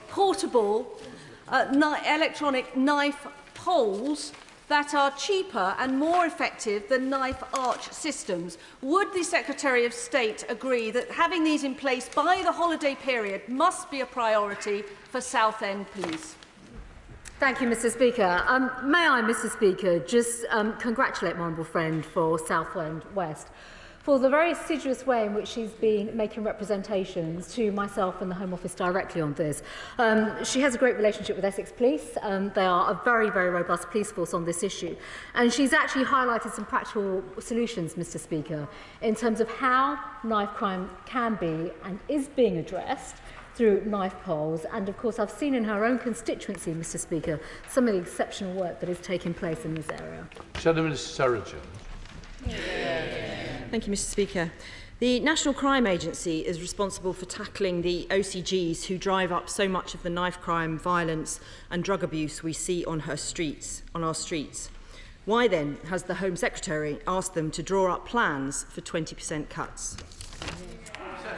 portable electronic knife poles that are cheaper and more effective than knife arch systems. Would the Secretary of State agree that having these in place by the holiday period must be a priority for Southend Police? Thank you, Mr. Speaker. May I, Mr. Speaker, just congratulate my honourable friend for Southend West for the very assiduous way in which she's been making representations to myself and the Home Office directly on this. She has a great relationship with Essex Police. They are a very, very robust police force on this issue. And she's actually highlighted some practical solutions, Mr. Speaker, in terms of how knife crime can be and is being addressed through knife poles. And of course, I've seen in her own constituency, Mr. Speaker, some of the exceptional work that is taking place in this area. Shadow Minister Saracen. Thank you, Mr. Speaker. The National Crime Agency is responsible for tackling the OCGs who drive up so much of the knife crime, violence and drug abuse we see on our streets. Why then has the Home Secretary asked them to draw up plans for 20% cuts?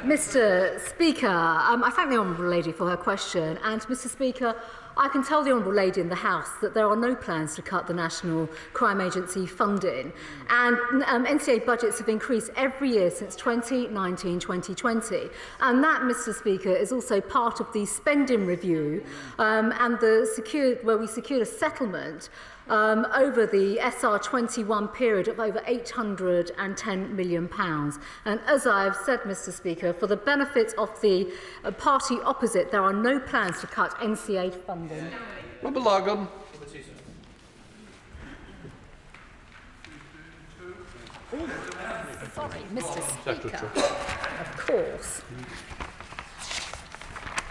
Mr. Speaker, I thank the Honourable Lady for her question, and Mr. Speaker, I can tell the Honourable Lady in the House that there are no plans to cut the National Crime Agency funding, and NCA budgets have increased every year since 2019-2020, and that, Mr. Speaker, is also part of the spending review and where we secured a settlement over the SR21 period of over £810 million. And as I have said, Mr. Speaker, for the benefit of the party opposite, there are no plans to cut NCA funding. Robert Lagan. Sorry, Mr. Speaker. Of course.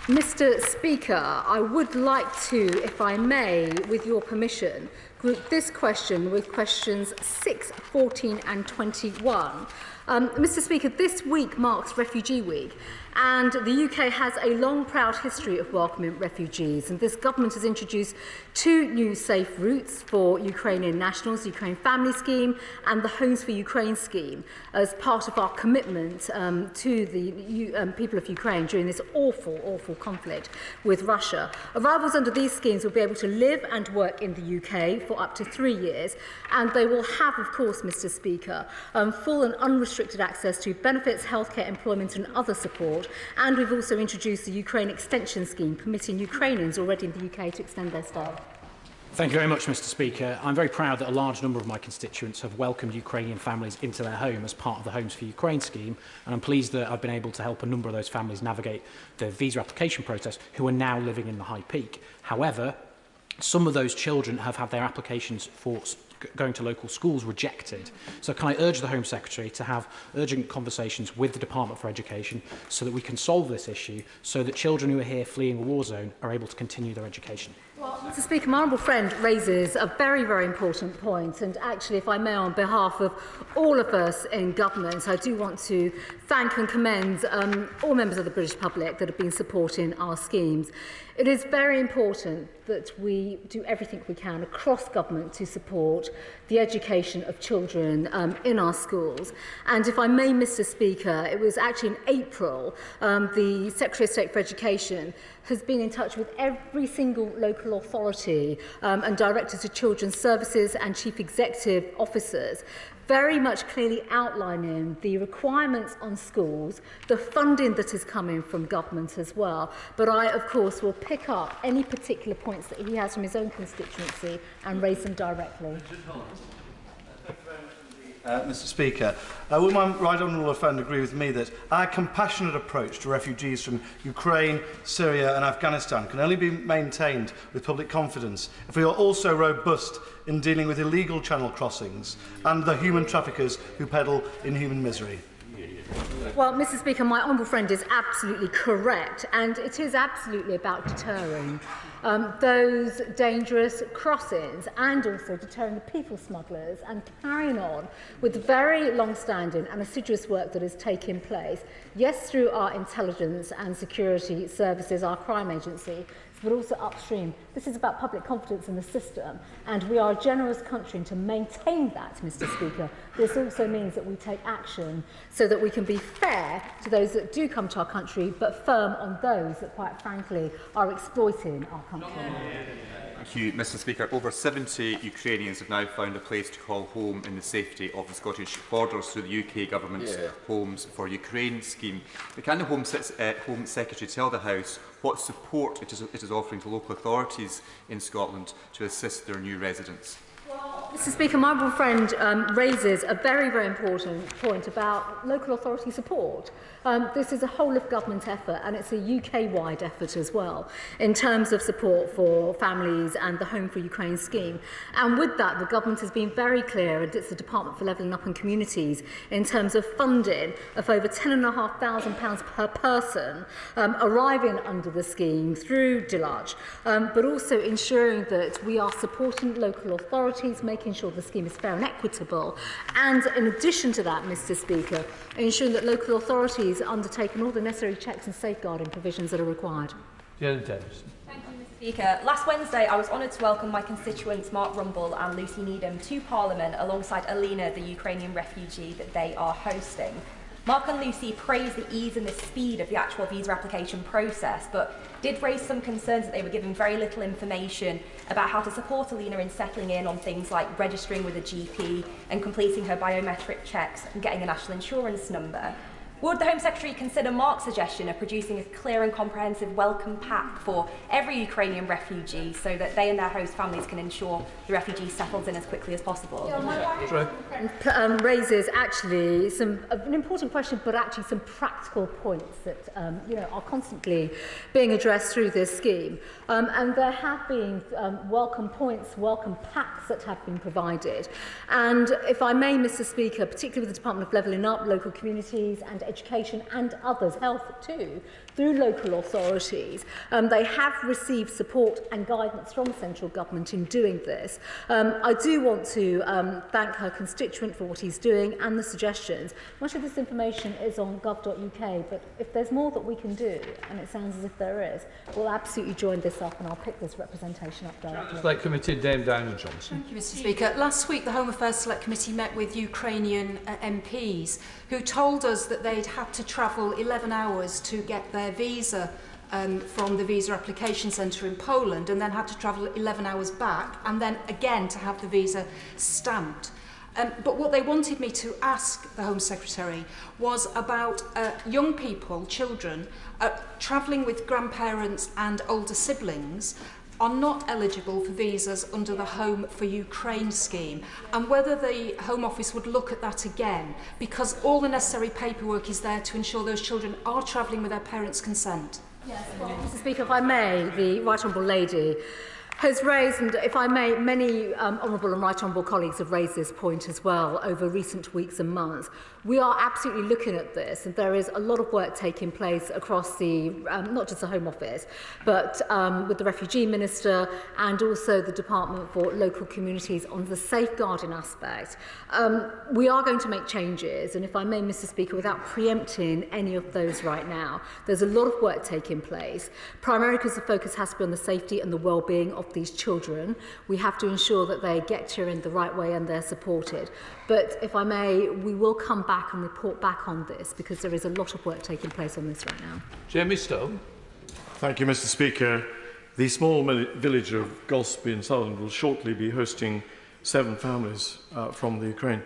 Mr. Speaker, I would like to, if I may, with your permission, group this question with questions 6, 14 and 21. Mr. Speaker, this week marks Refugee Week, and the UK has a long, proud history of welcoming refugees, and this government has introduced 2 new safe routes for Ukrainian nationals, the Ukraine Family Scheme and the Homes for Ukraine scheme, as part of our commitment to the people of Ukraine during this awful conflict with Russia. Arrivals under these schemes will be able to live and work in the UK for up to 3 years, and they will have, of course, Mr. Speaker, full and unrestricted access to benefits, healthcare, employment and other support. And we've also introduced the Ukraine Extension Scheme, permitting Ukrainians already in the UK to extend their stay. Thank you very much, Mr. Speaker. I'm very proud that a large number of my constituents have welcomed Ukrainian families into their home as part of the Homes for Ukraine scheme, and I'm pleased that I've been able to help a number of those families navigate the visa application process who are now living in the High Peak. However, some of those children have had their applications for going to local schools rejected. So can I urge the Home Secretary to have urgent conversations with the Department for Education so that we can solve this issue, so that children who are here fleeing a war zone are able to continue their education? Well, Mr. Speaker, my honourable friend raises a very, very important point, and actually, if I may, on behalf of all of us in government, I do want to thank and commend all members of the British public that have been supporting our schemes. It is very important that we do everything we can across government to support the education of children in our schools. And if I may, Mr. Speaker, it was actually in April the Secretary of State for Education has been in touch with every single local authority and directors of children's services and chief executive officers, very much clearly outlining the requirements on schools, the funding that is coming from government as well. But I, of course, will pick up any particular points that he has from his own constituency and raise them directly. Mr. Speaker, will my right honourable friend agree with me that our compassionate approach to refugees from Ukraine, Syria and Afghanistan can only be maintained with public confidence if we are also robust in dealing with illegal channel crossings and the human traffickers who peddle in human misery? Well, Mr. Speaker, my honourable friend is absolutely correct, and it is absolutely about deterring those dangerous crossings and also deterring the people smugglers and carrying on with the very long-standing and assiduous work that is taking place, yes, through our intelligence and security services, our crime agency, but also upstream. This is about public confidence in the system, and we are a generous country, and to maintain that, Mr. Speaker, this also means that we take action so that we can be fair to those that do come to our country, but firm on those that, quite frankly, are exploiting our country. Thank you, Mr. Speaker. Over 70 Ukrainians have now found a place to call home in the safety of the Scottish borders through the UK Government's Homes for Ukraine scheme. But can the Home Secretary tell the House what support it is offering to local authorities in Scotland to assist their new residents? Mr. Speaker, my honourable friend raises a very, very important point about local authority support. This is a whole-of-government effort, and it's a UK-wide effort as well, in terms of support for families and the Home for Ukraine scheme. And with that, the government has been very clear, and it's the Department for Levelling Up and Communities, in terms of funding of over £10,500 per person arriving under the scheme through DILARCH, but also ensuring that we are supporting local authorities, making sure the scheme is fair and equitable, and in addition to that, Mr. Speaker, ensuring that local authorities are undertaking all the necessary checks and safeguarding provisions that are required. Janet Davis. Thank you, Mr. Speaker. Last Wednesday, I was honoured to welcome my constituents Mark Rumble and Lucy Needham to Parliament alongside Alina, the Ukrainian refugee that they are hosting. Mark and Lucy praised the ease and the speed of the actual visa application process, but did raise some concerns that they were given very little information about how to support Alina in settling in on things like registering with a GP and completing her biometric checks and getting a national insurance number. Would the Home Secretary consider Mark's suggestion of producing a clear and comprehensive welcome pack for every Ukrainian refugee so that they and their host families can ensure the refugee settles in as quickly as possible? Raises actually an important question, but actually some practical points that are constantly being addressed through this scheme. And there have been welcome points, welcome packs that have been provided. And if I may, Mr. Speaker, particularly with the Department of Levelling Up, local communities and education and others, health too, through local authorities, they have received support and guidance from central government in doing this. I do want to thank her constituent for what he's doing and the suggestions. Much of this information is on gov.uk, but if there's more that we can do, and it sounds as if there is, we'll absolutely join this up and I'll pick this representation up directly. Select Committee, Dame Diana Johnson. Thank you, Mr. Speaker. Last week, the Home Affairs Select Committee met with Ukrainian MPs who told us that they'd had to travel 11 hours to get their visa from the visa application centre in Poland, and then had to travel 11 hours back, and then again to have the visa stamped. But what they wanted me to ask the Home Secretary was about young people, children, travelling with grandparents and older siblings are not eligible for visas under the Home for Ukraine scheme, and whether the Home Office would look at that again, because all the necessary paperwork is there to ensure those children are travelling with their parents' consent. Yes, well, Mr. Speaker, if I may, the Right Honourable Lady has raised, and if I may, many honourable and right honourable colleagues have raised this point as well over recent weeks and months. We are absolutely looking at this, and there is a lot of work taking place across the, not just the Home Office, but with the Refugee Minister and also the Department for Local Communities on the safeguarding aspect. We are going to make changes, and if I may, Mr. Speaker, without preempting any of those right now, there's a lot of work taking place, primarily because the focus has to be on the safety and the well-being of these children. We have to ensure that they get here in the right way and they're supported. But if I may, we will come back and report back on this, because there is a lot of work taking place on this right now. Jamie Stone. Thank you, Mr. Speaker. The small village of Golspie in Sutherland will shortly be hosting 7 families from the Ukraine.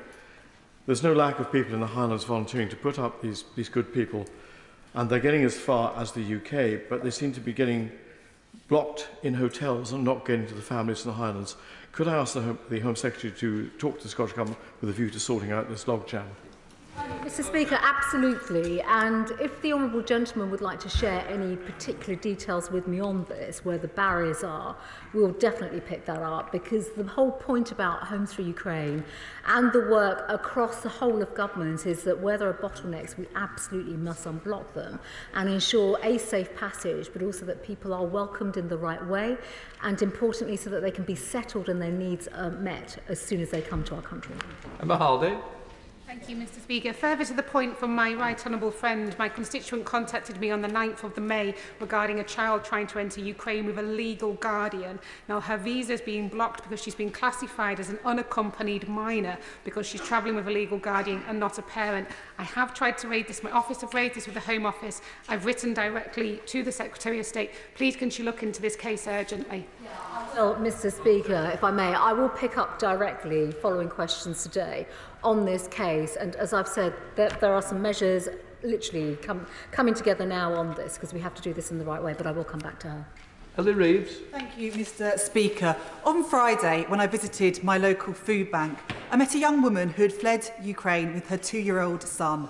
There's no lack of people in the Highlands volunteering to put up these good people, and they're getting as far as the UK, but they seem to be getting blocked in hotels and not getting to the families in the Highlands. Could I ask the Home Secretary to talk to the Scottish Government with a view to sorting out this logjam? Mr. Speaker, absolutely. And if the Honourable Gentleman would like to share any particular details with me on this, where the barriers are, we'll definitely pick that up, because the whole point about Homes for Ukraine and the work across the whole of government is that where there are bottlenecks, we absolutely must unblock them and ensure a safe passage, but also that people are welcomed in the right way, and importantly, so that they can be settled and their needs are met as soon as they come to our country. Emma Hardy. Thank you, Mr Speaker. Further to the point from my right honourable friend, my constituent contacted me on the 9th of May regarding a child trying to enter Ukraine with a legal guardian. Now, her visa is being blocked because she's been classified as an unaccompanied minor because she's travelling with a legal guardian and not a parent. I have tried to raise this. My office have raised this with the Home Office. I've written directly to the Secretary of State. Please, can she look into this case urgently? Well, Mr Speaker, if I may, I will pick up directly following questions today on this case. And as I've said, there are some measures literally coming together now on this because we have to do this in the right way, but I will come back to her. Ellie Reeves. Thank you, Mr Speaker. On Friday, when I visited my local food bank, I met a young woman who had fled Ukraine with her 2-year-old son.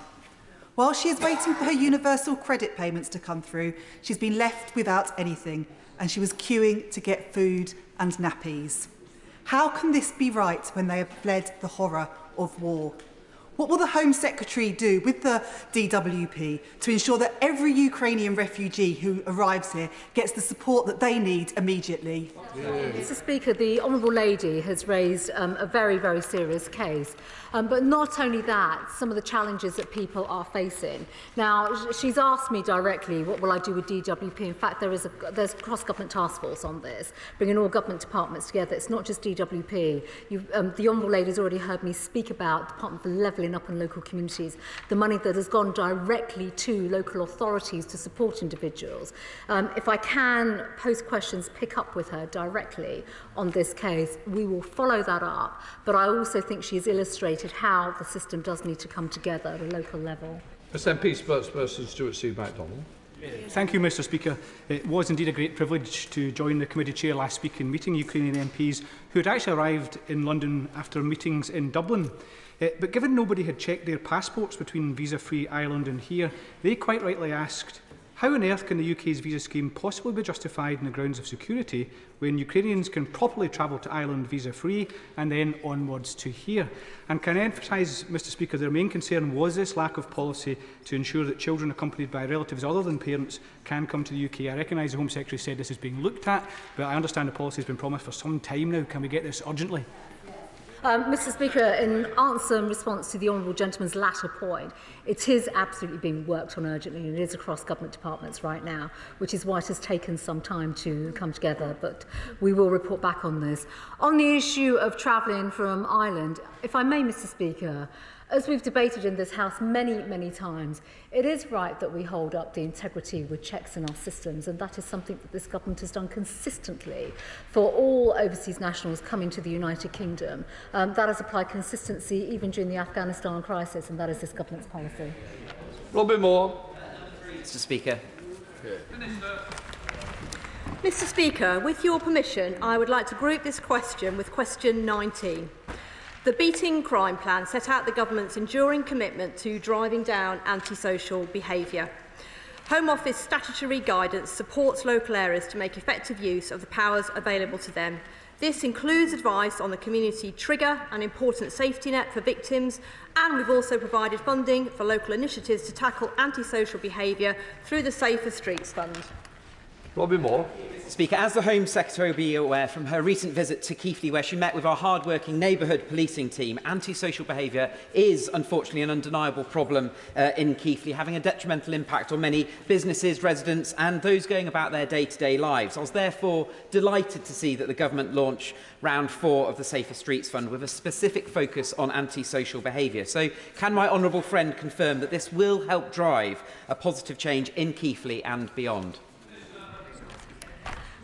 While she is waiting for her universal credit payments to come through, she's been left without anything, and she was queuing to get food and nappies. How can this be right when they have fled the horror of war? What will the Home Secretary do with the DWP to ensure that every Ukrainian refugee who arrives here gets the support that they need immediately? Mr Speaker, the Honourable Lady has raised a very, very serious case. But not only that, some of the challenges that people are facing. Now, she's asked me directly, what will I do with DWP? In fact, there's a cross-government task force on this, bringing all government departments together. It's not just DWP. The Honourable Lady has already heard me speak about the Department for Levelling Up in local communities, the money that has gone directly to local authorities to support individuals. If I can, post questions, pick up with her directly on this case, we will follow that up. But I also think she has illustrated how the system does need to come together at a local level. SNP spokesperson Stuart C. MacDonald. Thank you, Mr Speaker. It was indeed a great privilege to join the committee chair last week in meeting Ukrainian MPs who had actually arrived in London after meetings in Dublin. But given nobody had checked their passports between visa-free Ireland and here, they quite rightly asked, how on earth can the UK's visa scheme possibly be justified on the grounds of security when Ukrainians can properly travel to Ireland visa-free and then onwards to here? And can I emphasise, Mr Speaker, their main concern was this lack of policy to ensure that children accompanied by relatives other than parents can come to the UK. I recognise the Home Secretary said this is being looked at, but I understand the policy has been promised for some time now. Can we get this urgently? Mr Speaker, in answer and response to the Honourable Gentleman's latter point, it is absolutely being worked on urgently and it is across government departments right now, which is why it has taken some time to come together, but we will report back on this. On the issue of travelling from Ireland, if I may, Mr Speaker, as we've debated in this House many, many times, it is right that we hold up the integrity with checks in our systems, and that is something that this government has done consistently for all overseas nationals coming to the United Kingdom. That has applied consistency even during the Afghanistan crisis, and that is this government's policy. Robin Moore. Mr Speaker. Mr Speaker, with your permission, I would like to group this question with question 19. The Beating Crime Plan set out the government's enduring commitment to driving down antisocial behaviour. Home Office statutory guidance supports local areas to make effective use of the powers available to them. This includes advice on the community trigger, an important safety net for victims, and we've also provided funding for local initiatives to tackle antisocial behaviour through the Safer Streets Fund. Robin Moore. Speaker, as the Home Secretary will be aware from her recent visit to Keighley, where she met with our hard-working neighbourhood policing team, antisocial behaviour is unfortunately an undeniable problem in Keighley, having a detrimental impact on many businesses, residents and those going about their day-to-day lives. I was therefore delighted to see that the government launch round 4 of the Safer Streets Fund with a specific focus on antisocial behaviour. So can my honourable friend confirm that this will help drive a positive change in Keighley and beyond?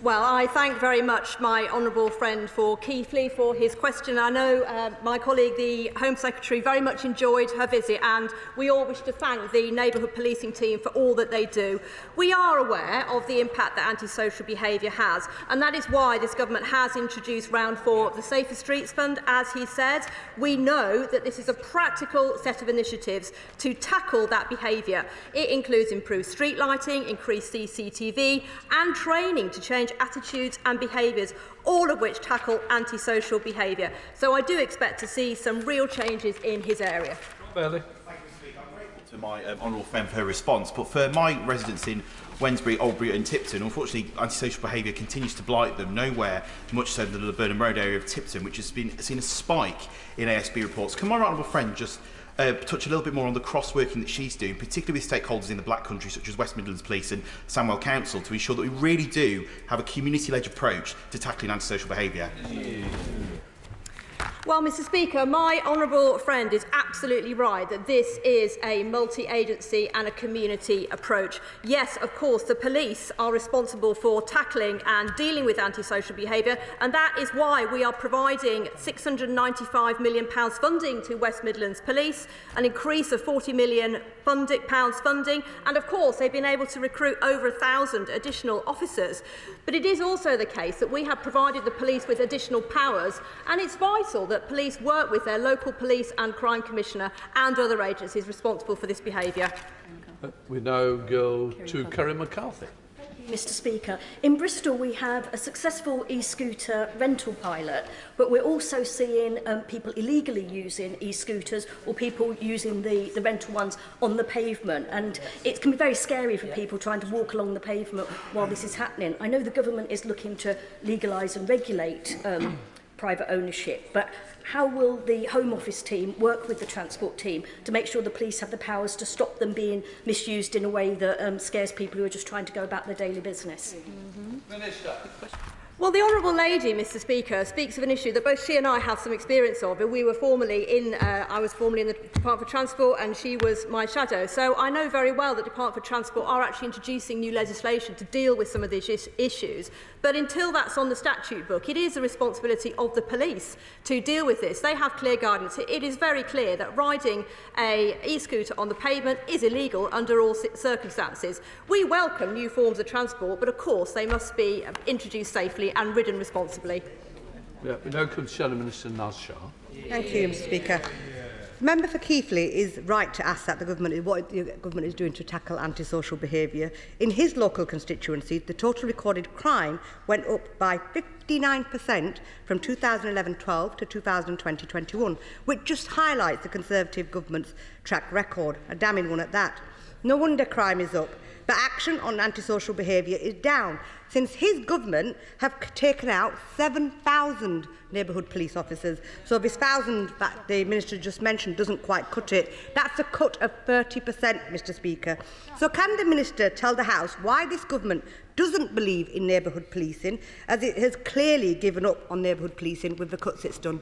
Well, I thank very much my honourable friend for Keighley for his question. I know my colleague, the Home Secretary, very much enjoyed her visit, and we all wish to thank the neighbourhood policing team for all that they do. We are aware of the impact that antisocial behaviour has, and that is why this government has introduced round 4 of the Safer Streets Fund. As he said, we know that this is a practical set of initiatives to tackle that behaviour. It includes improved street lighting, increased CCTV and training to change attitudes and behaviours, all of which tackle antisocial behaviour. So I do expect to see some real changes in his area. Burley. To my honourable friend for her response, but for my residents in Wednesbury, Albury and Tipton, unfortunately antisocial behaviour continues to blight them, nowhere much so than the Burnham Road area of Tipton, which has seen a spike in ASB reports. Can my honourable friend just touch a little bit more on the cross-working that she's doing, particularly with stakeholders in the Black Country, such as West Midlands Police and Sandwell Council, to ensure that we really do have a community-led approach to tackling antisocial behaviour. Well, Mr Speaker, my honourable friend is absolutely right that this is a multi-agency and a community approach. Yes, of course, the police are responsible for tackling and dealing with antisocial behaviour, and that is why we are providing £695 million funding to West Midlands Police, an increase of £40 million funding, and of course they've been able to recruit over 1,000 additional officers. But it is also the case that we have provided the police with additional powers, and it's vital that police work with their local police and crime commissioner and other agencies responsible for this behaviour. We now go to Kerry McCarthy. Mr Speaker, in Bristol we have a successful e-scooter rental pilot, but we're also seeing people illegally using e-scooters or people using the rental ones on the pavement, and it can be very scary for people trying to walk along the pavement while this is happening. I know the government is looking to legalise and regulate private ownership, but how will the Home Office team work with the Transport team to make sure the police have the powers to stop them being misused in a way that scares people who are just trying to go about their daily business? Minister. Well, the Honourable Lady, Mr Speaker, speaks of an issue that both she and I have some experience of. We were formerly in, I was formerly in the Department for Transport and she was my shadow. So I know very well that the Department for Transport are actually introducing new legislation to deal with some of these issues. But until that's on the statute book, it is the responsibility of the police to deal with this. They have clear guidance. It is very clear that riding an e-scooter on the pavement is illegal under all circumstances. We welcome new forms of transport, but of course they must be introduced safely and ridden responsibly. Yeah, we now come to Shadow Minister Naz Shah. Thank you, Mr Speaker. The member for Keighley is right to ask that what the government is doing to tackle antisocial behaviour. In his local constituency, the total recorded crime went up by 59% from 2011-12 to 2020-21, which just highlights the Conservative government's track record, a damning one at that. No wonder crime is up, but action on antisocial behaviour is down, since his government have taken out 7,000 neighbourhood police officers. So if this 1,000 that the Minister just mentioned doesn't quite cut it, that's a cut of 30%, Mr Speaker. So can the Minister tell the House why this government doesn't believe in neighbourhood policing, as it has clearly given up on neighbourhood policing with the cuts it's done?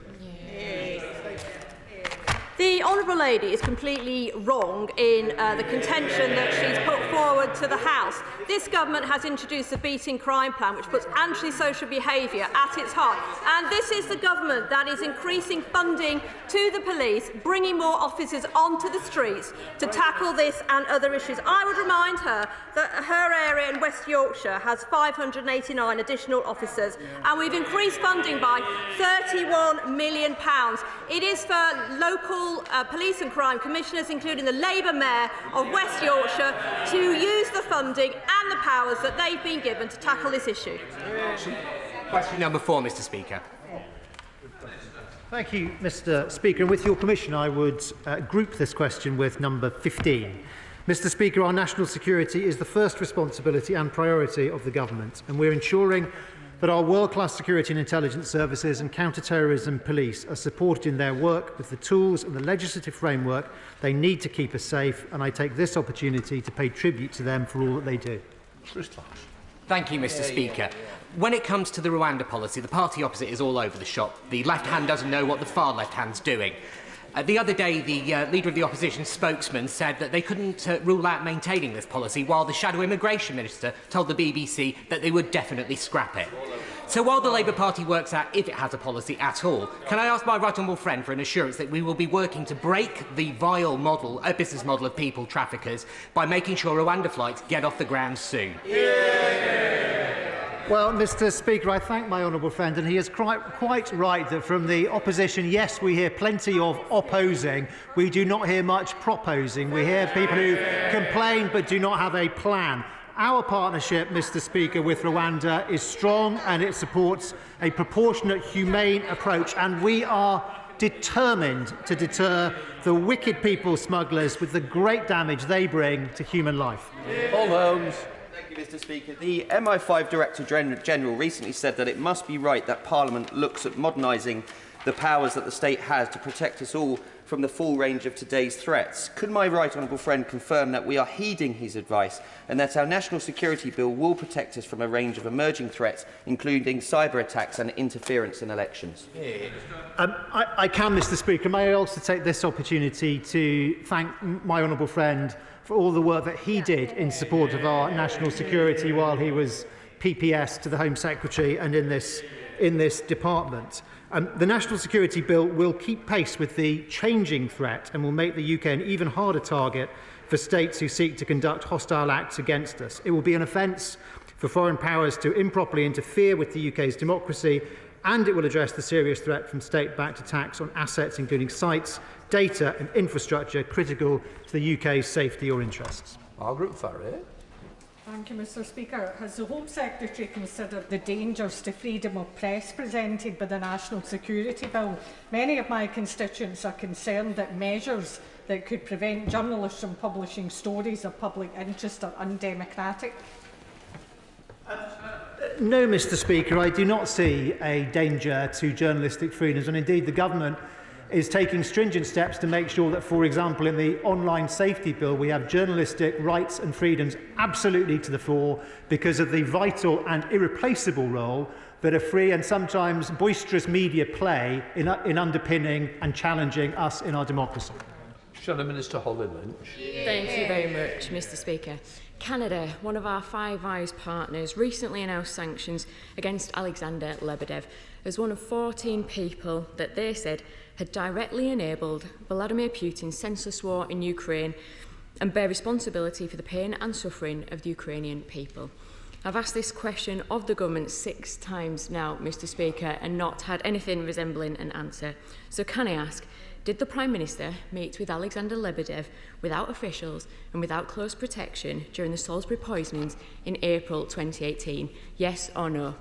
The Honourable Lady is completely wrong in the contention that she's put forward to the House. This government has introduced the Beating Crime Plan, which puts antisocial behaviour at its heart. And this is the government that is increasing funding to the police, bringing more officers onto the streets to tackle this and other issues. I would remind her that her area in West Yorkshire has 589 additional officers, and we've increased funding by £31 million. It is for local police and crime commissioners, including the Labour Mayor of West Yorkshire, to use the funding and the powers that they've been given to tackle this issue. Question number 4, Mr Speaker. Thank you, Mr Speaker. And with your permission, I would group this question with number 15. Mr Speaker, our national security is the first responsibility and priority of the government, and we're ensuring that our world-class security and intelligence services and counter-terrorism police are supported in their work with the tools and the legislative framework they need to keep us safe, and I take this opportunity to pay tribute to them for all that they do. Thank you, Mr Speaker. When it comes to the Rwanda policy, the party opposite is all over the shop. The left hand doesn't know what the far left hand's doing. The other day, the leader of the opposition spokesman said that they couldn't rule out maintaining this policy, while the shadow immigration minister told the BBC that they would definitely scrap it. So while the Labour Party works out if it has a policy at all, can I ask my right honourable friend for an assurance that we will be working to break the vile model, business model of people traffickers by making sure Rwanda flights get off the ground soon? Well, Mr Speaker, I thank my honourable friend, and he is quite right that from the opposition, yes, we hear plenty of opposing. We do not hear much proposing. We hear people who complain but do not have a plan. Our partnership, Mr Speaker, with Rwanda is strong, and it supports a proportionate, humane approach, and we are determined to deter the wicked people smugglers with the great damage they bring to human life. Paul Holmes. Thank you, Mr Speaker. The MI5 Director General recently said that it must be right that Parliament looks at modernising the powers that the state has to protect us all from the full range of today's threats. Could my right honourable friend confirm that we are heeding his advice and that our National Security Bill will protect us from a range of emerging threats, including cyber attacks and interference in elections? I can, Mr Speaker. May I also take this opportunity to thank my honourable friend for all the work that he did in support of our national security while he was PPS to the Home Secretary and in this department. The National Security Bill will keep pace with the changing threat and will make the UK an even harder target for states who seek to conduct hostile acts against us. It will be an offence for foreign powers to improperly interfere with the UK's democracy, and it will address the serious threat from state-backed attacks on assets, including sites, data and infrastructure critical to the UK's safety or interests. Margaret Farray. Thank you, Mr Speaker. Has the Home Secretary considered the dangers to freedom of press presented by the National Security Bill? Many of my constituents are concerned that measures that could prevent journalists from publishing stories of public interest are undemocratic. No, Mr Speaker, I do not see a danger to journalistic freedoms, and indeed the Government is taking stringent steps to make sure that, for example, in the online safety bill, we have journalistic rights and freedoms absolutely to the fore because of the vital and irreplaceable role that a free and sometimes boisterous media play in underpinning and challenging us in our democracy. Shadow Minister Holly Lynch. Thank you very much, Mr Speaker. Canada, one of our Five Eyes partners, recently announced sanctions against Alexander Lebedev as one of 14 people that they said had directly enabled Vladimir Putin's senseless war in Ukraine and bear responsibility for the pain and suffering of the Ukrainian people. I've asked this question of the government 6 times now, Mr Speaker, and not had anything resembling an answer. So can I ask, did the Prime Minister meet with Alexander Lebedev without officials and without close protection during the Salisbury poisonings in April 2018? Yes or no?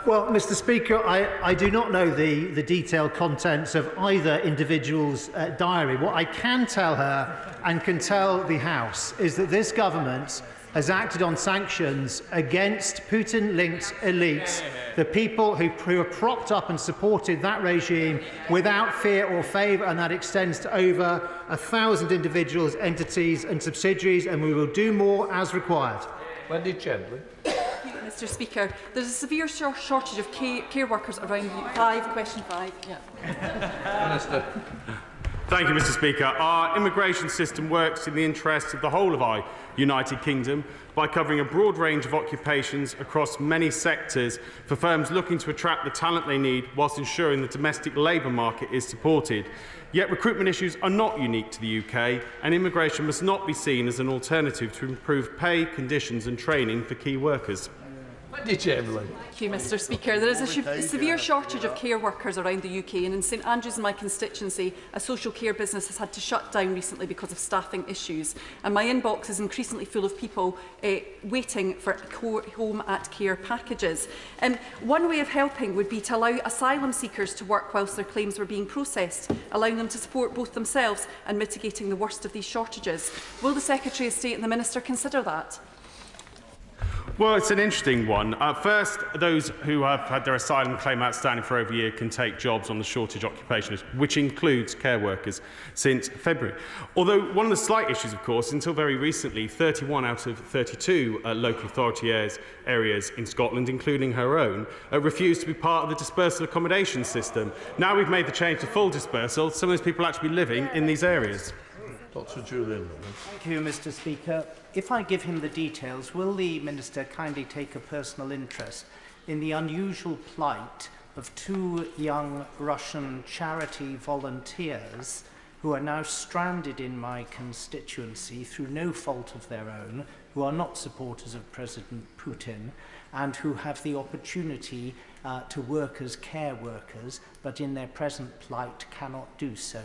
Well, Mr Speaker, I do not know the detailed contents of either individual's diary. What I can tell her and can tell the House is that this government has acted on sanctions against Putin-linked elites, the people who have propped up and supported that regime without fear or favour, and that extends to over 1,000 individuals, entities and subsidiaries, and we will do more as required. Wendy Chamberlain. Mr Speaker, there's a severe shortage of care workers around question 5. Yeah. Minister. Thank you, Mr Speaker. Our immigration system works in the interests of the whole of our United Kingdom by covering a broad range of occupations across many sectors for firms looking to attract the talent they need whilst ensuring the domestic labour market is supported. Yet recruitment issues are not unique to the UK, and immigration must not be seen as an alternative to improve pay, conditions and training for key workers. Thank you, Mr Speaker. There is a severe shortage of care workers around the UK, and in St Andrews in my constituency, a social care business has had to shut down recently because of staffing issues. And my inbox is increasingly full of people waiting for home at care packages. One way of helping would be to allow asylum seekers to work whilst their claims were being processed, allowing them to support both themselves and mitigating the worst of these shortages. Will the Secretary of State and the Minister consider that? Well, it's an interesting one. First, those who have had their asylum claim outstanding for over a year can take jobs on the shortage occupation list, which includes care workers, since February. Although one of the slight issues, of course, until very recently, 31 out of 32 local authority areas in Scotland, including her own, refused to be part of the dispersal accommodation system. Now we've made the change to full dispersal, some of those people actually living in these areas. Dr. Julian. Thank you, Mr Speaker. If I give him the details, will the Minister kindly take a personal interest in the unusual plight of 2 young Russian charity volunteers who are now stranded in my constituency through no fault of their own, who are not supporters of President Putin, and who have the opportunity to work as care workers, but in their present plight cannot do so.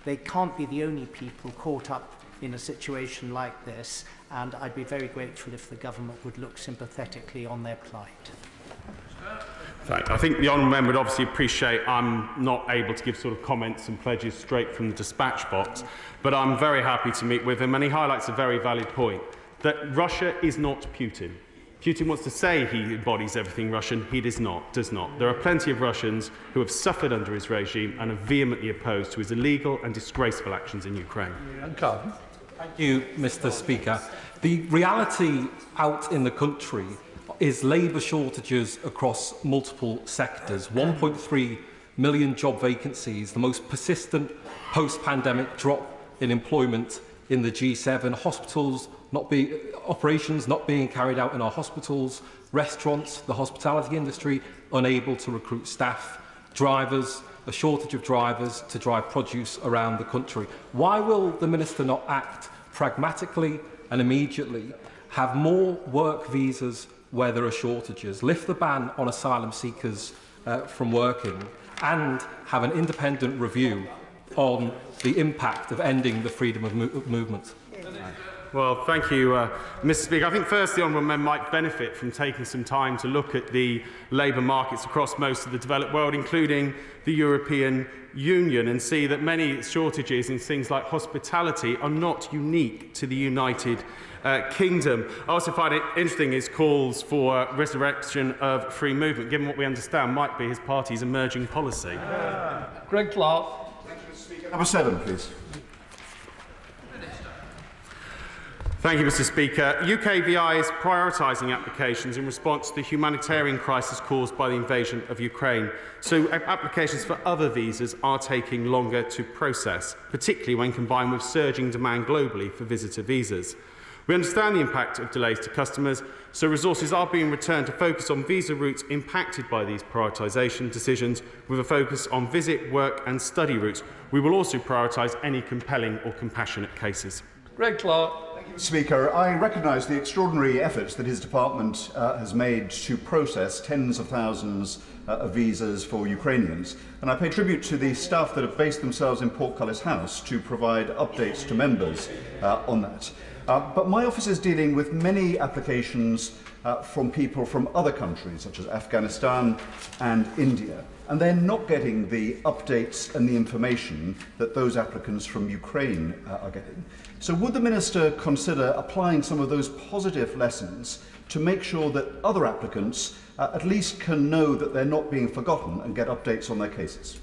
They can't be the only people caught up in a situation like this, and I'd be very grateful if the government would look sympathetically on their plight. I think the honourable member would obviously appreciate I'm not able to give sort of comments and pledges straight from the dispatch box, but I'm very happy to meet with him, and he highlights a very valid point, that Russia is not Putin. Putin wants to say he embodies everything Russian. He does not. There are plenty of Russians who have suffered under his regime and are vehemently opposed to his illegal and disgraceful actions in Ukraine. Thank you, Mr. Speaker. The reality out in the country is labour shortages across multiple sectors. 1.3 million job vacancies, the most persistent post-pandemic drop in employment in the G7, operations not being carried out in our hospitals, restaurants, the hospitality industry unable to recruit staff, drivers, a shortage of drivers to drive produce around the country. Why will the Minister not act pragmatically and immediately, have more work visas where there are shortages, lift the ban on asylum seekers from working, and have an independent review on the impact of ending the freedom of movement? Well, thank you, Mr. Speaker. I think first the honourable member might benefit from taking some time to look at the labour markets across most of the developed world, including the European Union, and see that many shortages in things like hospitality are not unique to the United Kingdom. I also find it interesting his calls for resurrection of free movement, given what we understand might be his party's emerging policy. Greg Clark. Number 7, please. Thank you, Mr. Speaker. UKVI is prioritising applications in response to the humanitarian crisis caused by the invasion of Ukraine. So applications for other visas are taking longer to process, particularly when combined with surging demand globally for visitor visas. We understand the impact of delays to customers, so resources are being returned to focus on visa routes impacted by these prioritisation decisions, with a focus on visit, work and study routes. We will also prioritise any compelling or compassionate cases. Greg Clark. Speaker, I recognise the extraordinary efforts that his department has made to process tens of thousands of visas for Ukrainians, and I pay tribute to the staff that have based themselves in Portcullis House to provide updates to members on that. But my office is dealing with many applications from people from other countries, such as Afghanistan and India, and they're not getting the updates and the information that those applicants from Ukraine are getting. So would the Minister consider applying some of those positive lessons to make sure that other applicants at least can know that they're not being forgotten and get updates on their cases?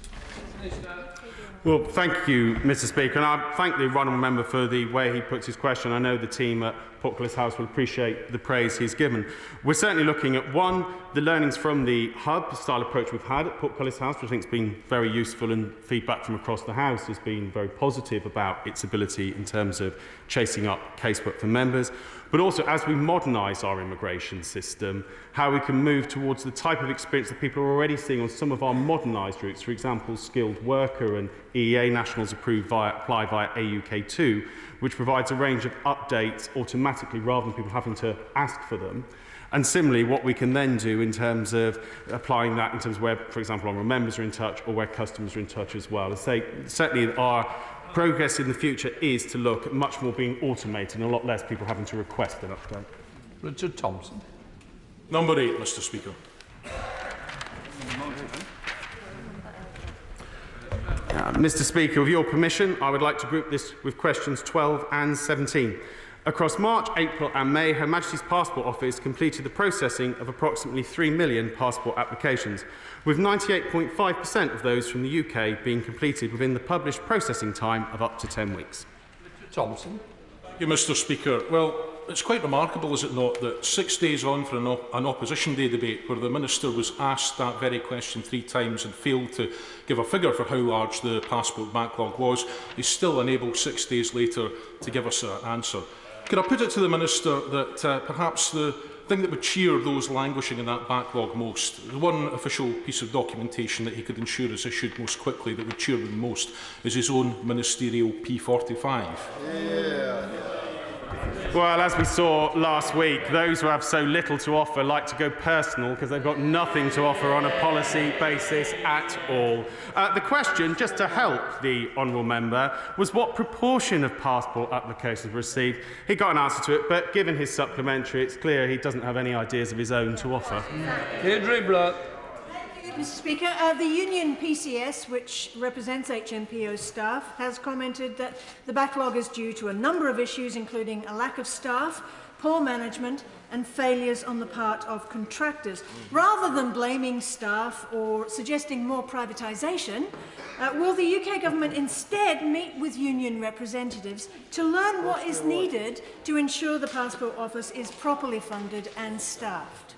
Well, thank you, Mr. Speaker, and I thank the honourable member for the way he puts his question. I know the team at Portcullis House will appreciate the praise he's given. We're certainly looking at, one, the learnings from the hub-style approach we've had at Portcullis House, which I think has been very useful, and feedback from across the House has been very positive about its ability in terms of chasing up casework for members. But also, as we modernise our immigration system, how we can move towards the type of experience that people are already seeing on some of our modernised routes, for example, skilled worker and EEA nationals apply via AUK2, which provides a range of updates automatically rather than people having to ask for them. And similarly, what we can then do in terms of applying that in terms of where, for example, honourable members are in touch or where customers are in touch as well. Certainly our progress in the future is to look at much more being automated and a lot less people having to request an update. Richard Thompson. Number 8, Mr. Speaker. Mr. Speaker, with your permission, I would like to group this with questions 12 and 17. Across March, April and May, Her Majesty's Passport Office completed the processing of approximately 3 million passport applications, with 98.5% of those from the UK being completed within the published processing time of up to 10 weeks. Thompson. Thank you, Mr. Speaker. Well, it's quite remarkable, is it not, that 6 days on for an Opposition Day debate where the Minister was asked that very question 3 times and failed to give a figure for how large the passport backlog was, he's still unable 6 days later to give us an answer. Could I put it to the Minister that perhaps the thing that would cheer those languishing in that backlog most, the one official piece of documentation that he could ensure is issued most quickly that would cheer them most, is his own ministerial P45? Well, as we saw last week, those who have so little to offer like to go personal because they've got nothing to offer on a policy basis at all. The question, just to help the honourable member, was what proportion of passport applications were received. He got an answer to it, but given his supplementary, it's clear he doesn't have any ideas of his own to offer. Deirdre Block. Mr. Speaker, the union PCS, which represents HMPO staff, has commented that the backlog is due to a number of issues, including a lack of staff, poor management and failures on the part of contractors. Rather than blaming staff or suggesting more privatisation, will the UK Government instead meet with union representatives to learn what is needed to ensure the Passport Office is properly funded and staffed?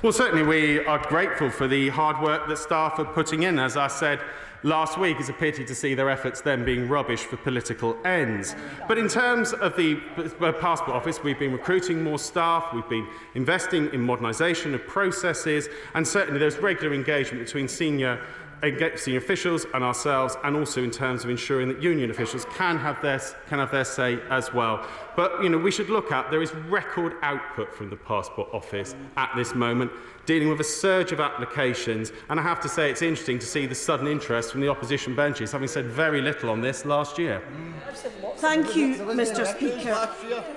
Well, certainly we are grateful for the hard work that staff are putting in. As I said last week, it's a pity to see their efforts then being rubbish for political ends. But in terms of the Passport Office, we've been recruiting more staff, we've been investing in modernisation of processes, and certainly there's regular engagement between senior officials and ourselves, and also in terms of ensuring that union officials can have their say as well. But we should look at, there is record output from the Passport Office at this moment, dealing with a surge of applications, and I have to say it's interesting to see the sudden interest from the opposition benches, having said very little on this last year. Thank you, Mr. Speaker.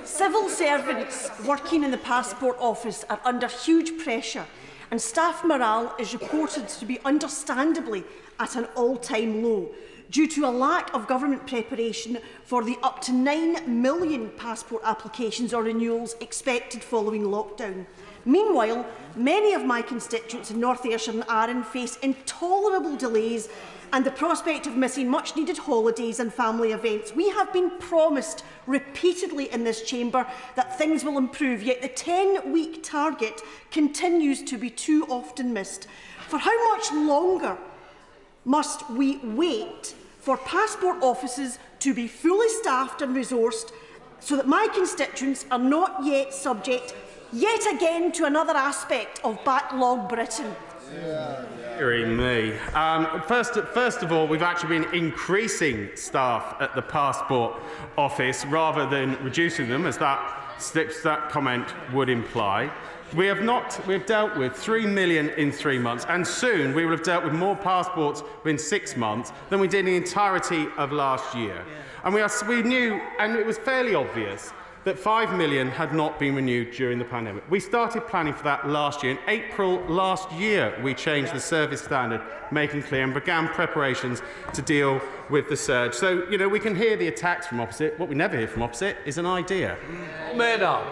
Civil servants working in the Passport Office are under huge pressure, and staff morale is reported to be understandably at an all-time low due to a lack of government preparation for the up to 9 million passport applications or renewals expected following lockdown. Meanwhile, many of my constituents in North Ayrshire and Arran face intolerable delays and the prospect of missing much-needed holidays and family events. We have been promised repeatedly in this chamber that things will improve, yet the 10-week target continues to be too often missed. For how much longer must we wait for passport offices to be fully staffed and resourced so that my constituents are not yet subject yet again to another aspect of backlog Britain? Dearie me. First of all, we've actually been increasing staff at the Passport Office rather than reducing them, as that comment would imply. We have dealt with 3 million in 3 months, and soon we will have dealt with more passports within 6 months than we did in the entirety of last year. And we knew, and it was fairly obvious, that 5 million had not been renewed during the pandemic. We started planning for that last year. In April last year, we changed the service standard, making clear, and began preparations to deal with the surge. So, we can hear the attacks from opposite. What we never hear from opposite is an idea. Maynard,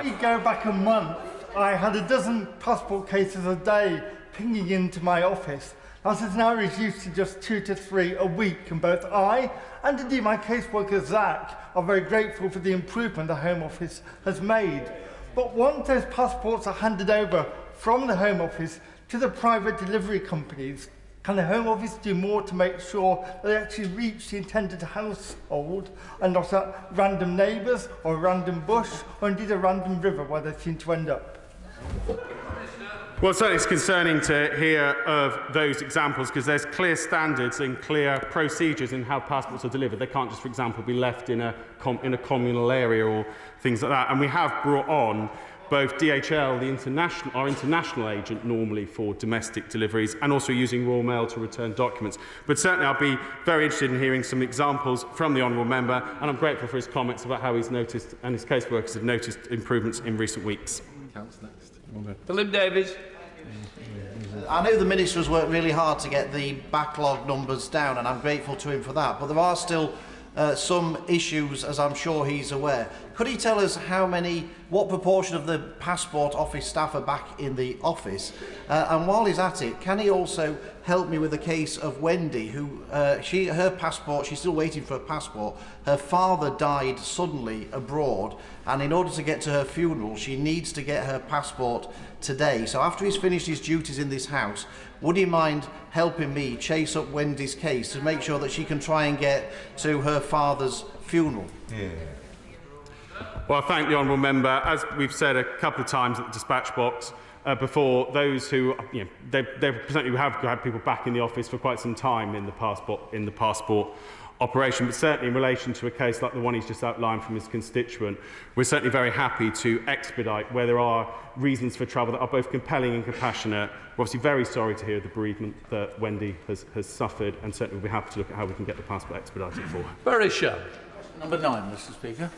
we go back a month. I had a dozen passport cases a day pinging into my office. That is now reduced to just 2 to 3 a week, and both I and indeed my caseworker Zach are very grateful for the improvement the Home Office has made. But once those passports are handed over from the Home Office to the private delivery companies, can the Home Office do more to make sure they actually reach the intended household and not at random neighbours or a random bush or indeed a random river where they seem to end up? Well, certainly it's concerning to hear of those examples, because there's clear standards and clear procedures in how passports are delivered. They can't just, for example, be left in a communal area or things like that. And we have brought on both DHL, our international agent normally for domestic deliveries, and also using Royal Mail to return documents. But certainly I'll be very interested in hearing some examples from the Honourable Member, and I'm grateful for his comments about how he's noticed, and his caseworkers have noticed, improvements in recent weeks. Philip Davies. I know the Minister has worked really hard to get the backlog numbers down, and I'm grateful to him for that, but there are still some issues, as I'm sure he's aware. Could he tell us what proportion of the Passport Office staff are back in the office? And while he's at it, can he also help me with the case of Wendy, who her passport, she's still waiting for a passport. Her father died suddenly abroad, and in order to get to her funeral, she needs to get her passport today. So after he's finished his duties in this House, would he mind helping me chase up Wendy's case to make sure that she can try and get to her father's funeral? Yeah. Well, I thank the Honourable Member. As we've said a couple of times at the dispatch box before, those who, they certainly have had people back in the office for quite some time in the passport operation, but certainly in relation to a case like the one he's just outlined from his constituent, we're certainly very happy to expedite where there are reasons for travel that are both compelling and compassionate. We're obviously very sorry to hear the bereavement that Wendy has suffered, and certainly we'll be happy to look at how we can get the passport expedited for her. Very sure. Number 9, Mr. Speaker.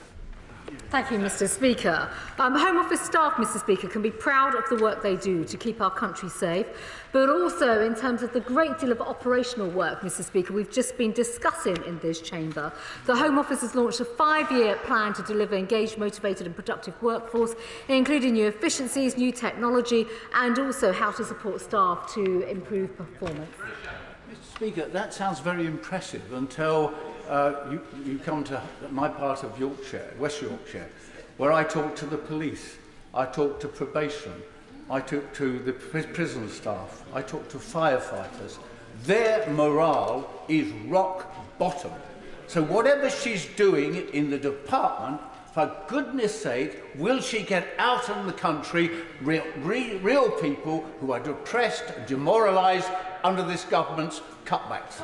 Thank you, Mr Speaker. Home Office staff, Mr Speaker, can be proud of the work they do to keep our country safe, but also in terms of the great deal of operational work, Mr Speaker, we've just been discussing in this chamber. The Home Office has launched a 5-year plan to deliver engaged, motivated and productive workforce, including new efficiencies, new technology and also how to support staff to improve performance. Mr Speaker, that sounds very impressive until you come to my part of Yorkshire, West Yorkshire, where I talk to the police, I talk to probation, I talk to the prison staff, I talk to firefighters. Their morale is rock bottom. So whatever she's doing in the department, for goodness sake, will she get out in the country real people who are depressed, demoralised under this government's cutbacks?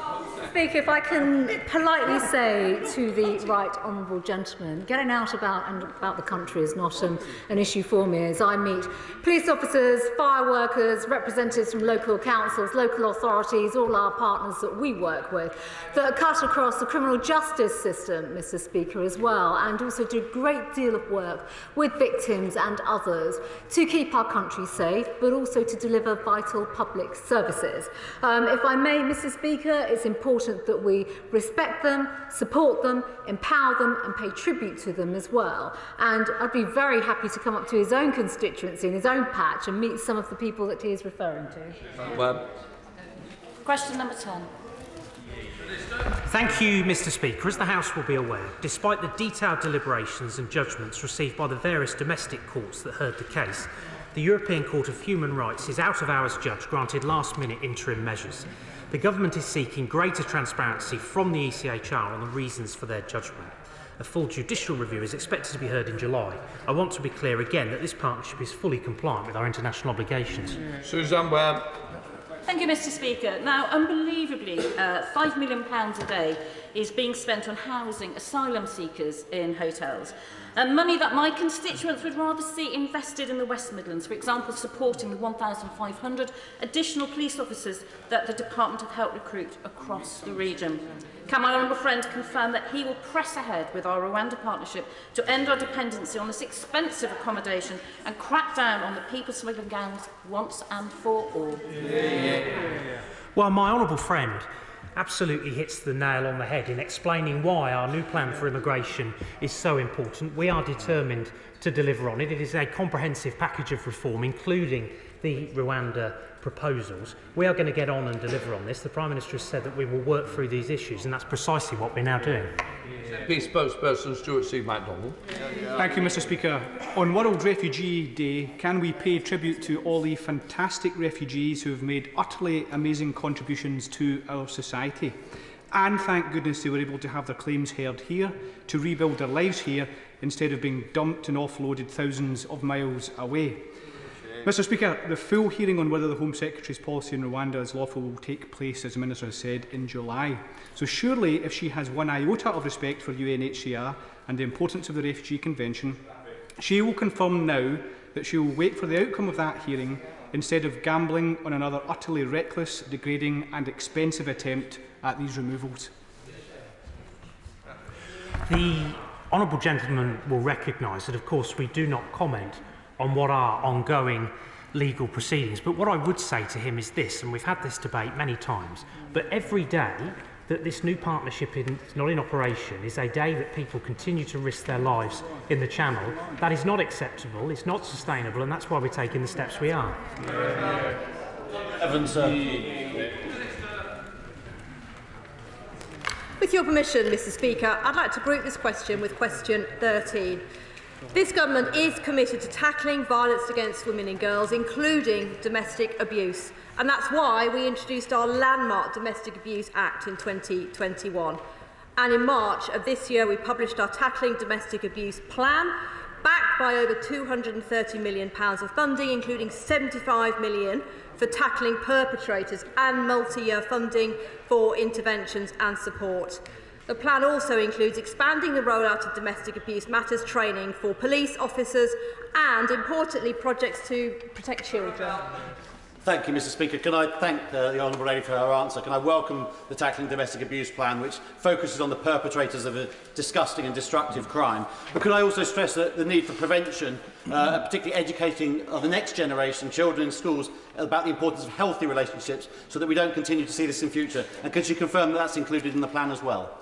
Speaker, if I can politely say to the right honourable gentleman, getting out about the country is not an issue for me, as I meet police officers, fire workers, representatives from local councils, local authorities, all our partners that we work with, that cut across the criminal justice system, Mr Speaker, as well, and also do a great deal of work with victims and others to keep our country safe, but also to deliver vital public services. If I may, Mr Speaker, it's important that we respect them, support them, empower them and pay tribute to them as well. And I'd be very happy to come up to his own constituency and his own patch and meet some of the people that he is referring to. Question number 10. Thank you, Mr Speaker. As the House will be aware, despite the detailed deliberations and judgments received by the various domestic courts that heard the case, the European Court of Human Rights' out-of-hours judge granted last-minute interim measures. The government is seeking greater transparency from the ECHR on the reasons for their judgment. A full judicial review is expected to be heard in July. I want to be clear again that this partnership is fully compliant with our international obligations. Susan Webb. Thank you, Mr Speaker. Now, unbelievably, £5 million a day is being spent on housing asylum seekers in hotels. And money that my constituents would rather see invested in the West Midlands, for example, supporting the 1,500 additional police officers that the Department have helped recruit across the region. Can my honourable friend confirm that he will press ahead with our Rwanda partnership to end our dependency on this expensive accommodation and crack down on the people smuggling gangs once and for all? Well, my honourable friend absolutely hits the nail on the head in explaining why our new plan for immigration is so important. We are determined to deliver on it. It is a comprehensive package of reform, including the Rwanda proposals. We are going to get on and deliver on this. The Prime Minister has said that we will work through these issues, and that's precisely what we're now doing. Peace spokesperson Stuart C. MacDonald. Thank you, Mr Speaker. On World Refugee Day, can we pay tribute to all the fantastic refugees who have made utterly amazing contributions to our society? And thank goodness they were able to have their claims heard here, to rebuild their lives here, instead of being dumped and offloaded thousands of miles away. Mr Speaker, the full hearing on whether the Home Secretary's policy in Rwanda is lawful will take place, as the Minister has said, in July. So surely, if she has one iota of respect for UNHCR and the importance of the Refugee Convention, she will confirm now that she will wait for the outcome of that hearing instead of gambling on another utterly reckless, degrading and expensive attempt at these removals. The honourable gentleman will recognise that, of course, we do not comment on what are ongoing legal proceedings. But what I would say to him is this, and we've had this debate many times, but every day that this new partnership is not in operation is a day that people continue to risk their lives in the Channel. That is not acceptable, it's not sustainable, and that's why we're taking the steps we are. Evans, With your permission, Mr Speaker, I'd like to group this question with question 13. This government is committed to tackling violence against women and girls, including domestic abuse. And that's why we introduced our landmark Domestic Abuse Act in 2021. And in March of this year, we published our Tackling Domestic Abuse Plan, backed by over £230 million of funding, including £75 million for tackling perpetrators and multi-year funding for interventions and support. The plan also includes expanding the rollout of domestic abuse matters training for police officers and, importantly, projects to protect children. Thank you, Mr. Speaker. Can I thank the Honourable Lady for her answer? Can I welcome the Tackling Domestic Abuse Plan, which focuses on the perpetrators of a disgusting and destructive crime? But can I also stress the need for prevention, particularly educating the next generation, children in schools, about the importance of healthy relationships so that we don't continue to see this in future? And can she confirm that that's included in the plan as well?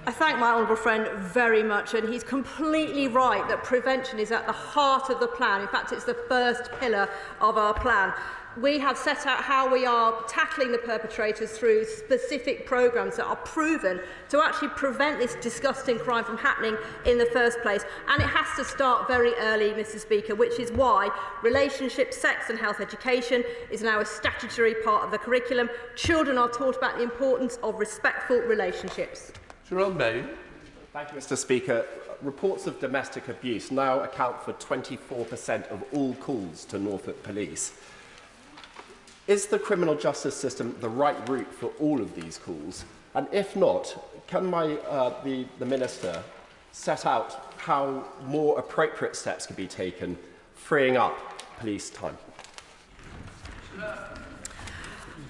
I thank my honourable friend very much, and he's completely right that prevention is at the heart of the plan. In fact, it's the first pillar of our plan. We have set out how we are tackling the perpetrators through specific programmes that are proven to actually prevent this disgusting crime from happening in the first place. And it has to start very early, Mr. Speaker, which is why relationship, sex and health education is now a statutory part of the curriculum. Children are taught about the importance of respectful relationships. Thank you, Mr. Speaker. Reports of domestic abuse now account for 24% of all calls to Norfolk Police. Is the criminal justice system the right route for all of these calls? And if not, can the Minister set out how more appropriate steps can be taken, freeing up police time?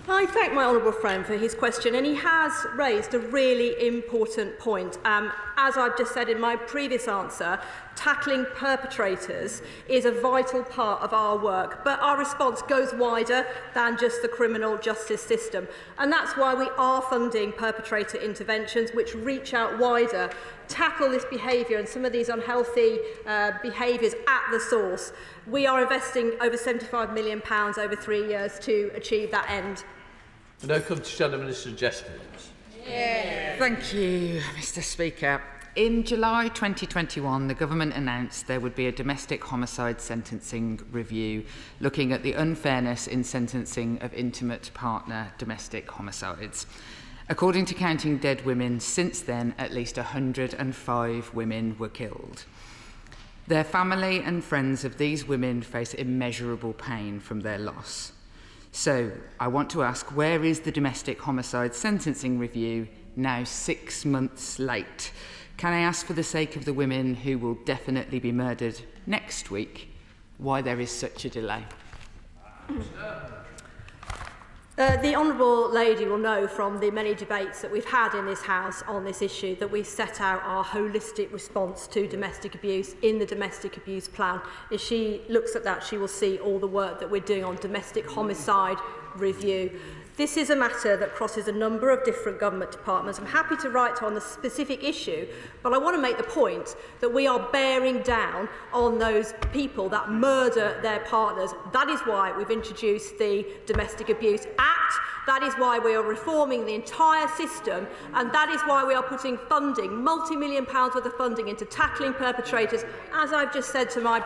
I thank my honourable friend for his question, and he has raised a really important point. As I've just said in my previous answer, tackling perpetrators is a vital part of our work, but our response goes wider than just the criminal justice system. And that's why we are funding perpetrator interventions which reach out wider, tackle this behaviour and some of these unhealthy behaviours at the source. We are investing over £75 million over 3 years to achieve that end. I now come to Shadow Minister Jesters. Thank you, Mr. Speaker. In July 2021, the government announced there would be a domestic homicide sentencing review looking at the unfairness in sentencing of intimate partner domestic homicides. According to Counting Dead Women, since then, at least 105 women were killed. Their family and friends of these women face immeasurable pain from their loss. So, I want to ask, where is the domestic homicide sentencing review now 6 months late? Can I ask, for the sake of the women who will definitely be murdered next week, why there is such a delay? The Honourable Lady will know from the many debates that we've had in this House on this issue that we've set out our holistic response to domestic abuse in the domestic abuse plan. If she looks at that, she will see all the work that we're doing on domestic homicide review. This is a matter that crosses a number of different government departments. I'm happy to write on the specific issue, but I want to make the point that we are bearing down on those people that murder their partners. That is why we've introduced the Domestic Abuse Act. That is why we are reforming the entire system, and that is why we are putting funding, multi-million pounds worth of funding, into tackling perpetrators, as I've just said to my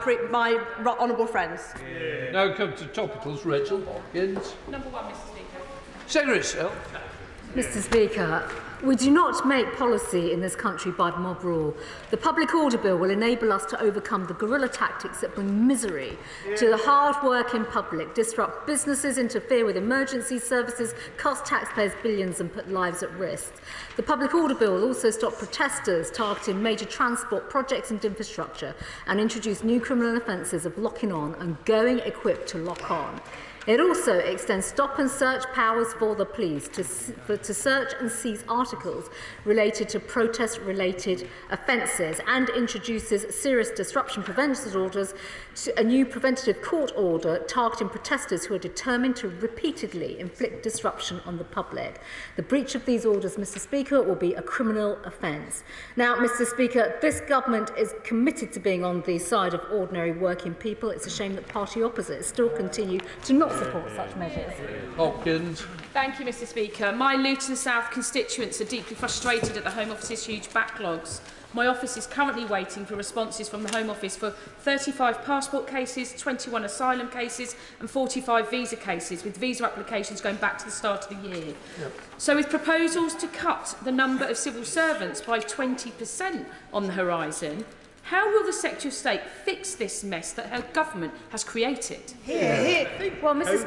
honourable friends. Now come to topicals. Rachel Hopkins. Number one, Mr. Speaker. Secretary. Mr. Speaker, we do not make policy in this country by mob rule. The Public Order Bill will enable us to overcome the guerrilla tactics that bring misery to the hard-working public, disrupt businesses, interfere with emergency services, cost taxpayers billions and put lives at risk. The Public Order Bill will also stop protesters targeting major transport projects and infrastructure and introduce new criminal offences of locking on and going equipped to lock on. It also extends stop and search powers for the police to search and seize articles related to protest-related offences, and introduces serious disruption prevention orders, a new preventative court order targeting protesters who are determined to repeatedly inflict disruption on the public. The breach of these orders, Mr. Speaker, will be a criminal offence. Now, Mr. Speaker, this government is committed to being on the side of ordinary working people. It's a shame that party opposites still continue to not support such measures. Hopkins. Thank you, Mr. Speaker. My Luton South constituents are deeply frustrated at the Home Office's huge backlogs. My office is currently waiting for responses from the Home Office for 35 passport cases, 21 asylum cases and 45 visa cases, with visa applications going back to the start of the year. So with proposals to cut the number of civil servants by 20% on the horizon, How will the Secretary of State fix this mess that her government has created? Well, Mr.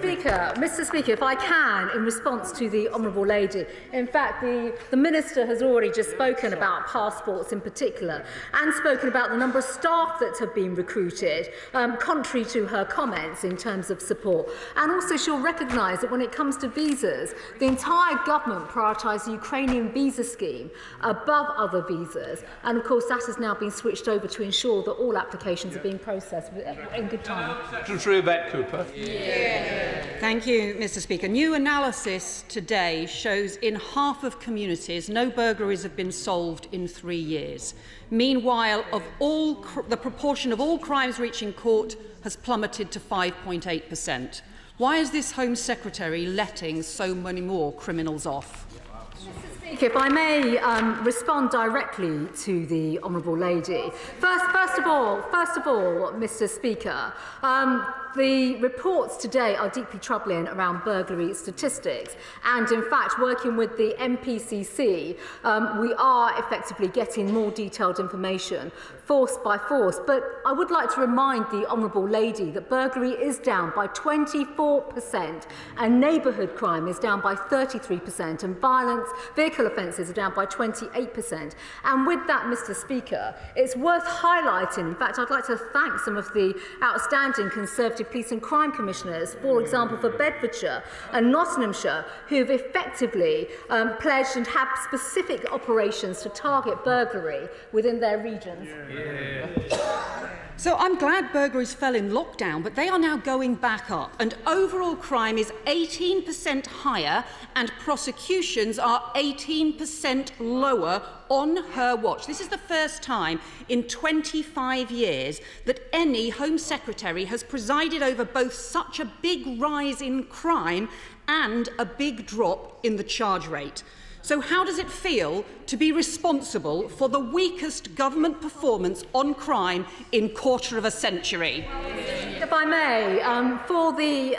Speaker, if I can, in response to the Honourable Lady, in fact, the Minister has already just spoken about passports in particular and spoken about the number of staff that have been recruited, contrary to her comments in terms of support. And also she'll recognise that when it comes to visas, the entire government prioritised the Ukrainian visa scheme above other visas. And of course, that has now been switched over to ensure that all applications are being processed in good time. Secretary Cooper. Thank you, Mr. Speaker. New analysis today shows in half of communities no burglaries have been solved in 3 years. Meanwhile, the proportion of all crimes reaching court has plummeted to 5.8%. Why is this Home Secretary letting so many more criminals off? If I may respond directly to the Honourable Lady. First of all, Mr. Speaker, the reports today are deeply troubling around burglary statistics, and in fact, working with the MPCC, we are effectively getting more detailed information, force by force. But I would like to remind the Honourable Lady that burglary is down by 24%, and neighbourhood crime is down by 33%, and vehicle offences are down by 28%. And with that, Mr. Speaker, it's worth highlighting, in fact, I'd like to thank some of the outstanding Conservative Police and Crime Commissioners, for example, for Bedfordshire and Nottinghamshire, who have effectively pledged and have specific operations to target burglary within their regions. So I'm glad burglaries fell in lockdown, but they are now going back up, and overall crime is 18% higher and prosecutions are 18% lower on her watch. This is the first time in 25 years that any Home Secretary has presided over both such a big rise in crime and a big drop in the charge rate. So how does it feel to be responsible for the weakest government performance on crime in a quarter of a century? If I may, for the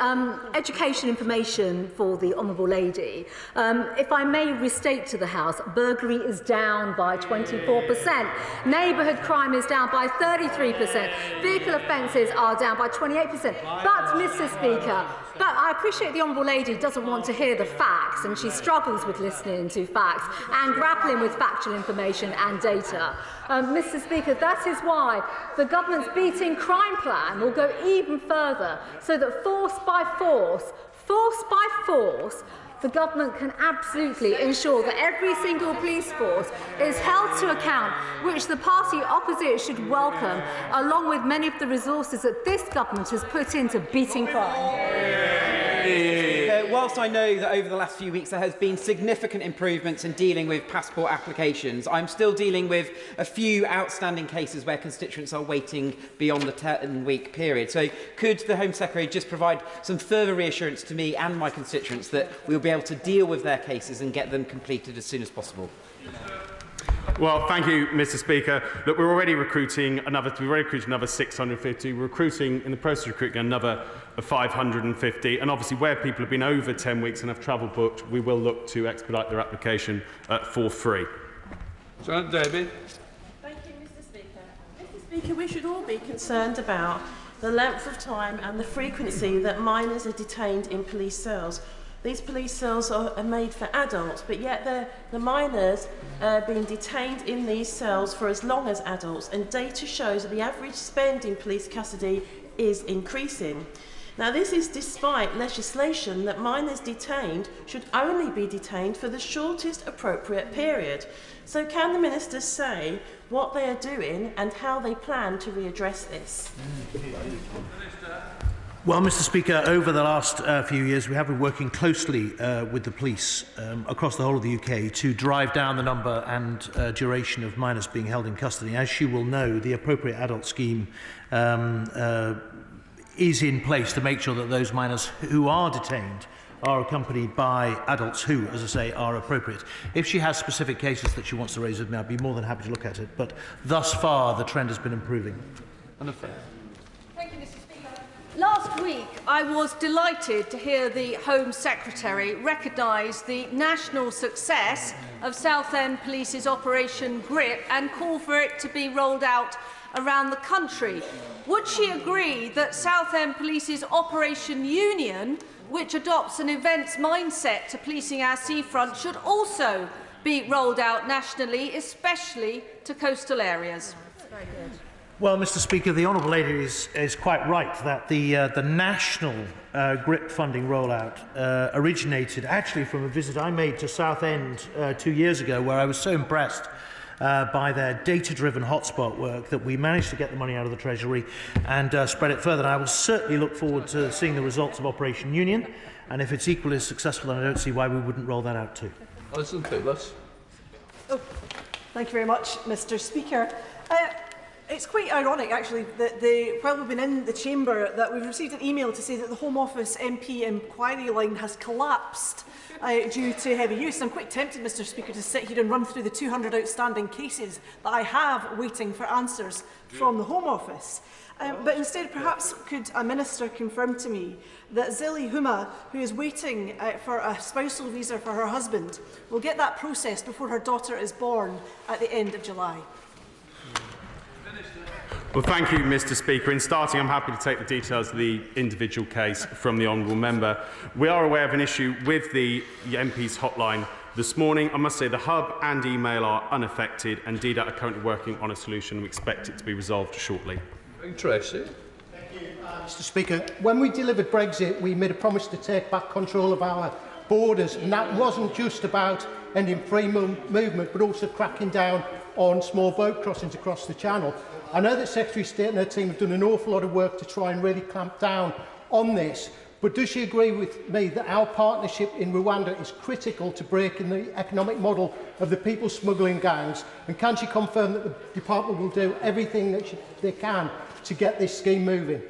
education information for the Honourable Lady, if I may restate to the House, burglary is down by 24%, neighbourhood crime is down by 33%, vehicle offences are down by 28%. But, Mr. Speaker, I appreciate the Honourable Lady doesn't want to hear the facts, and she struggles with listening to facts and grappling with factual information and data. Mr. Speaker, that is why the government's beating crime plan will go even further, so that force by force, the government can absolutely ensure that every single police force is held to account, which the party opposite should welcome, along with many of the resources that this government has put into beating crime. Whilst I know that over the last few weeks there has been significant improvements in dealing with passport applications, I'm still dealing with a few outstanding cases where constituents are waiting beyond the 10-week period. So could the Home Secretary just provide some further reassurance to me and my constituents that we'll be able to deal with their cases and get them completed as soon as possible? Well, thank you, Mr. Speaker. Look, we're already recruiting another 650. We're recruiting, in the process of recruiting, another 550. And obviously, where people have been over 10 weeks and have travel booked, we will look to expedite their application for free. David. Thank you, Mr. Speaker. Mr. Speaker, we should all be concerned about the length of time and the frequency that minors are detained in police cells. These police cells are made for adults, but yet the minors are being detained in these cells for as long as adults, and data shows that the average spend in police custody is increasing. Now, this is despite legislation that minors detained should only be detained for the shortest appropriate period. So can the Minister say what they are doing and how they plan to readdress this? Well, Mr. Speaker, over the last few years, we have been working closely with the police across the whole of the UK to drive down the number and duration of minors being held in custody. As you will know, the appropriate adult scheme is in place to make sure that those minors who are detained are accompanied by adults who, as I say, are appropriate. If she has specific cases that she wants to raise with me, I'd be more than happy to look at it. But thus far, the trend has been improving. Last week, I was delighted to hear the Home Secretary recognise the national success of Southend Police's Operation GRIP and call for it to be rolled out around the country. Would she agree that Southend Police's Operation Union, which adopts an events mindset to policing our seafront, should also be rolled out nationally, especially to coastal areas? Very good. Well, Mr. Speaker, the Honourable Lady is quite right that the national GRIP funding rollout originated actually from a visit I made to Southend 2 years ago, where I was so impressed by their data-driven hotspot work that we managed to get the money out of the Treasury and spread it further. And I will certainly look forward to seeing the results of Operation Union, and if it's equally as successful, then I don't see why we wouldn't roll that out too. Alison Phillips. Oh, thank you very much, Mr. Speaker. It's quite ironic, actually, that while we've been in the chamber, that we've received an email to say that the Home Office MP inquiry line has collapsed due to heavy use. I'm quite tempted, Mr. Speaker, to sit here and run through the 200 outstanding cases that I have waiting for answers from the Home Office. But instead, perhaps could a minister confirm to me that Zili Huma, who is waiting for a spousal visa for her husband, will get that processed before her daughter is born at the end of July? Well, thank you, Mr. Speaker. In starting, I'm happy to take the details of the individual case from the Honourable Member. We are aware of an issue with the MP's hotline this morning. I must say the hub and email are unaffected, and DDAT are currently working on a solution. We expect it to be resolved shortly. Tracy. Mr. Speaker, when we delivered Brexit, we made a promise to take back control of our borders, and that wasn't just about ending free movement, but also cracking down on small boat crossings across the Channel. I know that Secretary of State and her team have done an awful lot of work to try and really clamp down on this, but does she agree with me that our partnership in Rwanda is critical to breaking the economic model of the people smuggling gangs, and can she confirm that the Department will do everything that they can to get this scheme moving?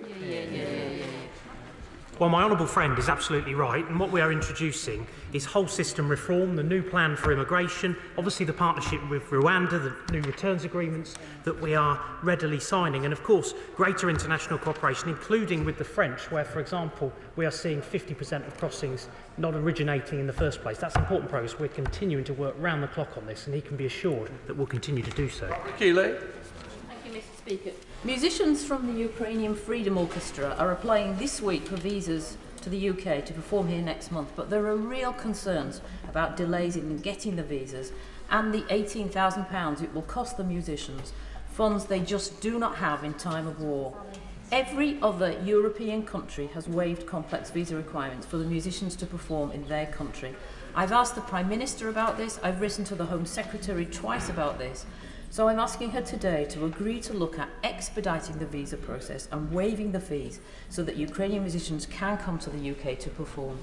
Well, my honourable friend is absolutely right, and what we are introducing is whole system reform, the new plan for immigration, obviously the partnership with Rwanda, the new returns agreements that we are readily signing, and of course greater international cooperation, including with the French, where, for example, we are seeing 50% of crossings not originating in the first place. That's important progress. We're continuing to work round the clock on this, and he can be assured that we'll continue to do so. Keeley. Thank you, Mr. Speaker. Musicians from the Ukrainian Freedom Orchestra are applying this week for visas to the UK to perform here next month, but there are real concerns about delays in getting the visas and the £18,000 it will cost the musicians, funds they just do not have in time of war. Every other European country has waived complex visa requirements for the musicians to perform in their country. I've asked the Prime Minister about this, I've written to the Home Secretary twice about this. So I'm asking her today to agree to look at expediting the visa process and waiving the fees so that Ukrainian musicians can come to the UK to perform.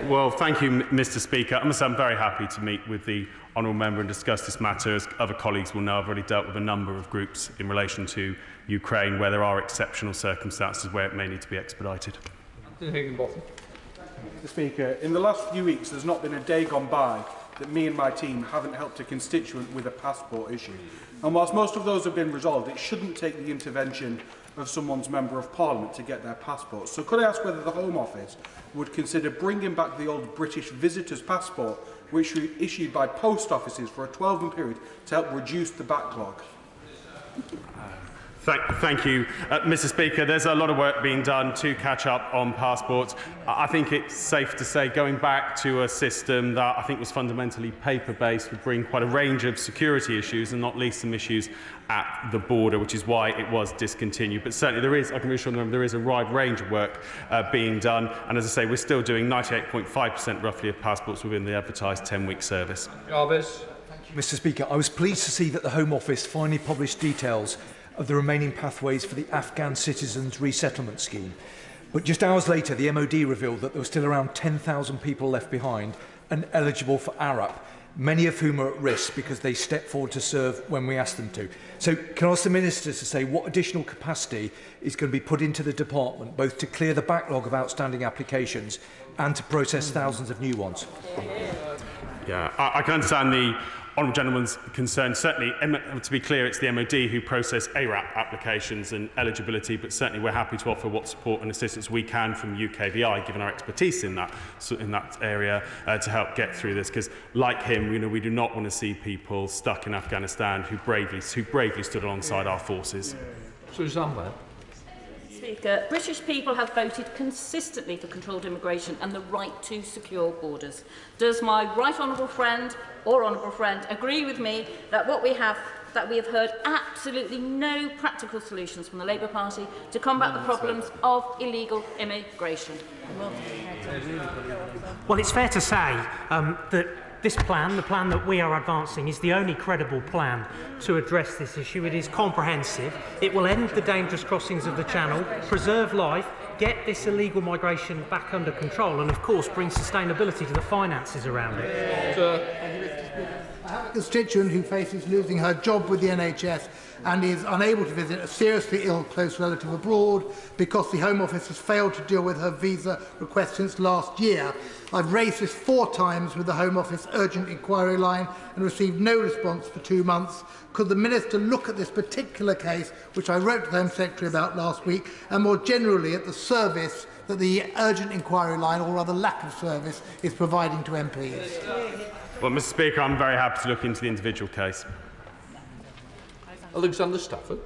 Well, thank you, Mr. Speaker. I must say I'm very happy to meet with the Honourable Member and discuss this matter. As other colleagues will know, I've already dealt with a number of groups in relation to Ukraine where there are exceptional circumstances where it may need to be expedited. Higginbotham. Mr. Speaker, in the last few weeks there's not been a day gone by that me and my team haven't helped a constituent with a passport issue. And whilst most of those have been resolved, it shouldn't take the intervention of someone's Member of Parliament to get their passport. So could I ask whether the Home Office would consider bringing back the old British visitor's passport, which was issued by post offices for a 12-month period to help reduce the backlog? Thank you, Mr. Speaker. There's a lot of work being done to catch up on passports. I think it's safe to say going back to a system that I think was fundamentally paper-based would bring quite a range of security issues, and not least some issues at the border, which is why it was discontinued. But certainly there is, I can reassure them, there is a wide range of work being done. And as I say, we're still doing 98.5% roughly of passports within the advertised 10-week service. Jarvis. Mr. Speaker, I was pleased to see that the Home Office finally published details of the remaining pathways for the Afghan Citizens Resettlement Scheme. But just hours later, the MOD revealed that there were still around 10,000 people left behind and eligible for ARAP, many of whom are at risk because they stepped forward to serve when we asked them to. So can I ask the Minister to say what additional capacity is going to be put into the department, both to clear the backlog of outstanding applications and to process thousands of new ones? Yeah, I can understand the honourable gentleman's concerned, certainly, to be clear, it's the MOD who process ARAP applications and eligibility, but certainly we're happy to offer what support and assistance we can from UKVI, given our expertise in that area, to help get through this. Because, like him, we do not want to see people stuck in Afghanistan who bravely stood alongside our forces. Suzanne. Speaker, British people have voted consistently for controlled immigration and the right to secure borders. Does my right honourable friend agree with me that we have heard absolutely no practical solutions from the Labour Party to combat the problems of illegal immigration? Well, it's fair to say that this plan, the plan that we are advancing, is the only credible plan to address this issue. It is comprehensive. It will end the dangerous crossings of the Channel, preserve life, get this illegal migration back under control, and of course bring sustainability to the finances around it. I have a constituent who faces losing her job with the NHS and is unable to visit a seriously ill close relative abroad because the Home Office has failed to deal with her visa request since last year. I've raised this 4 times with the Home Office urgent inquiry line and received no response for 2 months. Could the Minister look at this particular case, which I wrote to the Home Secretary about last week, and more generally at the service that the urgent inquiry line, or rather lack of service, is providing to MPs? Well, Mr. Speaker, I'm very happy to look into the individual case. Alexander Stafford.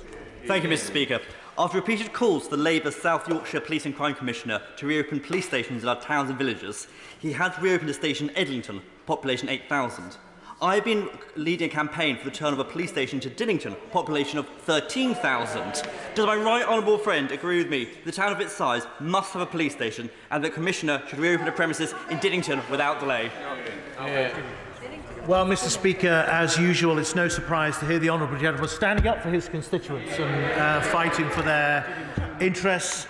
Thank you, Mr. Speaker. After repeated calls to the Labour South Yorkshire Police and Crime Commissioner to reopen police stations in our towns and villages, he has reopened a station in Edlington, population 8,000. I've been leading a campaign for the turn of a police station to Dinnington, population of 13,000. Does my right honourable friend agree with me that the town of its size must have a police station and that the Commissioner should reopen the premises in Dinnington without delay? Well, Mr. Speaker, as usual, it's no surprise to hear the honourable gentleman standing up for his constituents and fighting for their interests.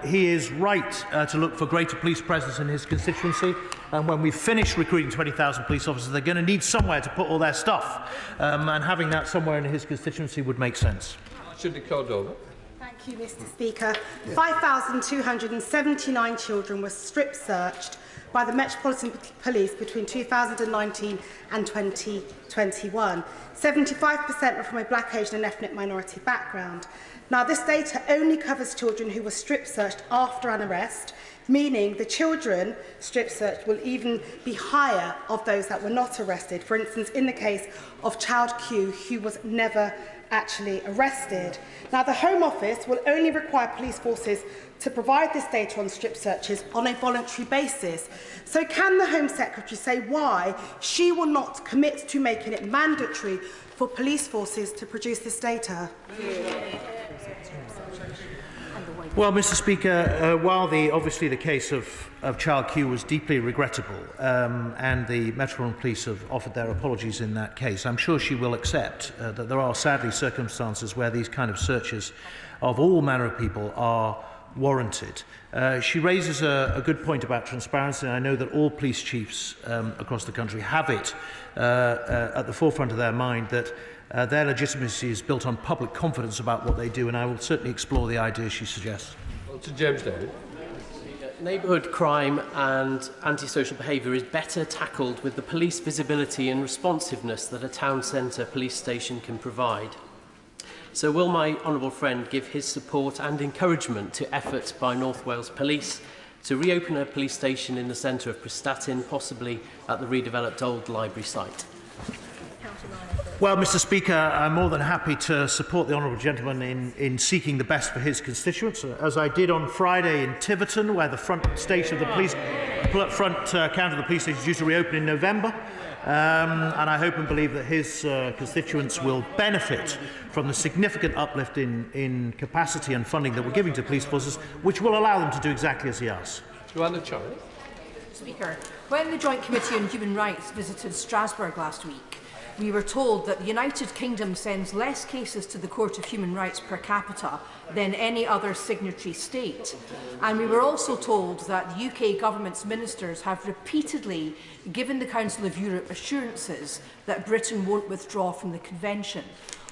He is right to look for greater police presence in his constituency, and when we finish recruiting 20,000 police officers, they're going to need somewhere to put all their stuff, and having that somewhere in his constituency would make sense. Thank you, Mr. Speaker. 5,279 children were strip-searched by the Metropolitan Police between 2019 and 2021. 75% were from a black, Asian and ethnic minority background. Now, this data only covers children who were strip-searched after an arrest, meaning the children strip-searched will even be higher of those that were not arrested. For instance, in the case of child Q, who was never actually arrested. Now, the Home Office will only require police forces to provide this data on strip searches on a voluntary basis. So can the Home Secretary say why she will not commit to making it mandatory for police forces to produce this data? Well, Mr. Speaker, while obviously the case of Child Q was deeply regrettable, and the Metropolitan Police have offered their apologies in that case, I'm sure she will accept that there are sadly circumstances where these kind of searches of all manner of people are warranted. She raises a good point about transparency, and I know that all police chiefs across the country have it at the forefront of their mind that their legitimacy is built on public confidence about what they do, and I will certainly explore the ideas she suggests. To James David. Neighbourhood crime and antisocial behaviour is better tackled with the police visibility and responsiveness that a town centre police station can provide. So will my honourable friend give his support and encouragement to efforts by North Wales Police to reopen a police station in the centre of Prestatyn, possibly at the redeveloped old library site? Well, Mr. Speaker, I'm more than happy to support the honourable gentleman in seeking the best for his constituents, as I did on Friday in Tiverton, where the front station of the police, front counter of the police station is due to reopen in November. And I hope and believe that his constituents will benefit from the significant uplift in capacity and funding that we're giving to police forces, which will allow them to do exactly as he asks. Speaker, when the Joint Committee on Human Rights visited Strasbourg last week, we were told that the United Kingdom sends less cases to the Court of Human Rights per capita than any other signatory state. And we were also told that the UK government's ministers have repeatedly given the Council of Europe assurances that Britain won't withdraw from the Convention.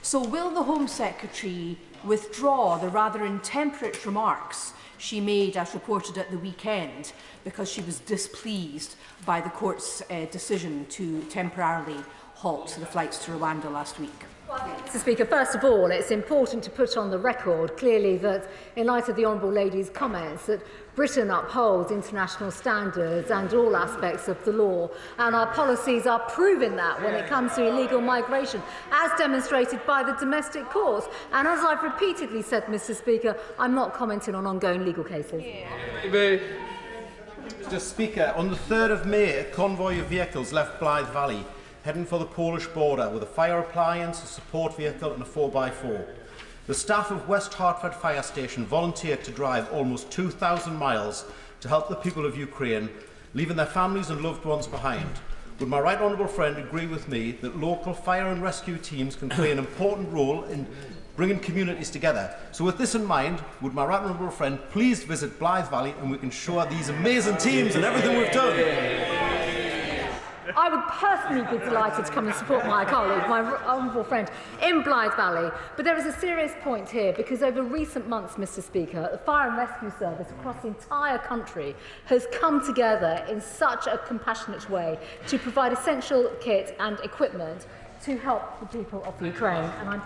So will the Home Secretary withdraw the rather intemperate remarks she made, as reported at the weekend, because she was displeased by the court's decision to temporarily halt to the flights to Rwanda last week? Mr. Speaker, first of all, it's important to put on the record clearly that, in light of the Honourable Lady's comments, that Britain upholds international standards and all aspects of the law, and our policies are proving that when it comes to illegal migration, as demonstrated by the domestic courts. And as I've repeatedly said, Mr. Speaker, I'm not commenting on ongoing legal cases. Mr. Speaker, on the 3rd of May, a convoy of vehicles left Blythe Valley, heading for the Polish border with a fire appliance, a support vehicle and a 4x4. The staff of West Hertford Fire Station volunteered to drive almost 2,000 miles to help the people of Ukraine, leaving their families and loved ones behind. Would my right honourable friend agree with me that local fire and rescue teams can play an important role in bringing communities together? So with this in mind, would my right honourable friend please visit Blythe Valley and we can show these amazing teams and everything we've done? I would personally be delighted to come and support my colleague, my honourable friend, in Blythe Valley. But there is a serious point here, because over recent months, Mr. Speaker, the Fire and Rescue Service across the entire country has come together in such a compassionate way to provide essential kit and equipment to help the people of Ukraine. And I'm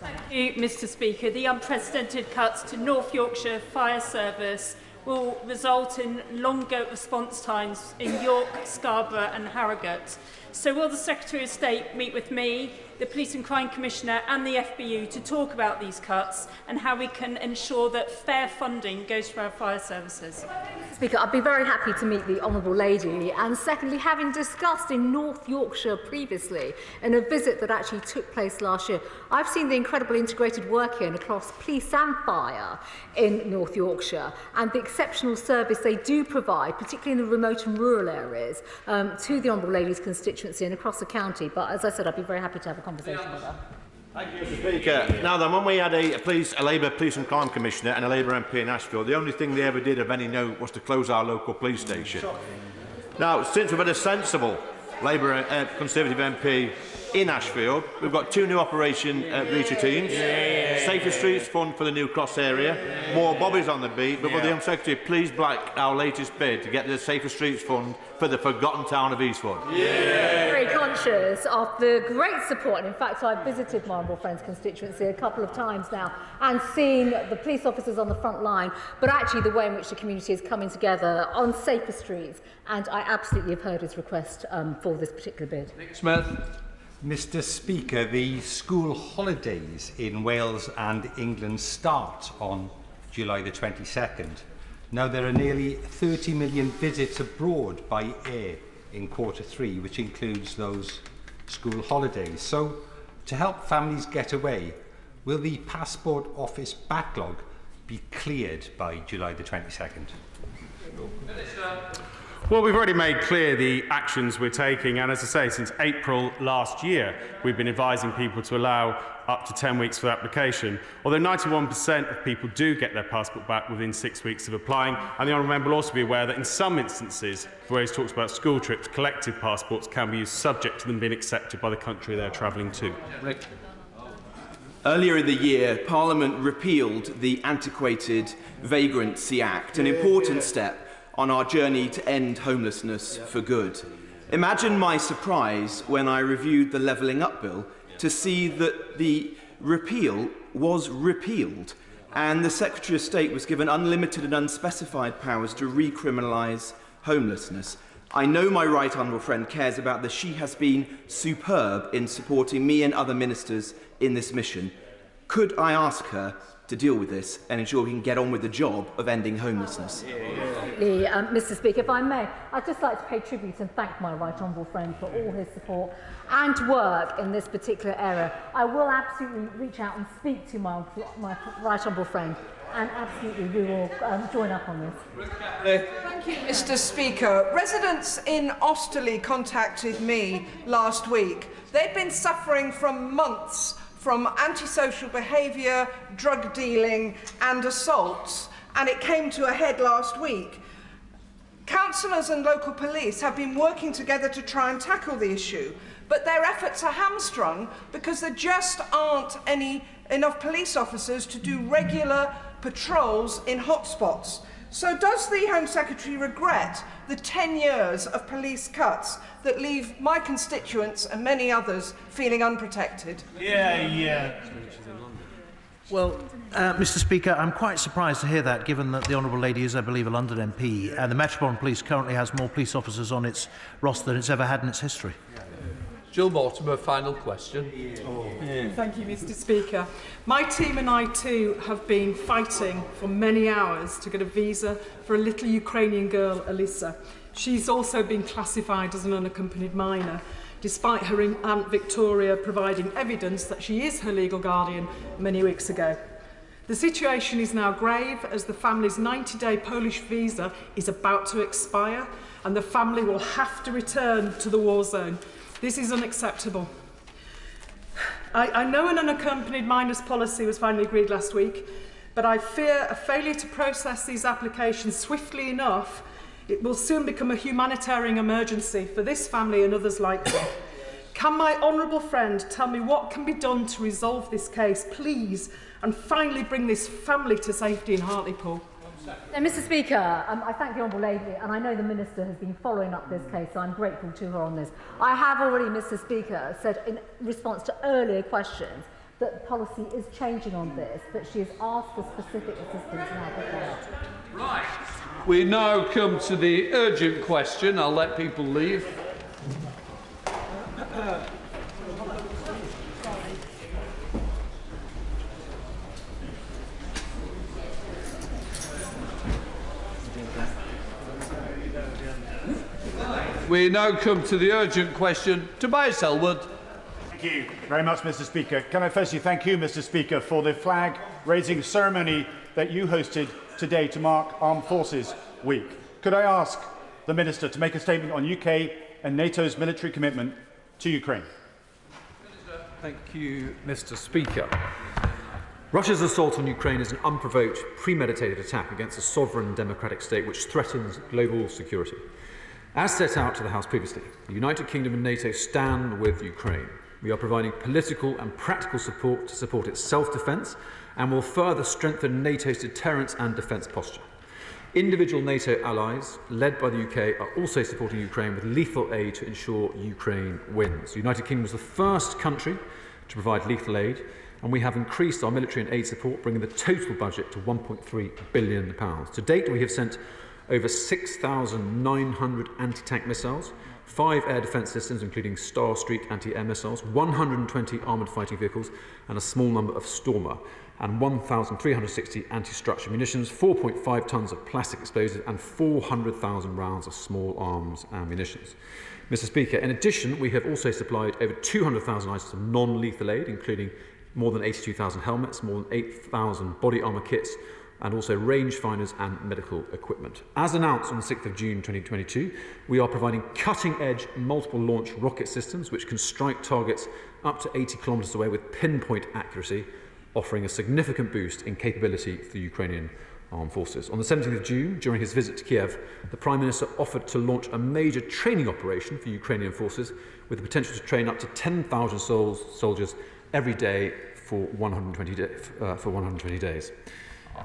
Thank you, Mr. Speaker. The unprecedented cuts to North Yorkshire Fire Service will result in longer response times in York, Scarborough and Harrogate. So will the Secretary of State meet with me, the Police and Crime Commissioner and the FBU to talk about these cuts and how we can ensure that fair funding goes to our fire services? Speaker, I'd be very happy to meet the Honourable Lady, and secondly, having discussed in North Yorkshire previously in a visit that actually took place last year, I've seen the incredible integrated working across police and fire in North Yorkshire and the exceptional service they do provide, particularly in the remote and rural areas, to the Honourable Lady's constituency and across the county. But as I said, I'd be very happy to have a conversation with her. Thank you, Mr. Speaker. Now then, when we had a Labour Police and Crime Commissioner and a Labour MP in Ashfield, the only thing they ever did of any note was to close our local police station. Now, since we've had a sensible Labour Conservative MP in Ashfield, we've got 2 new Operation Reacher teams, Safer Streets Fund for the New Cross area, more bobbies on the beat, but will the Home Secretary please back our latest bid to get the Safer Streets Fund for the forgotten town of Eastwood? Very conscious of the great support, and in fact I've visited my honourable friend's constituency a couple of times now and seen the police officers on the front line, but actually the way in which the community is coming together on safer streets, and I absolutely have heard his request for this particular bid. Nick Smith. Mr. Speaker, the school holidays in Wales and England start on July the 22nd. Now, there are nearly 30 million visits abroad by air in Q3, which includes those school holidays. So, to help families get away, will the Passport Office backlog be cleared by July the 22nd? Well, we've already made clear the actions we're taking, and as I say, since April last year, we've been advising people to allow up to 10 weeks for application. Although 91% of people do get their passport back within 6 weeks of applying, and the Honourable Member will also be aware that in some instances, where he talks about school trips, collective passports can be used subject to them being accepted by the country they're travelling to. Rick. Earlier in the year, Parliament repealed the antiquated Vagrancy Act, an important step on our journey to end homelessness for good. Imagine my surprise when I reviewed the Levelling Up Bill to see that the repeal was repealed and the Secretary of State was given unlimited and unspecified powers to recriminalise homelessness. I know my right honourable friend cares about this. She has been superb in supporting me and other ministers in this mission. Could I ask her to deal with this and ensure we can get on with the job of ending homelessness? Mr. Speaker, if I may, I'd just like to pay tribute and thank my right honourable friend for all his support and work in this particular area. I will absolutely reach out and speak to my right honourable friend, and absolutely we will join up on this. Thank you, Mr. Speaker. Residents in Osterley contacted me last week. They'd been suffering from months from antisocial behaviour, drug dealing and assaults, and it came to a head last week. Councillors and local police have been working together to try and tackle the issue, but their efforts are hamstrung because there just aren't enough police officers to do regular patrols in hotspots. So does the Home Secretary regret the 10 years of police cuts that leave my constituents and many others feeling unprotected? Well, Mr. Speaker, I'm quite surprised to hear that, given that the Honourable Lady is, I believe, a London MP, and the Metropolitan Police currently has more police officers on its roster than it's ever had in its history. Jill Mortimer, final question. Thank you, Mr. Speaker. My team and I too have been fighting for many hours to get a visa for a little Ukrainian girl, Alyssa. She's also been classified as an unaccompanied minor, despite her Aunt Victoria providing evidence that she is her legal guardian many weeks ago. The situation is now grave as the family's 90-day Polish visa is about to expire and the family will have to return to the war zone. This is unacceptable. I know an unaccompanied minors policy was finally agreed last week, but I fear a failure to process these applications swiftly enough, it will soon become a humanitarian emergency for this family and others like them. Can my honourable friend tell me what can be done to resolve this case, please, and finally bring this family to safety in Hartlepool? Mr. Speaker, I thank the Honourable Lady, and I know the Minister has been following up this case, so I'm grateful to her on this. I have already, Mr. Speaker, said in response to earlier questions that policy is changing on this, but she has asked for specific assistance now before. Right. We now come to the urgent question. I'll let people leave. We now come to the urgent question. Tobias Elwood. Thank you very much, Mr. Speaker. Can I firstly thank you, Mr. Speaker, for the flag-raising ceremony that you hosted today to mark Armed Forces Week. Could I ask the Minister to make a statement on UK and NATO's military commitment to Ukraine? Thank you, Mr. Speaker. Russia's assault on Ukraine is an unprovoked, premeditated attack against a sovereign democratic state which threatens global security. As set out to the House previously, the United Kingdom and NATO stand with Ukraine. We are providing political and practical support to support its self-defence and will further strengthen NATO's deterrence and defence posture. Individual NATO allies, led by the UK, are also supporting Ukraine with lethal aid to ensure Ukraine wins. The United Kingdom was the first country to provide lethal aid, and we have increased our military and aid support, bringing the total budget to £1.3 billion. To date, we have sent over 6,900 anti-tank missiles, 5 air defence systems, including Star Street anti-air missiles, 120 armoured fighting vehicles, and a small number of Stormer, and 1,360 anti-structure munitions, 4.5 tonnes of plastic explosives, and 400,000 rounds of small arms ammunitions. Mr. Speaker, in addition, we have also supplied over 200,000 items of non-lethal aid, including more than 82,000 helmets, more than 8,000 body armour kits, and also rangefinders and medical equipment. As announced on the 6th of June 2022, we are providing cutting-edge multiple-launch rocket systems which can strike targets up to 80 kilometres away with pinpoint accuracy, offering a significant boost in capability for the Ukrainian armed forces. On the 17th of June, during his visit to Kiev, the Prime Minister offered to launch a major training operation for Ukrainian forces with the potential to train up to 10,000 soldiers every day for 120 days.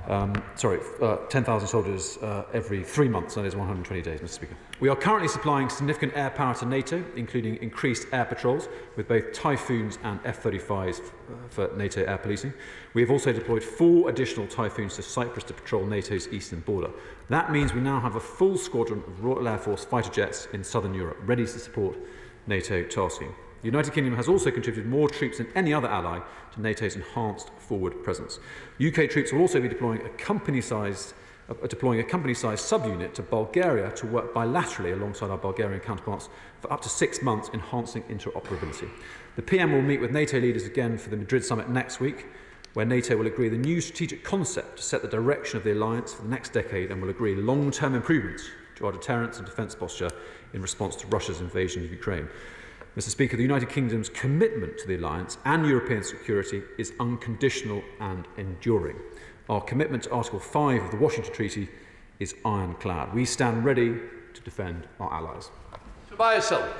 10,000 soldiers every 3 months, that is 120 days, Mr. Speaker. We are currently supplying significant air power to NATO, including increased air patrols with both Typhoons and F-35s for NATO air policing. We have also deployed 4 additional Typhoons to Cyprus to patrol NATO's eastern border. That means we now have a full squadron of Royal Air Force fighter jets in southern Europe, ready to support NATO tasking. The United Kingdom has also contributed more troops than any other ally to NATO's enhanced forward presence. UK troops will also be deploying a company-sized subunit to Bulgaria to work bilaterally alongside our Bulgarian counterparts for up to 6 months, enhancing interoperability. The PM will meet with NATO leaders again for the Madrid summit next week, where NATO will agree the new strategic concept to set the direction of the alliance for the next decade and will agree long-term improvements to our deterrence and defence posture in response to Russia's invasion of Ukraine. Mr. Speaker, the United Kingdom's commitment to the alliance and European security is unconditional and enduring. Our commitment to Article 5 of the Washington Treaty is ironclad. We stand ready to defend our allies. Tobias Elwood.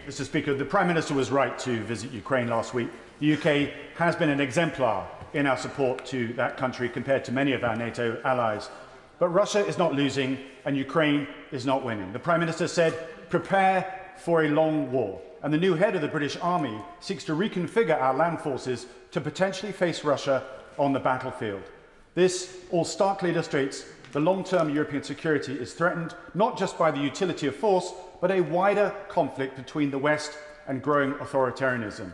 Mr. Speaker, the Prime Minister was right to visit Ukraine last week. The UK has been an exemplar in our support to that country compared to many of our NATO allies. But Russia is not losing and Ukraine is not winning. The Prime Minister said, prepare for a long war. And the new head of the British Army seeks to reconfigure our land forces to potentially face Russia on the battlefield. This all starkly illustrates the long-term European security is threatened not just by the utility of force, but a wider conflict between the West and growing authoritarianism.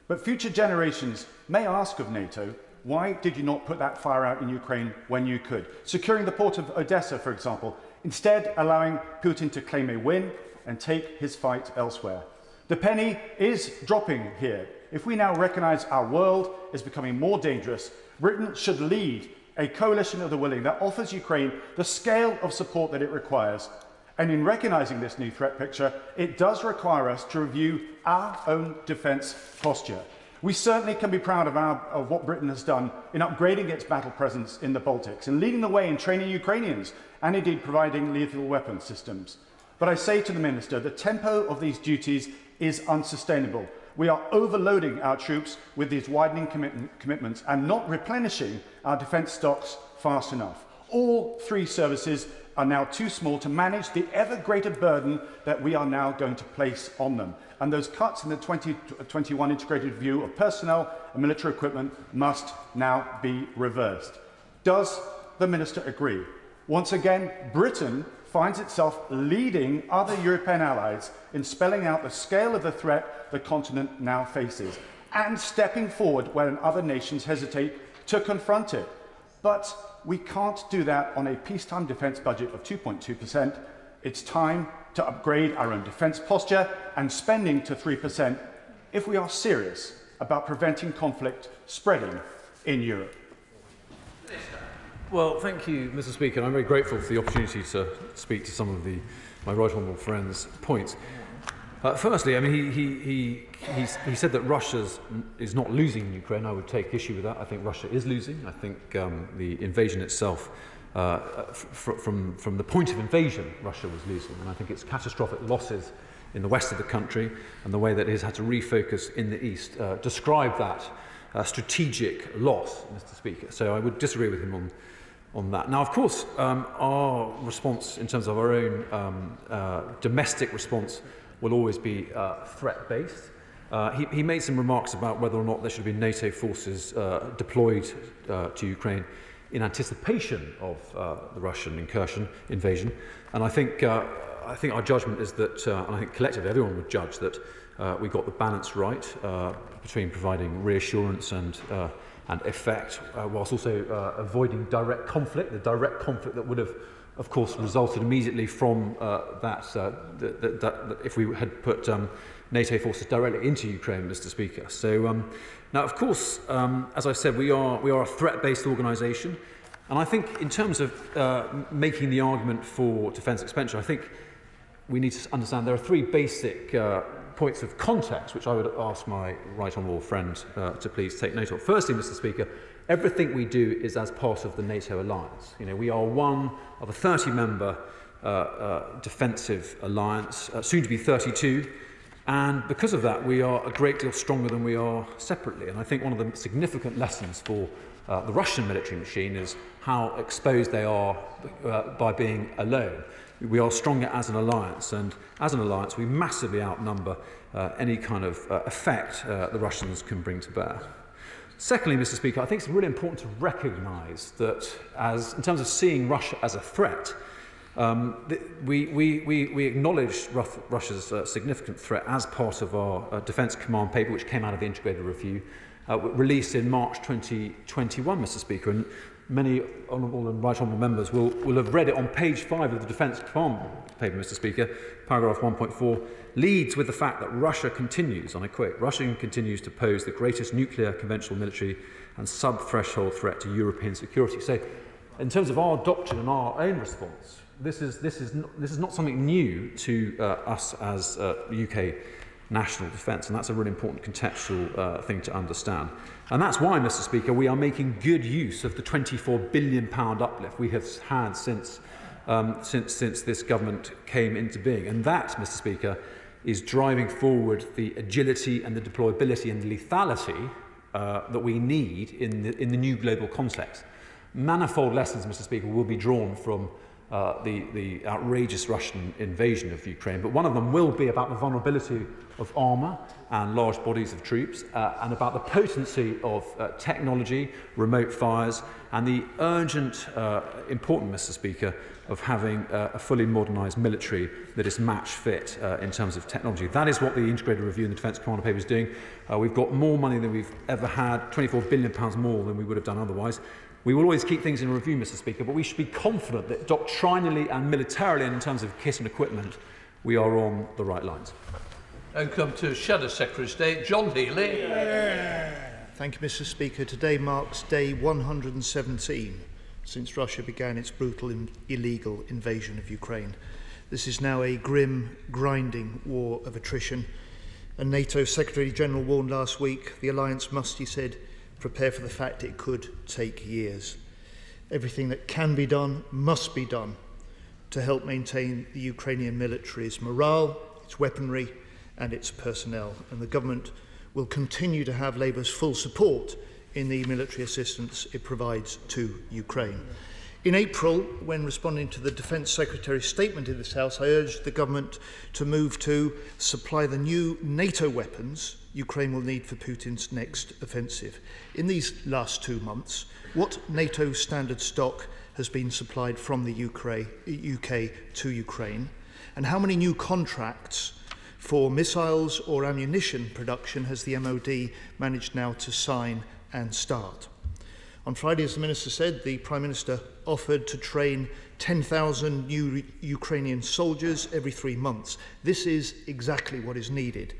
But future generations may ask of NATO, why did you not put that fire out in Ukraine when you could? Securing the port of Odessa, for example, instead allowing Putin to claim a win and take his fight elsewhere. The penny is dropping here. If we now recognise our world is becoming more dangerous, Britain should lead a coalition of the willing that offers Ukraine the scale of support that it requires. And in recognising this new threat picture, it does require us to review our own defence posture. We certainly can be proud of what Britain has done in upgrading its battle presence in the Baltics and leading the way in training Ukrainians and indeed providing lethal weapon systems. But I say to the Minister, the tempo of these duties is unsustainable. We are overloading our troops with these widening commitments and not replenishing our defence stocks fast enough. All three services are now too small to manage the ever greater burden that we are now going to place on them. And those cuts in the 2021 integrated view of personnel and military equipment must now be reversed. Does the Minister agree? Once again, Britain finds itself leading other European allies in spelling out the scale of the threat the continent now faces and stepping forward when other nations hesitate to confront it. But we can't do that on a peacetime defence budget of 2.2%. It's time to upgrade our own defence posture and spending to 3% if we are serious about preventing conflict spreading in Europe. Well, thank you, Mr. Speaker. I'm very grateful for the opportunity to speak to some of my right honourable friends' points. Firstly, I mean, he said that Russia is not losing in Ukraine. I would take issue with that. I think Russia is losing. I think the invasion itself, from the point of invasion, Russia was losing. And I think its catastrophic losses in the west of the country and the way that it has had to refocus in the east describe that strategic loss, Mr. Speaker. So I would disagree with him on that. Now, of course, our response in terms of our own domestic response will always be threat-based. He made some remarks about whether or not there should be NATO forces deployed to Ukraine in anticipation of the Russian invasion. And I think our judgment is that, and I think collectively everyone would judge that we got the balance right between providing reassurance and effect, whilst also avoiding direct conflict, the direct conflict that would have, of course, resulted immediately from that if we had put NATO forces directly into Ukraine, Mr. Speaker. So now, of course, as I said, we are a threat-based organisation, and I think in terms of making the argument for defence expenditure, I think we need to understand there are three basic points of context which I would ask my right honourable friend to please take note of. Firstly, Mr. Speaker, everything we do is as part of the NATO alliance. You know, we are one of a 30-member defensive alliance, soon to be 32, and because of that, we are a great deal stronger than we are separately. And I think one of the significant lessons for the Russian military machine is how exposed they are by being alone. We are stronger as an alliance, and as an alliance, we massively outnumber any kind of effect the Russians can bring to bear. Secondly, Mr. Speaker, I think it's really important to recognise that, in terms of seeing Russia as a threat, we acknowledge Russia's significant threat as part of our Defence Command paper, which came out of the Integrated Review, released in March 2021, Mr. Speaker. And many honourable and right honourable members will have read it on page 5 of the Defence Command paper, Mr. Speaker. Paragraph 1.4 leads with the fact that Russia continues, and I quote, Russia continues to pose the greatest nuclear, conventional, military and sub-threshold threat to European security. So, in terms of our doctrine and our own response, this is not something new to us as UK national defence, and that's a really important contextual thing to understand. And that's why, Mr. Speaker, we are making good use of the £24 billion uplift we have had since this government came into being. And that, Mr. Speaker, is driving forward the agility and the deployability and the lethality that we need in the new global context. Manifold lessons, Mr. Speaker, will be drawn from the outrageous Russian invasion of Ukraine, but one of them will be about the vulnerability of armour and large bodies of troops, and about the potency of technology, remote fires, and the urgent, important, Mr. Speaker, of having a fully modernised military that is match fit in terms of technology. That is what the Integrated Review and the Defence Commander Paper is doing. We've got more money than we've ever had, £24 billion more than we would have done otherwise. We will always keep things in review, Mr. Speaker, but we should be confident that doctrinally and militarily, and in terms of kit and equipment, we are on the right lines. And come to Shadow Secretary of State, John Healey. Thank you, Mr. Speaker. Today marks day 117 since Russia began its brutal and illegal invasion of Ukraine. This is now a grim, grinding war of attrition. And NATO Secretary-General warned last week the alliance must, he said, prepare for the fact it could take years. Everything that can be done must be done to help maintain the Ukrainian military's morale, its weaponry and its personnel. And the government will continue to have Labour's full support in the military assistance it provides to Ukraine. In April, when responding to the Defence Secretary's statement in this House, I urged the government to move to supply the new NATO weapons Ukraine will need for Putin's next offensive. In these last 2 months, what NATO standard stock has been supplied from the UK to Ukraine, and how many new contracts for missiles or ammunition production has the MOD managed now to sign and start? On Friday, as the Minister said, the Prime Minister offered to train 10,000 new Ukrainian soldiers every 3 months. This is exactly what is needed.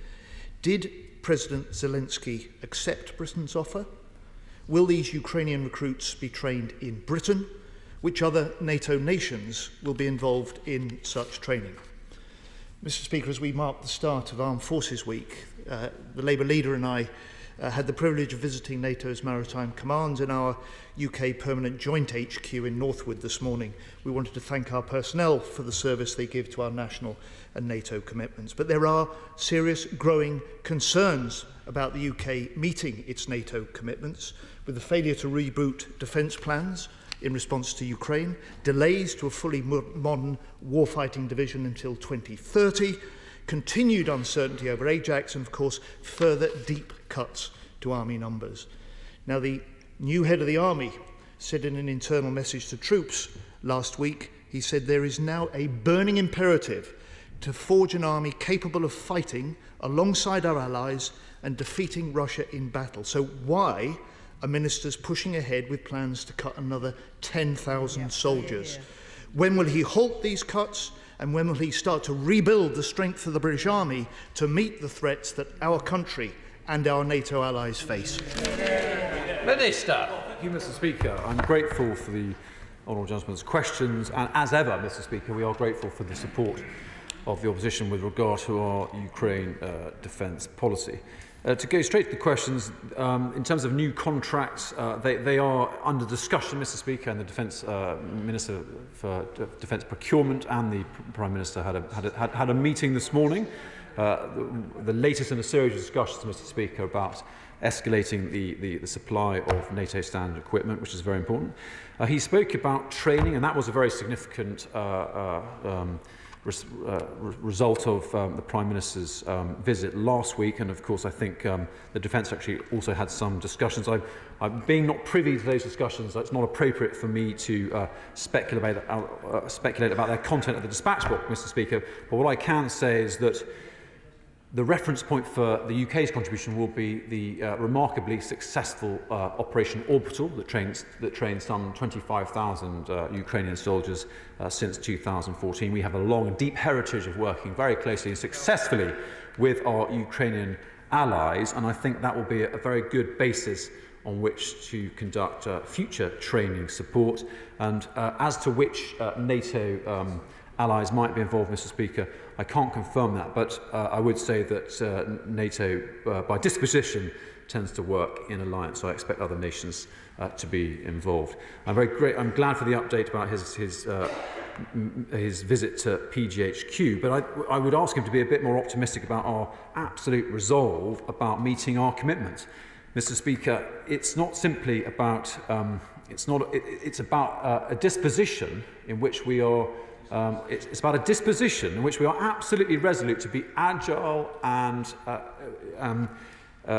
Did President Zelensky accept Britain's offer? Will these Ukrainian recruits be trained in Britain? Which other NATO nations will be involved in such training? Mr. Speaker, as we mark the start of Armed Forces Week, the Labour leader and I had the privilege of visiting NATO's maritime commands in our UK Permanent Joint HQ in Northwood this morning. We wanted to thank our personnel for the service they give to our national and NATO commitments. But there are serious growing concerns about the UK meeting its NATO commitments, with the failure to reboot defence plans in response to Ukraine, delays to a fully modern warfighting division until 2030, continued uncertainty over Ajax, and of course further deep cuts to army numbers. Now, the new head of the army said in an internal message to troops last week, he said there is now a burning imperative to forge an army capable of fighting alongside our allies and defeating Russia in battle. So why are ministers pushing ahead with plans to cut another 10,000 soldiers? When will he halt these cuts? And when will he start to rebuild the strength of the British Army to meet the threats that our country and our NATO allies face? Minister. Thank you, Mr. Speaker. I'm grateful for the honourable gentleman's questions, and as ever, Mr. Speaker, we are grateful for the support of the opposition with regard to our Ukraine defence policy. To go straight to the questions, in terms of new contracts, they are under discussion, Mr. Speaker, and the Defence Minister for Defence Procurement and the Prime Minister had a meeting this morning, the latest in a series of discussions, Mr. Speaker, about escalating the supply of NATO standard equipment, which is very important. He spoke about training, and that was a very significant result of the Prime Minister's visit last week, and of course I think the Defence Secretary also had some discussions. I'm being not privy to those discussions, it's not appropriate for me to speculate about their content at the dispatch box, Mr. Speaker, but what I can say is that the reference point for the UK's contribution will be the remarkably successful Operation Orbital that trained some 25,000 Ukrainian soldiers since 2014. We have a long and deep heritage of working very closely and successfully with our Ukrainian allies, and I think that will be a very good basis on which to conduct future training support. And as to which NATO allies might be involved, Mr. Speaker, I can't confirm that, but I would say that NATO, by disposition, tends to work in alliance, so I expect other nations to be involved. I'm glad for the update about his visit to PGHQ, but I would ask him to be a bit more optimistic about our absolute resolve about meeting our commitments. Mr. Speaker, it's not simply about it's about a disposition in which we are. It's about a disposition in which we are absolutely resolute to be agile and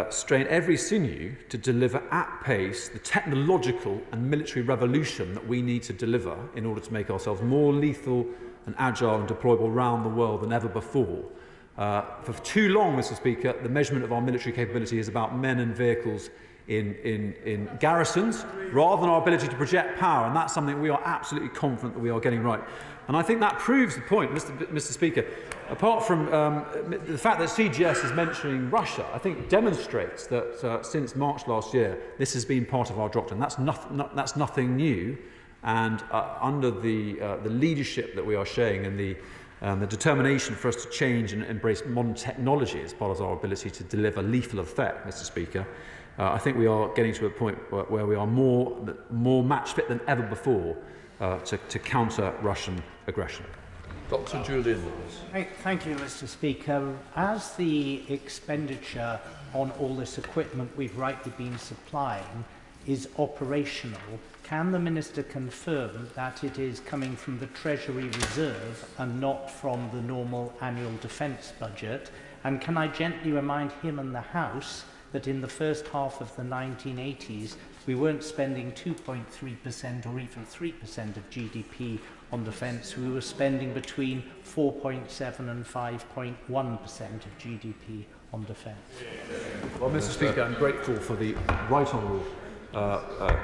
strain every sinew to deliver at pace the technological and military revolution that we need to deliver in order to make ourselves more lethal and agile and deployable around the world than ever before. For too long, Mr. Speaker, the measurement of our military capability is about men and vehicles in garrisons rather than our ability to project power, and that's something we are absolutely confident that we are getting right. And I think that proves the point, Mr. Speaker. Apart from the fact that CGS is mentioning Russia, I think demonstrates that since March last year, this has been part of our doctrine. That's nothing new, and under the leadership that we are showing and the determination for us to change and embrace modern technology as part of our ability to deliver lethal effect, Mr. Speaker, I think we are getting to a point where we are more match fit than ever before to counter Russian aggression. Dr. Julian. Thank you, Mr. Speaker. As the expenditure on all this equipment we've rightly been supplying is operational, can the Minister confirm that it is coming from the Treasury Reserve and not from the normal annual defence budget? And can I gently remind him and the House that in the first half of the 1980s, we weren't spending 2.3% or even 3% of GDP on defence. We were spending between 4.7 and 5.1% of GDP on defence. Well, Mr. Speaker, I'm grateful for the right honourable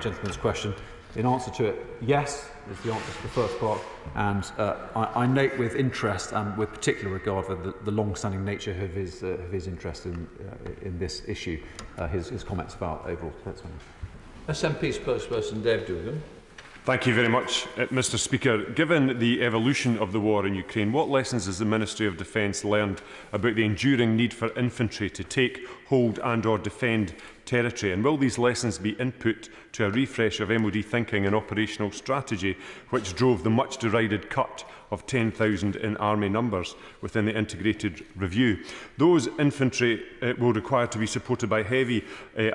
gentleman's question. In answer to it, yes, is the answer to the first part, and I note with interest and with particular regard for the long-standing nature of his interest in this issue, his comments about overall defence funding. SNP spokesperson Dave Dugan. Thank you very much, Mr. Speaker. Given the evolution of the war in Ukraine, what lessons has the Ministry of Defence learned about the enduring need for infantry to take, hold and/or defend territory? And will these lessons be input to a refresh of MOD thinking and operational strategy, which drove the much derided cut of 10,000 in army numbers within the integrated review? Those infantry will require to be supported by heavy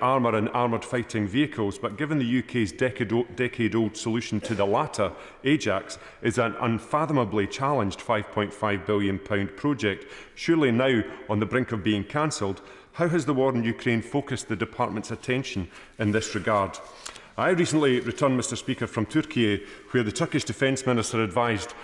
armour and armoured fighting vehicles, but given the UK's decade-old solution to the latter, Ajax, is an unfathomably challenged £5.5 billion project, surely now on the brink of being cancelled, how has the war in Ukraine focused the Department's attention in this regard? I recently returned, Mr. Speaker, from Turkey, where the Turkish Defence Minister advised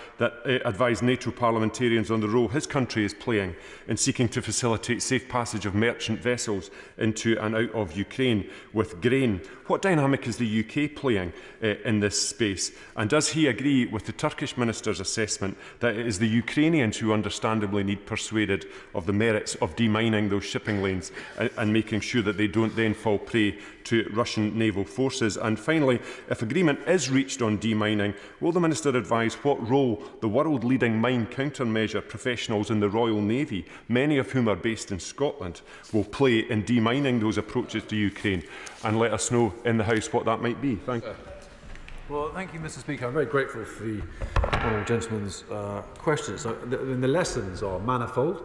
NATO parliamentarians on the role his country is playing in seeking to facilitate safe passage of merchant vessels into and out of Ukraine with grain. What dynamic is the UK playing in this space? And does he agree with the Turkish Minister's assessment that it is the Ukrainians who understandably need persuaded of the merits of demining those shipping lanes and making sure that they don't then fall prey to Russian naval forces? And finally, if agreement is reached on demining, will the Minister advise what role the world-leading mine countermeasure professionals in the Royal Navy, many of whom are based in Scotland, will play in demining those approaches to Ukraine? And let us know in the House what that might be. Thank you. Well, thank you, Mr. Speaker. I'm very grateful for the honourable gentleman's questions. The lessons are manifold.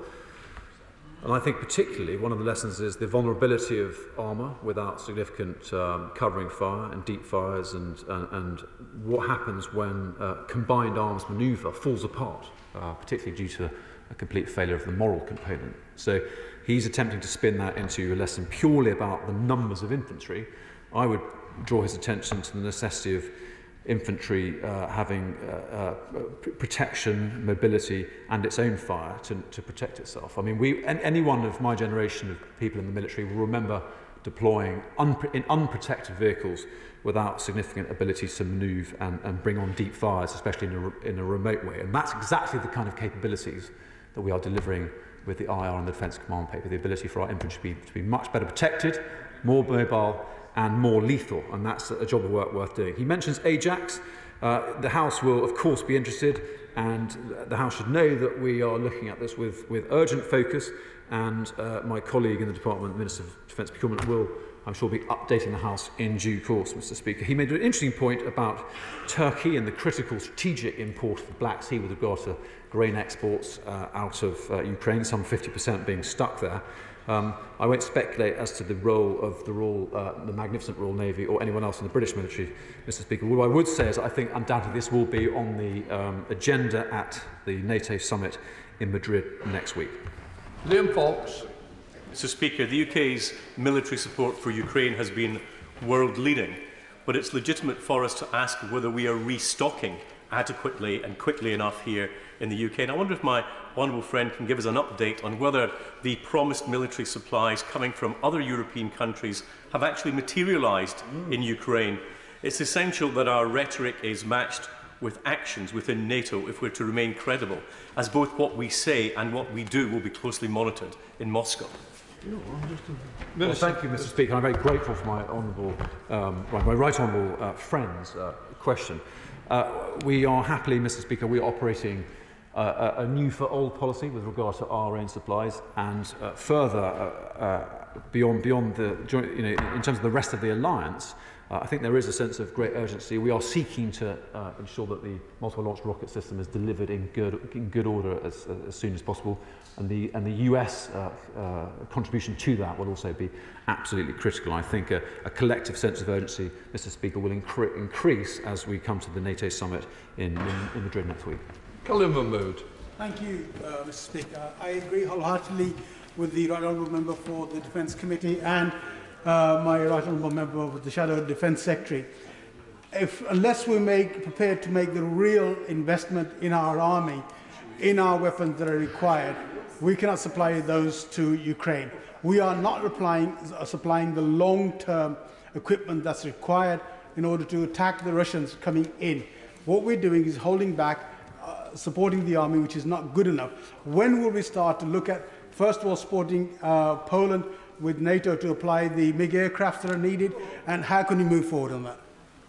And I think particularly one of the lessons is the vulnerability of armour without significant covering fire and deep fires, and what happens when combined arms manoeuvre falls apart, particularly due to a complete failure of the moral component. So he's attempting to spin that into a lesson purely about the numbers of infantry. I would draw his attention to the necessity of infantry having protection, mobility and its own fire to protect itself. I mean, anyone of my generation of people in the military will remember deploying in unprotected vehicles without significant ability to manoeuvre and bring on deep fires, especially in a remote way. And that's exactly the kind of capabilities that we are delivering with the IR and the Defence Command Paper, the ability for our infantry to be much better protected, more mobile and more lethal, and that's a job of work worth doing. He mentions Ajax. The House will, of course, be interested, and the House should know that we are looking at this with urgent focus, and my colleague in the Department, Minister of Defence Procurement, will, I'm sure, be updating the House in due course, Mr. Speaker. He made an interesting point about Turkey and the critical strategic import of the Black Sea with regard to grain exports out of Ukraine, some 50% being stuck there. I won't speculate as to the role of the magnificent Royal Navy or anyone else in the British military, Mr. Speaker. What I would say is I think undoubtedly this will be on the agenda at the NATO summit in Madrid next week. Liam Fox. Mr. Speaker, the UK's military support for Ukraine has been world-leading, but it's legitimate for us to ask whether we are restocking adequately and quickly enough here in the UK. And I wonder if my honourable friend can give us an update on whether the promised military supplies coming from other European countries have actually materialised in Ukraine. It's essential that our rhetoric is matched with actions within NATO if we're to remain credible, as both what we say and what we do will be closely monitored in Moscow. Well, thank you, Mr. Speaker. I'm very grateful for my honourable, my right honourable friend's question. We are happily, Mr. Speaker, we are operating a new for old policy with regard to our own supplies, and further beyond the joint, in terms of the rest of the alliance. I think there is a sense of great urgency. We are seeking to ensure that the multiple launch rocket system is delivered in good order as soon as possible, and the US contribution to that will also be absolutely critical. I think a collective sense of urgency, Mr. Speaker, will increase as we come to the NATO summit in Madrid next week. Colin Mahmood. Thank you, Mr. Speaker. I agree wholeheartedly with the Right Honourable Member for the Defence Committee and my Right Honourable Member of the Shadow Defence Secretary. Unless we're prepared to make the real investment in our army, in our weapons that are required, we cannot supply those to Ukraine. We are not supplying the long-term equipment that's required in order to attack the Russians coming in. What we're doing is holding back, supporting the army, which is not good enough. When will we start to look at, first of all, supporting Poland with NATO to apply the MiG aircraft that are needed, and how can we move forward on that?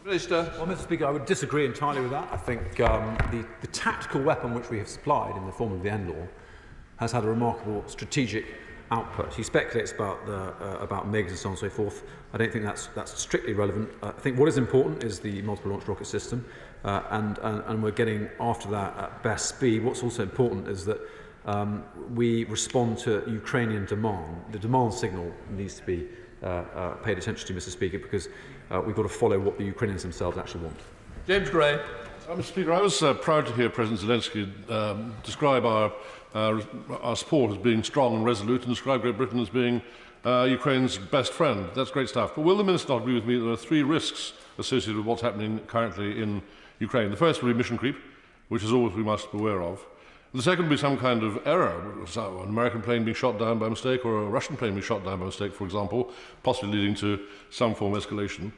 Minister. Well, Mr. Speaker, I would disagree entirely with that. I think the tactical weapon which we have supplied in the form of the NLAW has had a remarkable strategic output. He speculates about MiGs and so on and so forth. I don't think that's strictly relevant. I think what is important is the multiple launch rocket system, and we're getting after that at best speed. What's also important is that we respond to Ukrainian demand. The demand signal needs to be paid attention to, Mr. Speaker, because we've got to follow what the Ukrainians themselves actually want. James Gray. Mr. Speaker, I was proud to hear President Zelensky describe our support as being strong and resolute, and describe Great Britain as being Ukraine's best friend. That's great stuff. But will the Minister not agree with me that there are three risks associated with what's happening currently in Ukraine? The first will be mission creep, which is always we must be aware of. The second will be some kind of error, so an American plane being shot down by mistake, or a Russian plane being shot down by mistake, for example, possibly leading to some form of escalation.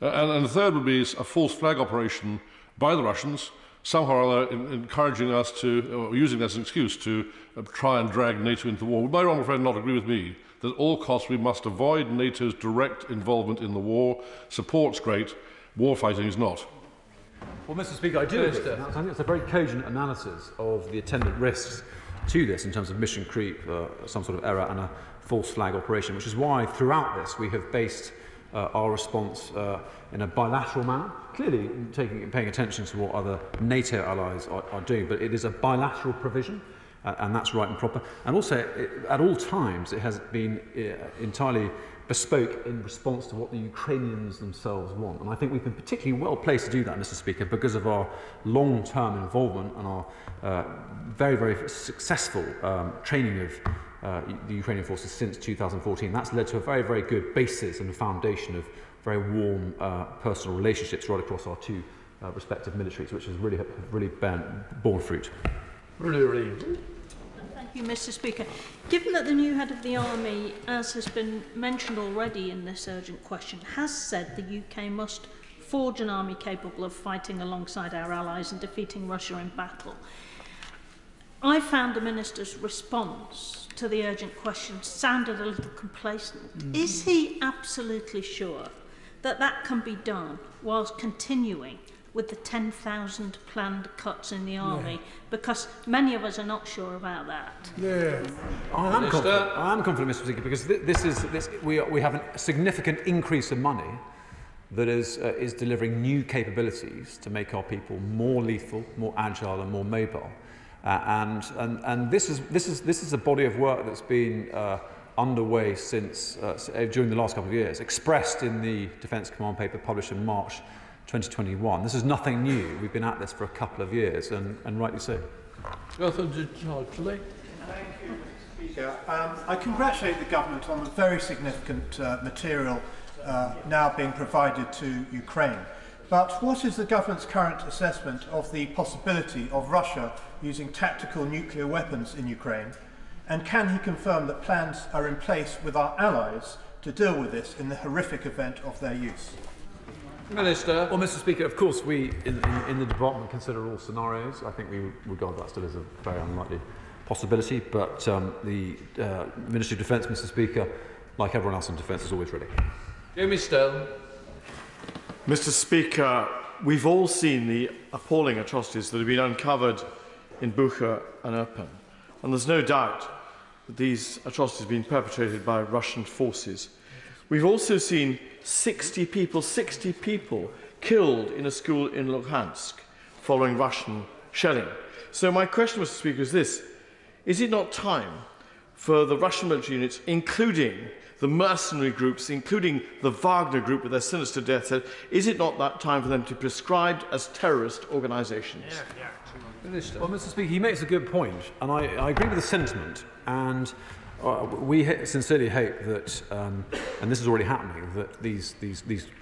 And the third would be a false flag operation by the Russians, somehow or other encouraging us to, or using that as an excuse to try and drag NATO into the war. Would my honourable friend not agree with me that at all costs we must avoid NATO's direct involvement in the war? Support's great, war fighting is not. Well, Mr. Speaker, I do agree. I think it's a very cogent analysis of the attendant risks to this in terms of mission creep, some sort of error, and a false flag operation, which is why throughout this we have based our response in a bilateral manner, clearly paying attention to what other NATO allies are doing, but it is a bilateral provision, and that's right and proper. And also, at all times, it has been entirely bespoke in response to what the Ukrainians themselves want. And I think we've been particularly well placed to do that, Mr. Speaker, because of our long-term involvement and our very, very successful training of the Ukrainian forces since 2014. That's led to a very, very good basis and foundation of very warm personal relationships right across our two respective militaries, which has really borne fruit. Thank you, Mr. Speaker. Given that the new head of the army, as has been mentioned already in this urgent question, has said the UK must forge an army capable of fighting alongside our allies and defeating Russia in battle, I found the Minister's response to the urgent question sounded a little complacent. Is he absolutely sure that that can be done whilst continuing with the 10,000 planned cuts in the army? Yeah. Because many of us are not sure about that. Yeah. I am confident, Mr. Speaker, because we have a significant increase in money that is delivering new capabilities to make our people more lethal, more agile, and more mobile. And this is a body of work that's been underway since during the last couple of years, expressed in the Defence Command paper published in March 2021. This is nothing new. We've been at this for a couple of years, and rightly so. I congratulate the government on the very significant material now being provided to Ukraine. But what is the government's current assessment of the possibility of Russia using tactical nuclear weapons in Ukraine? And can he confirm that plans are in place with our allies to deal with this in the horrific event of their use? Minister. Well, Mr. Speaker, of course we in the department consider all scenarios. I think we regard that still as a very unlikely possibility, but the Ministry of Defence, Mr. Speaker, like everyone else in defence, is always ready. Jamie Stone. Mr. Speaker, we've all seen the appalling atrocities that have been uncovered in Bucha and Irpin, and there's no doubt that these atrocities have been perpetrated by Russian forces. We've also seen 60 people killed in a school in Luhansk following Russian shelling. So my question, Mr. Speaker, is this. Is it not time for the Russian military units, including the mercenary groups, including the Wagner group with their sinister death, is it not that time for them to be prescribed as terrorist organisations? Well, Mr. Speaker, he makes a good point, and I agree with the sentiment, and we sincerely hope that, and this is already happening, that these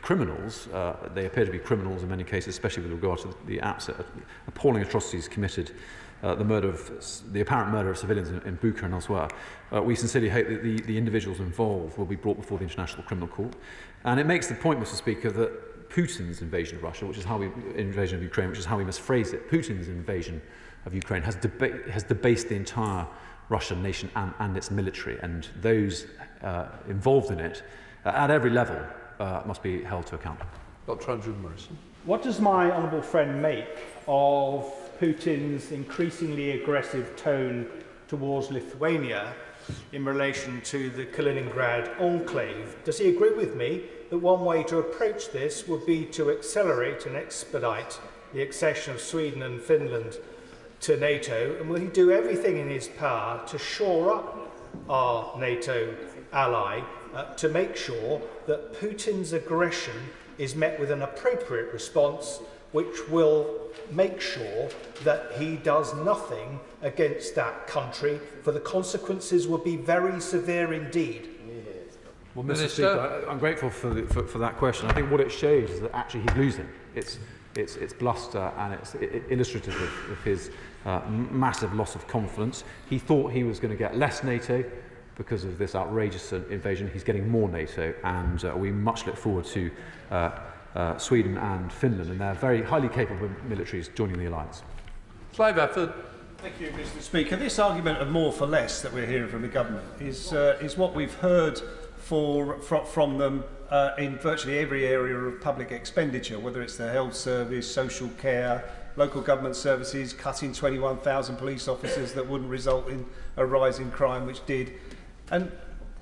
criminals, they appear to be criminals in many cases, especially with regard to the appalling atrocities committed, the apparent murder of civilians in Bucha and elsewhere. We sincerely hope that the individuals involved will be brought before the International Criminal Court. And it makes the point, Mr. Speaker, that Putin's invasion of Russia, invasion of Ukraine, which is how we must phrase it, Putin's invasion of Ukraine has debased the entire Russian nation and its military, and those involved in it at every level must be held to account. Dr. Andrew Morrison. What does my honourable friend make of Putin's increasingly aggressive tone towards Lithuania in relation to the Kaliningrad enclave? Does he agree with me that one way to approach this would be to accelerate and expedite the accession of Sweden and Finland to NATO, and will he do everything in his power to shore up our NATO ally to make sure that Putin's aggression is met with an appropriate response, which will make sure that he does nothing against that country, for the consequences will be very severe indeed? Well, Mr. Speaker, I'm grateful for that question. I think what it shows is that actually he's losing. It's bluster, and it's illustrative of his massive loss of confidence. He thought he was going to get less NATO because of this outrageous invasion. He's getting more NATO, and we much look forward to Sweden and Finland and their very highly capable militaries joining the alliance. Clive Efford. Thank you, Mr. Speaker. This argument of more for less that we're hearing from the government is what we've heard from them in virtually every area of public expenditure, whether it's the health service, social care, local government services, cutting 21,000 police officers that wouldn't result in a rise in crime, which did. And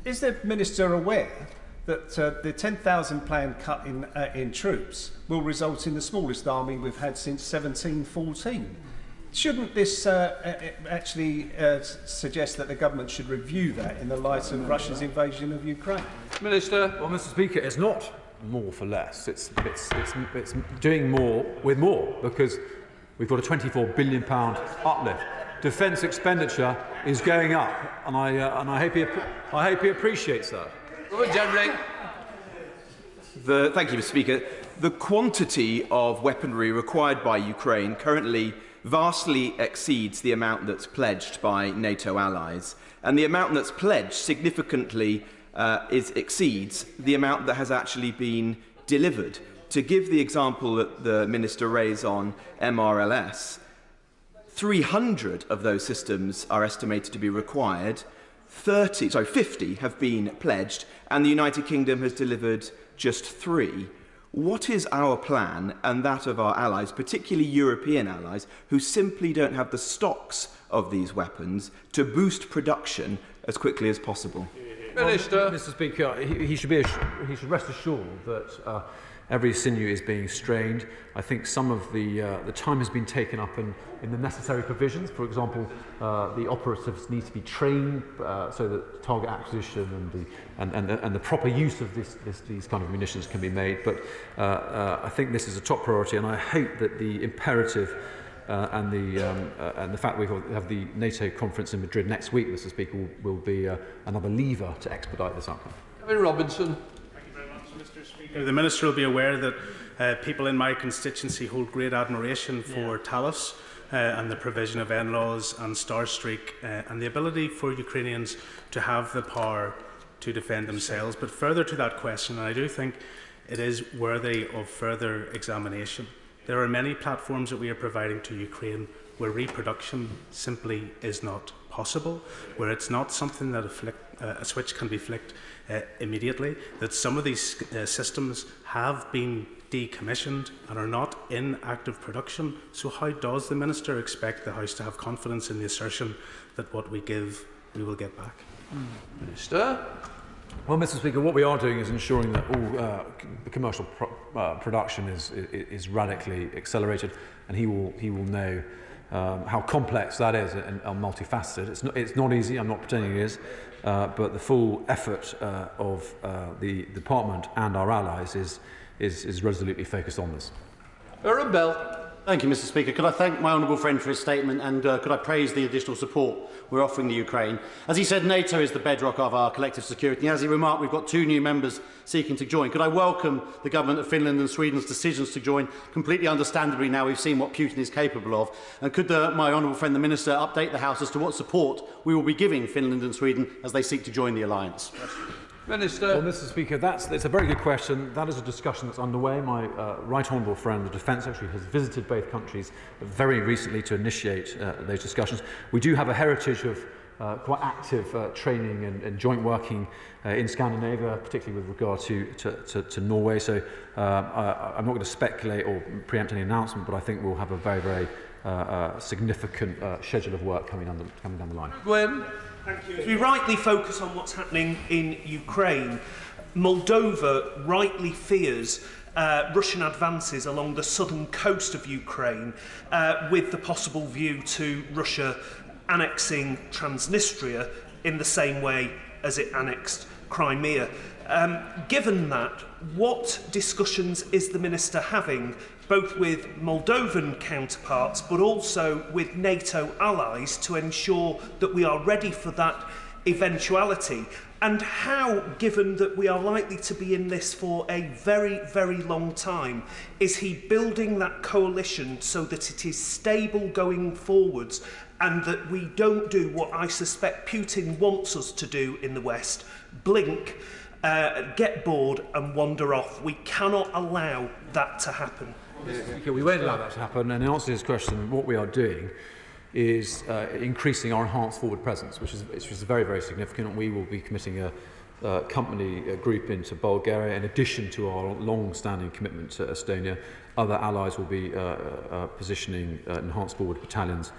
is the Minister aware that the 10,000 planned cut in troops will result in the smallest army we've had since 1714? Shouldn't this actually suggest that the government should review that in the light of Russia's invasion of Ukraine? Minister. Well, Mr. Speaker, it's not more for less. It's doing more with more, because we've got a £24 billion uplift. Defence expenditure is going up, and I hope he appreciates that. Thank you, Mr. Speaker. The quantity of weaponry required by Ukraine currently vastly exceeds the amount that's pledged by NATO allies, and the amount that's pledged significantly exceeds the amount that has actually been delivered. To give the example that the Minister raised on MRLS, 300 of those systems are estimated to be required, 50 have been pledged, and the United Kingdom has delivered just 3. What is our plan and that of our allies, particularly European allies, who simply don't have the stocks of these weapons to boost production as quickly as possible? Minister. Mr. Speaker, he should rest assured that Every sinew is being strained. I think some of the time has been taken up in the necessary provisions. For example, the operatives need to be trained so that target acquisition and the proper use of these kind of munitions can be made. But I think this is a top priority, and I hope that the imperative and the fact we have the NATO conference in Madrid next week, Mr. Speaker, will be another lever to expedite this outcome. Kevin Robinson. Mr. Speaker, the Minister will be aware that people in my constituency hold great admiration for Talos and the provision of NLAWs and Starstreak and the ability for Ukrainians to have the power to defend themselves. But further to that question, and I do think it is worthy of further examination, there are many platforms that we are providing to Ukraine where reproduction simply is not possible, where it's not something that a switch can be flicked immediately, that some of these systems have been decommissioned and are not in active production. So how does the Minister expect the House to have confidence in the assertion that what we give, we will get back? Minister? Well, Mr. Speaker, what we are doing is ensuring that all commercial production is radically accelerated, and he will know how complex that is and multifaceted. It's not easy. I'm not pretending it is, but the full effort of the department and our allies is resolutely focused on this. Aaron Bell. Thank you, Mr. Speaker. Could I thank my honourable friend for his statement, and could I praise the additional support we're offering the Ukraine? As he said, NATO is the bedrock of our collective security. As he remarked, we've got 2 new members seeking to join. Could I welcome the government of Finland and Sweden's decisions to join? Completely understandably now we've seen what Putin is capable of. And could my honourable friend, the Minister, update the House as to what support we will be giving Finland and Sweden as they seek to join the alliance? Minister. Well, Mr. Speaker, it's a very good question. That is a discussion that's underway. My right honourable friend, the Defence Secretary, has visited both countries very recently to initiate those discussions. We do have a heritage of quite active training and joint working in Scandinavia, particularly with regard to Norway. So I'm not going to speculate or preempt any announcement, but I think we'll have a very significant schedule of work coming down the line. Gwen? Thank you. As we rightly focus on what's happening in Ukraine, Moldova rightly fears Russian advances along the southern coast of Ukraine with the possible view to Russia annexing Transnistria in the same way as it annexed Crimea. Given that, what discussions is the Minister having both with Moldovan counterparts but also with NATO allies to ensure that we are ready for that eventuality? And how, given that we are likely to be in this for a very long time, is he building that coalition so that it is stable going forwards and that we don't do what I suspect Putin wants us to do in the West, blink, get bored and wander off? We cannot allow that to happen. Okay, we won't allow that to happen. And in answer to his question, what we are doing is increasing our enhanced forward presence, which is very significant. We will be committing a company group into Bulgaria, in addition to our long-standing commitment to Estonia. Other allies will be positioning enhanced forward battalions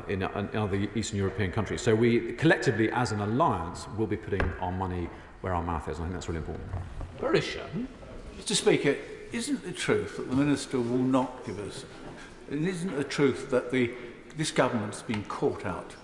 in other Eastern European countries. So we collectively, as an alliance, will be putting our money where our mouth is, and I think that's really important. Berisha. Mr. Speaker, isn't the truth that the Minister will not give us, and isn't the truth that this government's been caught out?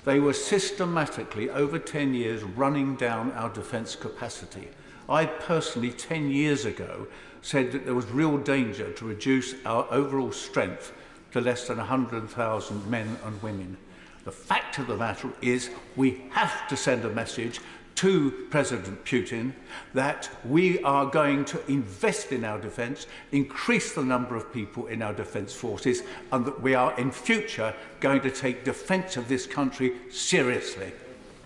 They were systematically, over 10 years, running down our defence capacity. I personally, 10 years ago, said that there was real danger to reduce our overall strength to less than 100,000 men and women. The fact of the matter is we have to send a message to President Putin that we are going to invest in our defence, increase the number of people in our defence forces, and that we are in future going to take defence of this country seriously.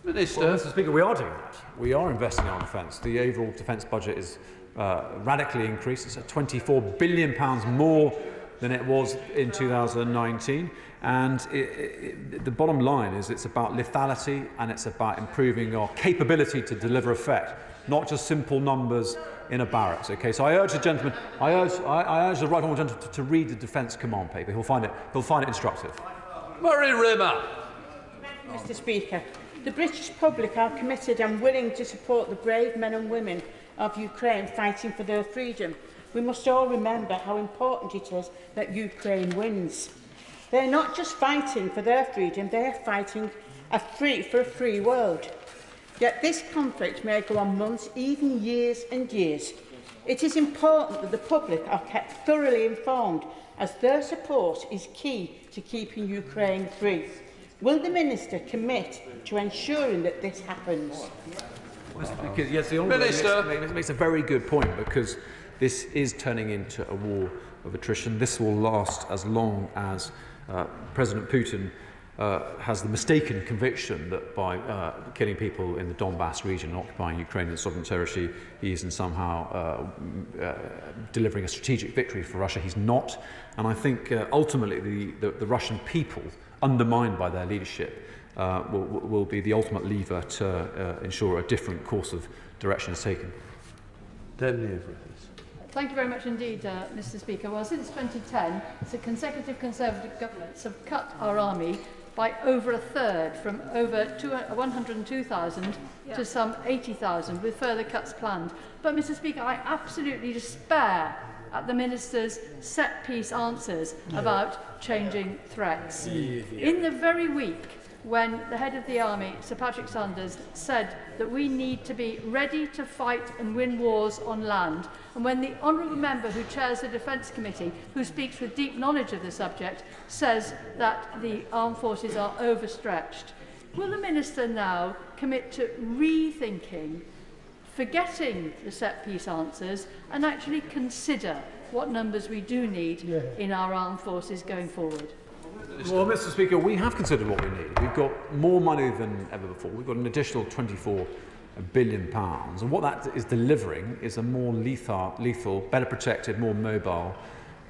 Minister. Well, Mr. Speaker, we are doing that. We are investing in our defence. The overall defence budget is radically increased. It's at £24 billion more than it was in 2019. And the bottom line is it's about lethality and it's about improving our capability to deliver effect, not just simple numbers in a barracks. Okay, so I urge the gentleman, I urge the right honourable gentleman to read the Defence Command paper. He'll find it instructive. Murray Rimmer. Mr. Speaker, the British public are committed and willing to support the brave men and women of Ukraine fighting for their freedom. we must all remember how important it is that Ukraine wins. They're not just fighting for their freedom, they're fighting for a free world. Yet this conflict may go on months, even years and years. It is important that the public are kept thoroughly informed, as their support is key to keeping Ukraine free. Will the Minister commit to ensuring that this happens? Yes, the Minister makes a very good point, because this is turning into a war of attrition. This will last as long as President Putin has the mistaken conviction that by killing people in the Donbass region and occupying Ukrainian sovereign territory, he is somehow delivering a strategic victory for Russia. He's not. And I think ultimately the Russian people, undermined by their leadership, will be the ultimate lever to ensure a different course of direction is taken. Thank you very much indeed, Mr. Speaker. Well, since 2010, the consecutive Conservative governments have cut our army by over a third, from over 102,000 to some 80,000, with further cuts planned. But, Mr. Speaker, I absolutely despair at the Minister's set-piece answers about changing threats. In the very week when the head of the army, Sir Patrick Sanders, said that we need to be ready to fight and win wars on land, and when the honourable member who chairs the Defence Committee, who speaks with deep knowledge of the subject, says that the armed forces are overstretched, will the Minister now commit to rethinking, forgetting the set-piece answers, and actually consider what numbers we do need in our armed forces going forward? Well, Mr. Speaker, we have considered what we need. We've got more money than ever before. We've got an additional £24 billion. And what that is delivering is a more lethal, better protected, more mobile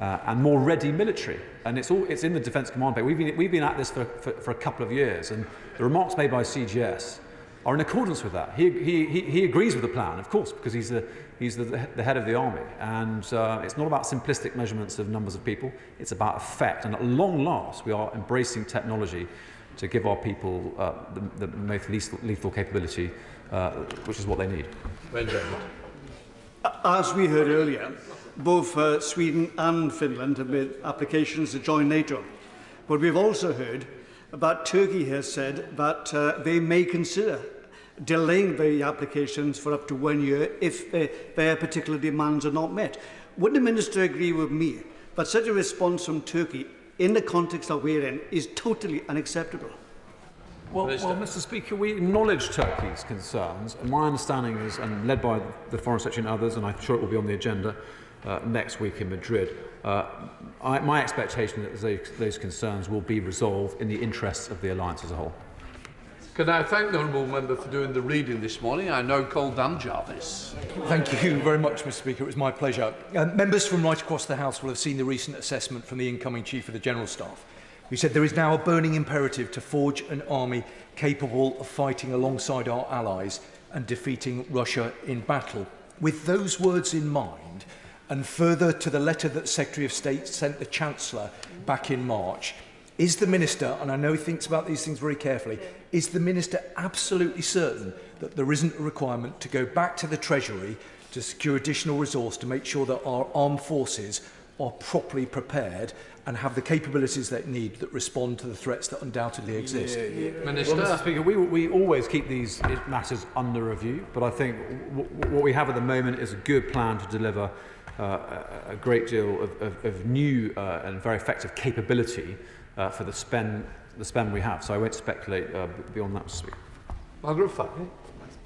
and more ready military. And it's in the Defence Command Paper. We've been at this for a couple of years. And the remarks made by CGS are in accordance with that. He agrees with the plan, of course, because he's the head of the army. And it's not about simplistic measurements of numbers of people. It's about effect. And at long last, we are embracing technology to give our people the most lethal capability, which is what they need. As we heard earlier, both Sweden and Finland have made applications to join NATO. But we've also heard about Turkey has said that they may consider delaying the applications for up to 1 year if their particular demands are not met. Would the Minister agree with me that such a response from Turkey in the context that we're in is totally unacceptable? Well, Mr. Speaker, we acknowledge Turkey's concerns, and my understanding is, and led by the Foreign Secretary and others, and I'm sure it will be on the agenda next week in Madrid, my expectation is that those concerns will be resolved in the interests of the alliance as a whole. Can I thank the honourable member for doing the reading this morning? I now call Dan Jarvis. Thank you very much, Mr. Speaker. It was my pleasure. Members from right across the House will have seen the recent assessment from the incoming Chief of the General Staff, who said there is now a burning imperative to forge an army capable of fighting alongside our allies and defeating Russia in battle. With those words in mind, and further to the letter that the Secretary of State sent the Chancellor back in March, is the Minister, and I know he thinks about these things very carefully, is the Minister absolutely certain that there isn't a requirement to go back to the Treasury to secure additional resource to make sure that our armed forces are properly prepared and have the capabilities they need that respond to the threats that undoubtedly exist? Minister. Well, Mr. Speaker, we always keep these matters under review, but I think what we have at the moment is a good plan to deliver a great deal of new and very effective capability for the spend we have. So I won't speculate beyond that, Mr. Speaker. Margaret Fackney.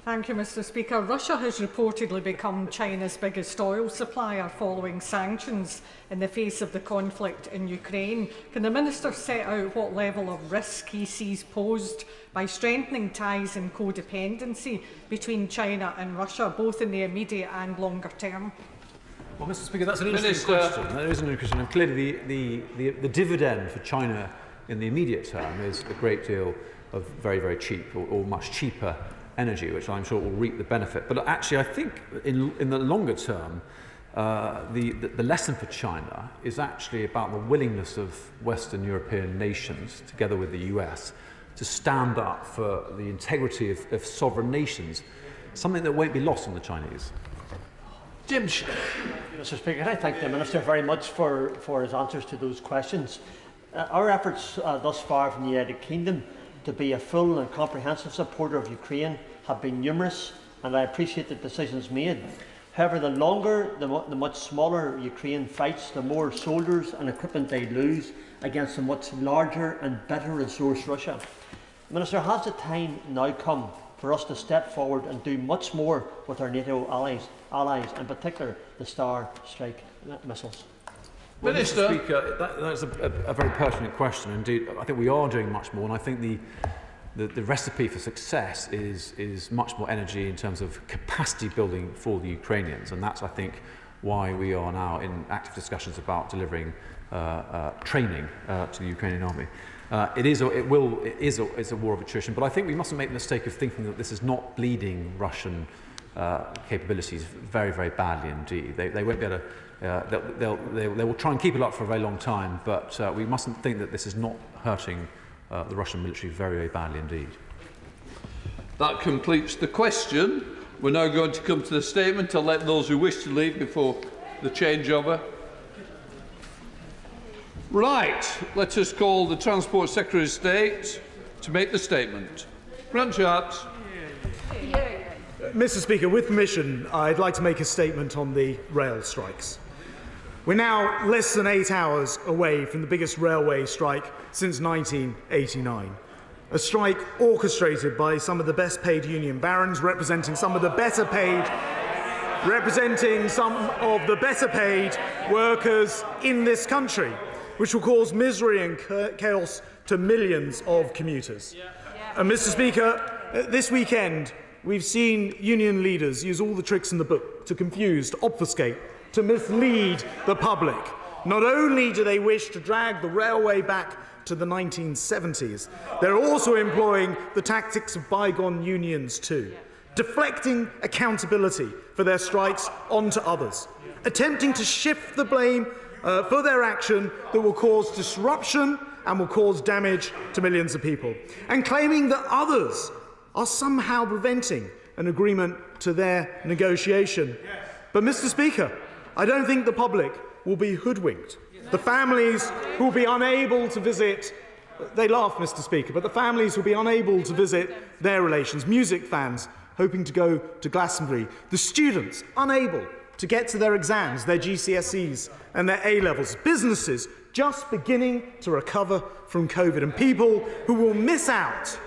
Thank you, Mr. Speaker. Russia has reportedly become China's biggest oil supplier following sanctions in the face of the conflict in Ukraine. Can the Minister set out what level of risk he sees posed by strengthening ties and codependency between China and Russia, both in the immediate and longer term? Well, Mr. Speaker, that's an interesting question. That is an interesting question. And clearly, the dividend for China in the immediate term is a great deal of very, very cheap or much cheaper energy, which I'm sure will reap the benefit. But actually, I think in the longer term, the lesson for China is actually about the willingness of Western European nations, together with the US, to stand up for the integrity of sovereign nations, something that won't be lost on the Chinese. Jim Shea. Mr. Speaker, I thank the Minister very much for his answers to those questions. Our efforts thus far from the United Kingdom to be a full and comprehensive supporter of Ukraine have been numerous, and I appreciate the decisions made. However, the longer the much smaller Ukraine fights, the more soldiers and equipment they lose against a much larger and better resourced Russia. Minister, has the time now come for us to step forward and do much more with our NATO allies, in particular the Star Strike missiles? Well, Mr. Speaker, that's a very pertinent question. Indeed, I think we are doing much more, and I think the recipe for success is much more energy in terms of capacity building for the Ukrainians, and that's, I think, why we are now in active discussions about delivering training to the Ukrainian army. It is a war of attrition, but I think we mustn't make the mistake of thinking that this is not bleeding Russian capabilities very, very badly indeed. They won't be able to. They will try and keep it up for a very long time, but we mustn't think that this is not hurting the Russian military very, very badly indeed. That completes the question. We're now going to come to the statement. I'll let those who wish to leave before the changeover. Right, let us call the Transport Secretary of State to make the statement. Grant Sharps. Mr. Speaker, with permission, I'd like to make a statement on the rail strikes. We're now less than 8 hours away from the biggest railway strike since 1989. A strike orchestrated by some of the best paid union barons, representing some of the better paid workers in this country, which will cause misery and chaos to millions of commuters. And Mr. Speaker, this weekend we've seen union leaders use all the tricks in the book to confuse, to obfuscate, to mislead the public. Not only do they wish to drag the railway back to the 1970s, they're also employing the tactics of bygone unions too, deflecting accountability for their strikes onto others, attempting to shift the blame for their action that will cause disruption and will cause damage to millions of people, and claiming that others are somehow preventing an agreement to their negotiation. But, Mr. Speaker, I don't think the public will be hoodwinked. The families who will be unable to visit, they laugh, Mr. Speaker, but the families will be unable to visit their relations, music fans hoping to go to Glastonbury, the students unable to get to their exams, their GCSEs and their A-levels, businesses just beginning to recover from COVID, and people who will miss out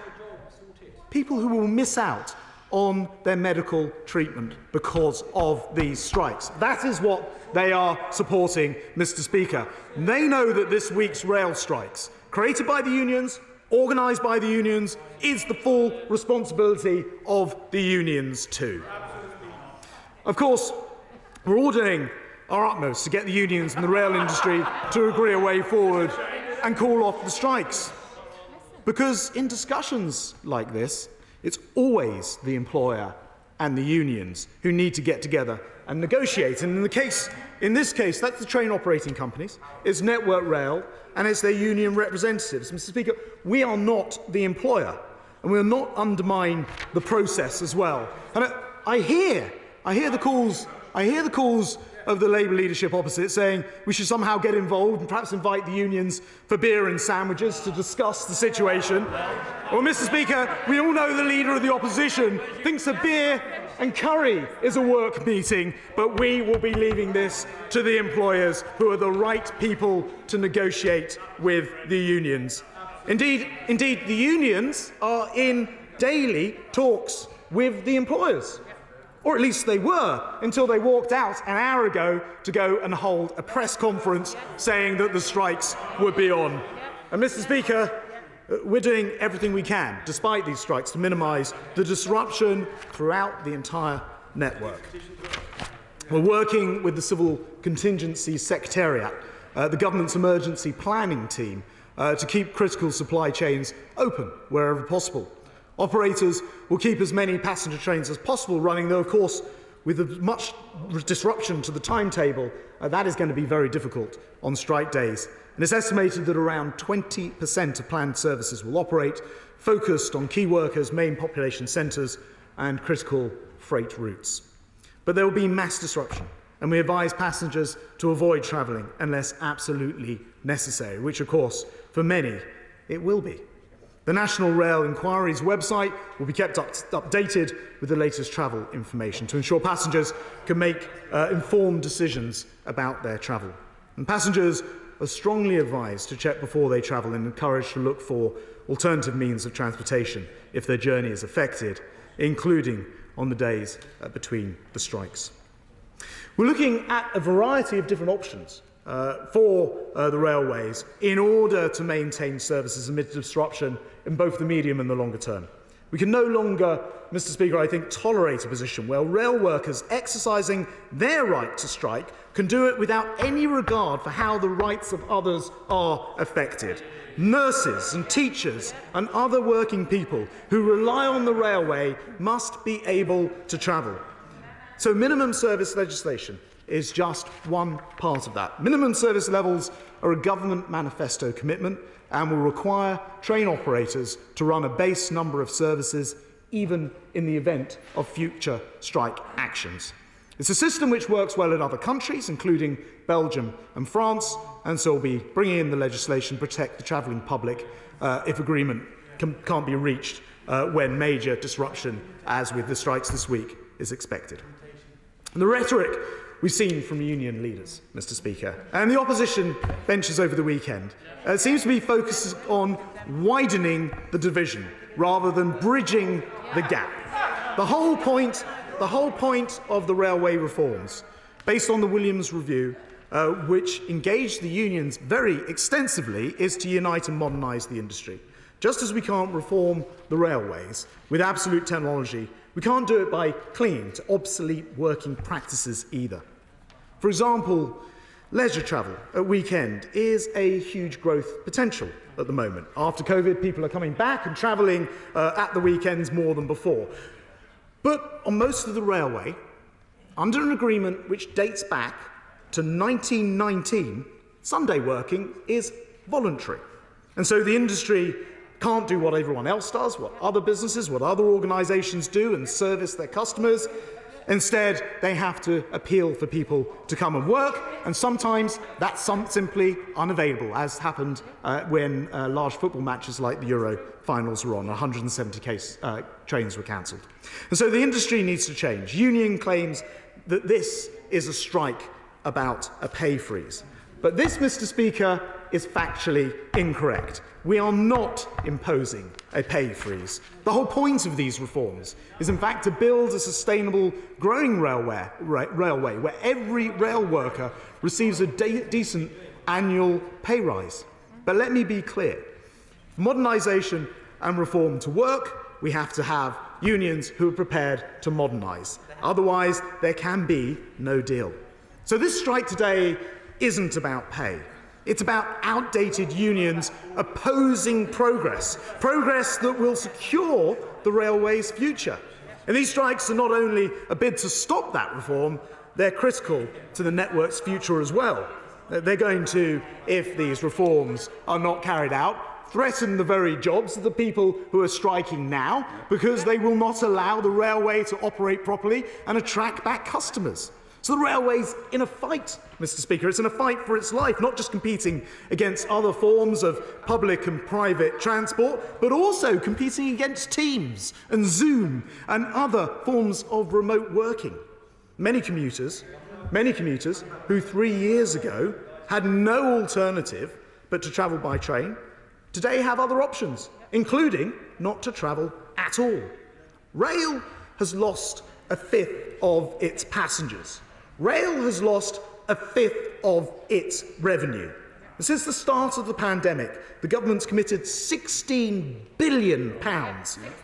on their medical treatment because of these strikes. That is what they are supporting, Mr. Speaker. They know that this week's rail strikes, created by the unions, organised by the unions, is the full responsibility of the unions too. Of course, we're all doing our utmost to get the unions and the rail industry to agree a way forward and call off the strikes. Because in discussions like this, it's always the employer and the unions who need to get together and negotiate. And in this case, that's the train operating companies, it's Network Rail, and it's their union representatives. Mr. Speaker, we are not the employer, and we will not undermine the process as well. And I hear the calls of the Labour leadership opposite saying we should somehow get involved and perhaps invite the unions for beer and sandwiches to discuss the situation. Well, Mr. Speaker, we all know the leader of the opposition thinks that beer and curry is a work meeting, but we will be leaving this to the employers, who are the right people to negotiate with the unions. Indeed, the unions are in daily talks with the employers. Or at least they were, until they walked out an hour ago to go and hold a press conference saying that the strikes would be on. And, Mr. Speaker, we're doing everything we can, despite these strikes, to minimise the disruption throughout the entire network. We're working with the Civil Contingency Secretariat, the government's emergency planning team, to keep critical supply chains open wherever possible. Operators will keep as many passenger trains as possible running, though, of course, with as much disruption to the timetable, that is going to be very difficult on strike days. And it's estimated that around 20% of planned services will operate, focused on key workers, main population centres and critical freight routes. But there will be mass disruption and we advise passengers to avoid travelling unless absolutely necessary, which of course, for many, it will be. The National Rail Inquiry's website will be kept updated with the latest travel information to ensure passengers can make informed decisions about their travel. And passengers are strongly advised to check before they travel and encouraged to look for alternative means of transportation if their journey is affected, including on the days between the strikes. We're looking at a variety of different options for the railways in order to maintain services amid disruption in both the medium and the longer term. We can no longer, Mr. Speaker, I think, tolerate a position where rail workers exercising their right to strike can do it without any regard for how the rights of others are affected. Nurses and teachers and other working people who rely on the railway must be able to travel. So minimum service legislation is just one part of that. Minimum service levels are a government manifesto commitment and will require train operators to run a base number of services even in the event of future strike actions. It's a system which works well in other countries, including Belgium and France, and so we'll be bringing in the legislation to protect the travelling public if agreement can't be reached when major disruption, as with the strikes this week, is expected. And the rhetoric we've seen from union leaders, Mr. Speaker, and the opposition benches over the weekend seems to be focused on widening the division rather than bridging the gap. The whole point of the railway reforms, based on the Williams Review, which engaged the unions very extensively, is to unite and modernise the industry. Just as we can't reform the railways with absolute technology, we can't do it by clinging to obsolete working practices either. For example, leisure travel at weekend is a huge growth potential at the moment. After COVID, people are coming back and travelling at the weekends more than before. But on most of the railway, under an agreement which dates back to 1919, Sunday working is voluntary. And so the industry can't do what everyone else does, what other businesses, what other organisations do and service their customers. Instead, they have to appeal for people to come and work, and sometimes that's simply unavailable, as happened when large football matches like the Euro finals were on. 170 trains were cancelled. And so the industry needs to change. Union claims that this is a strike about a pay freeze. But this, Mr. Speaker, is factually incorrect. We are not imposing a pay freeze. The whole point of these reforms is, in fact, to build a sustainable, growing railway where every rail worker receives a decent annual pay rise. But let me be clear. For modernisation and reform to work, we have to have unions who are prepared to modernise. Otherwise, there can be no deal. So this strike today isn't about pay. It's about outdated unions opposing progress that will secure the railway's future. And these strikes are not only a bid to stop that reform, they're critical to the network's future as well. They're going to, if these reforms are not carried out, threaten the very jobs of the people who are striking now, because they will not allow the railway to operate properly and attract back customers. So the railway's in a fight, Mr. Speaker. It's in a fight for its life, not just competing against other forms of public and private transport, but also competing against Teams and Zoom and other forms of remote working. Many commuters who 3 years ago had no alternative but to travel by train, today have other options, including not to travel at all. Rail has lost a fifth of its passengers. Rail has lost a fifth of its revenue. And since the start of the pandemic, the government's committed £16 billion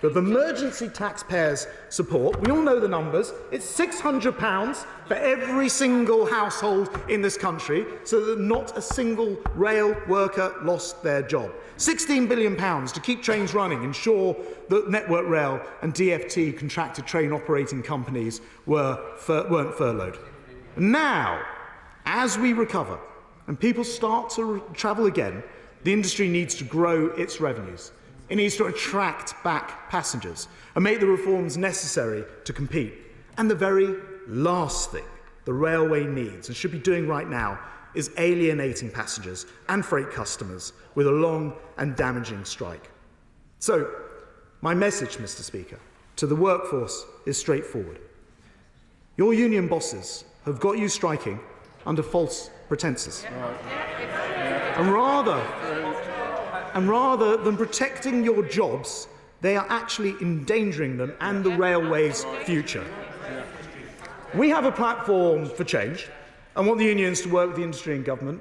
of emergency taxpayers' support. We all know the numbers. It's £600 for every single household in this country, so that not a single rail worker lost their job. £16 billion to keep trains running, ensure that Network Rail and DfT contracted train operating companies weren't furloughed. Now, as we recover and people start to travel again, the industry needs to grow its revenues. It needs to attract back passengers and make the reforms necessary to compete. And the very last thing the railway needs and should be doing right now is alienating passengers and freight customers with a long and damaging strike. So, my message, Mr. Speaker, to the workforce is straightforward. Your union bosses have got you striking under false pretences. And rather than protecting your jobs, they are actually endangering them and the railway's future. We have a platform for change and want the unions to work with the industry and government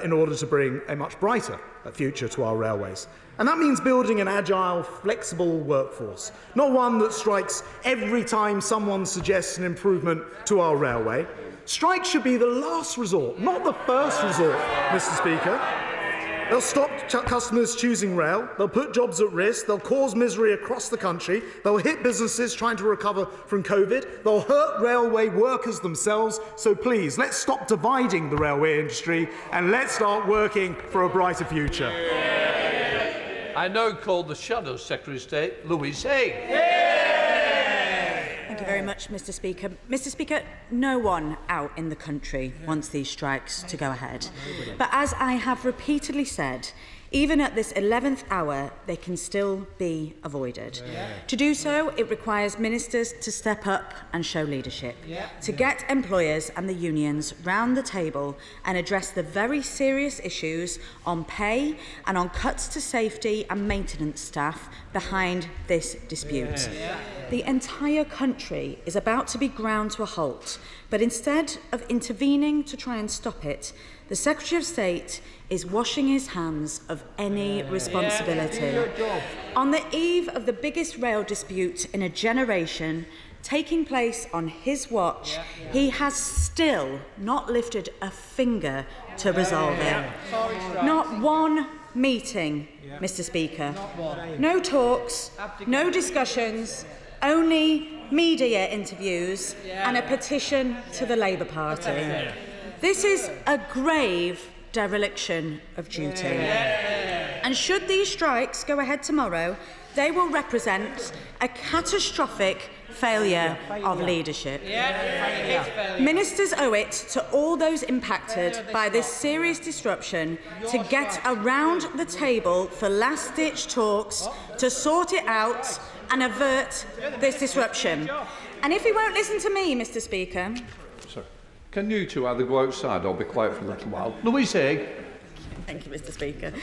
in order to bring a much brighter future to our railways. And that means building an agile, flexible workforce, not one that strikes every time someone suggests an improvement to our railway. Strikes should be the last resort, not the first resort, Mr. Speaker. They'll stop customers choosing rail, they'll put jobs at risk, they'll cause misery across the country, they'll hit businesses trying to recover from COVID, they'll hurt railway workers themselves. So please, let's stop dividing the railway industry and let's start working for a brighter future. I now call the Shadow Secretary of State, Louise Haigh. Thank you very much, Mr. Speaker. Mr. Speaker, no one out in the country wants these strikes to go ahead. But as I have repeatedly said, even at this 11th hour, they can still be avoided. To do so, it requires ministers to step up and show leadership, to get employers and the unions round the table and address the very serious issues on pay and on cuts to safety and maintenance staff behind this dispute. The entire country is about to be ground to a halt, but instead of intervening to try and stop it, the Secretary of State is washing his hands of any responsibility. On the eve of the biggest rail dispute in a generation, taking place on his watch, he has still not lifted a finger to resolve it. Not one meeting, Mr. Speaker. No talks, no discussions, only media interviews and a petition to the Labour Party. This is a grave dereliction of duty. And should these strikes go ahead tomorrow, they will represent a catastrophic failure of leadership. Ministers owe it to all those impacted by this serious disruption to get around the table for last-ditch talks to sort it out and avert this disruption. And if he won't listen to me, Mr. Speaker... Can you two either go outside or be quiet for a little while? Louise Haigh. Thank you, Mr. Speaker.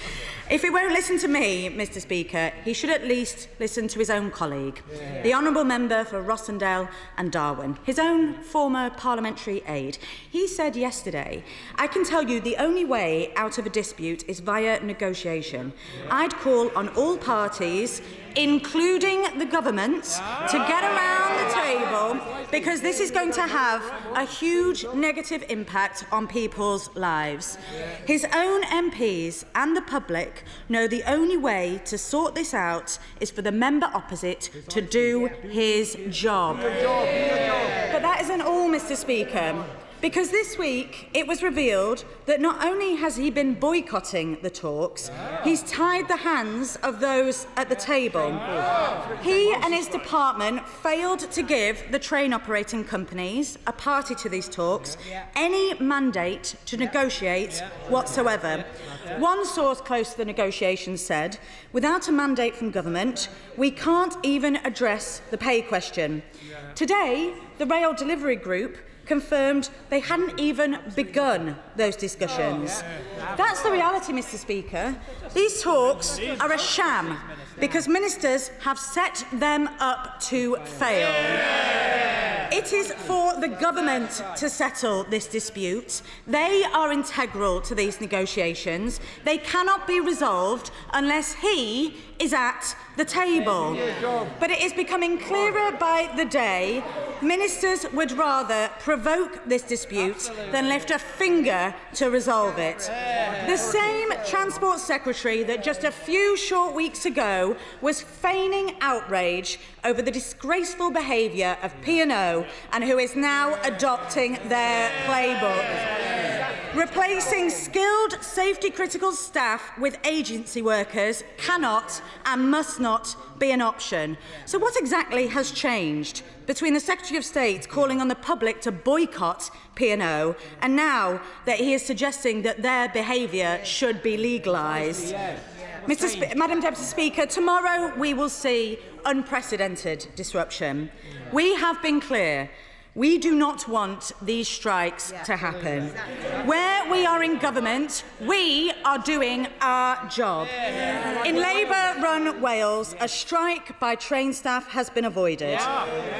If he won't listen to me, Mr. Speaker, he should at least listen to his own colleague, the Honourable Member for Rossendale and Darwen, his own former parliamentary aide. He said yesterday, "I can tell you the only way out of a dispute is via negotiation. I'd call on all parties, including the government, to get around the table because this is going to have a huge negative impact on people's lives." His own MPs and the public know the only way to sort this out is for the member opposite to do his job. But that isn't all, Mr. Speaker. Because this week it was revealed that not only has he been boycotting the talks, he's tied the hands of those at the table. He and his department failed to give the train operating companies, a party to these talks, any mandate to negotiate whatsoever. One source close to the negotiations said, "Without a mandate from government, we can't even address the pay question." Today, the Rail Delivery Group confirmed they hadn't even begun those discussions. That's the reality, Mr. Speaker. These talks are a sham because ministers have set them up to fail. It is for the government to settle this dispute. They are integral to these negotiations. They cannot be resolved unless he is at the table. But it is becoming clearer by the day ministers would rather provoke this dispute than lift a finger to resolve it. The same Transport Secretary that just a few short weeks ago was feigning outrage over the disgraceful behaviour of P&O and who is now adopting their playbook. Replacing skilled safety-critical staff with agency workers cannot and must not be an option. So what exactly has changed between the Secretary of State calling on the public to boycott P&O and now that he is suggesting that their behaviour should be legalised? Madam Deputy Speaker, tomorrow we will see unprecedented disruption. We have been clear. We do not want these strikes to happen. Where we are in government, we are doing our job. In Labour-run Wales, a strike by train staff has been avoided.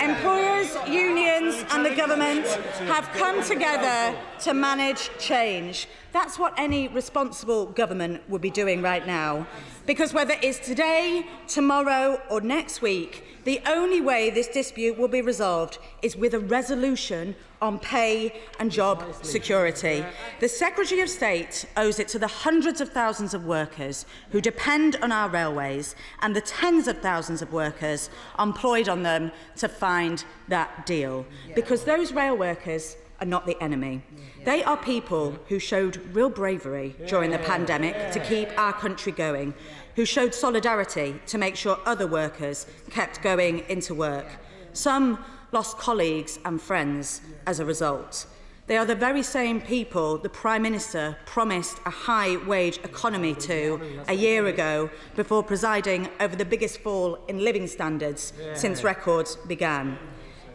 Employers, unions and the government have come together to manage change. That's what any responsible government would be doing right now. Because whether it's today, tomorrow or next week, the only way this dispute will be resolved is with a resolution on pay and job security. The Secretary of State owes it to the hundreds of thousands of workers who depend on our railways and the tens of thousands of workers employed on them to find that deal. Because those rail workers are not the enemy. They are people who showed real bravery during the pandemic to keep our country going, who showed solidarity to make sure other workers kept going into work. Some lost colleagues and friends as a result. They are the very same people the Prime Minister promised a high-wage economy to a year ago before presiding over the biggest fall in living standards since records began.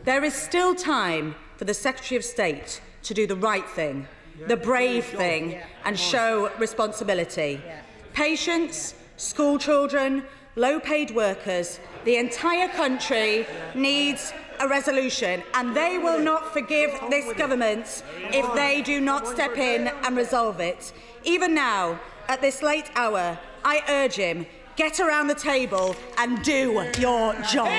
There is still time for the Secretary of State to do the right thing, the brave thing, and show responsibility. Patients, school children, low-paid workers, the entire country needs a resolution, and they will not forgive this government if they do not step in and resolve it. Even now, at this late hour, I urge him, get around the table and do your job.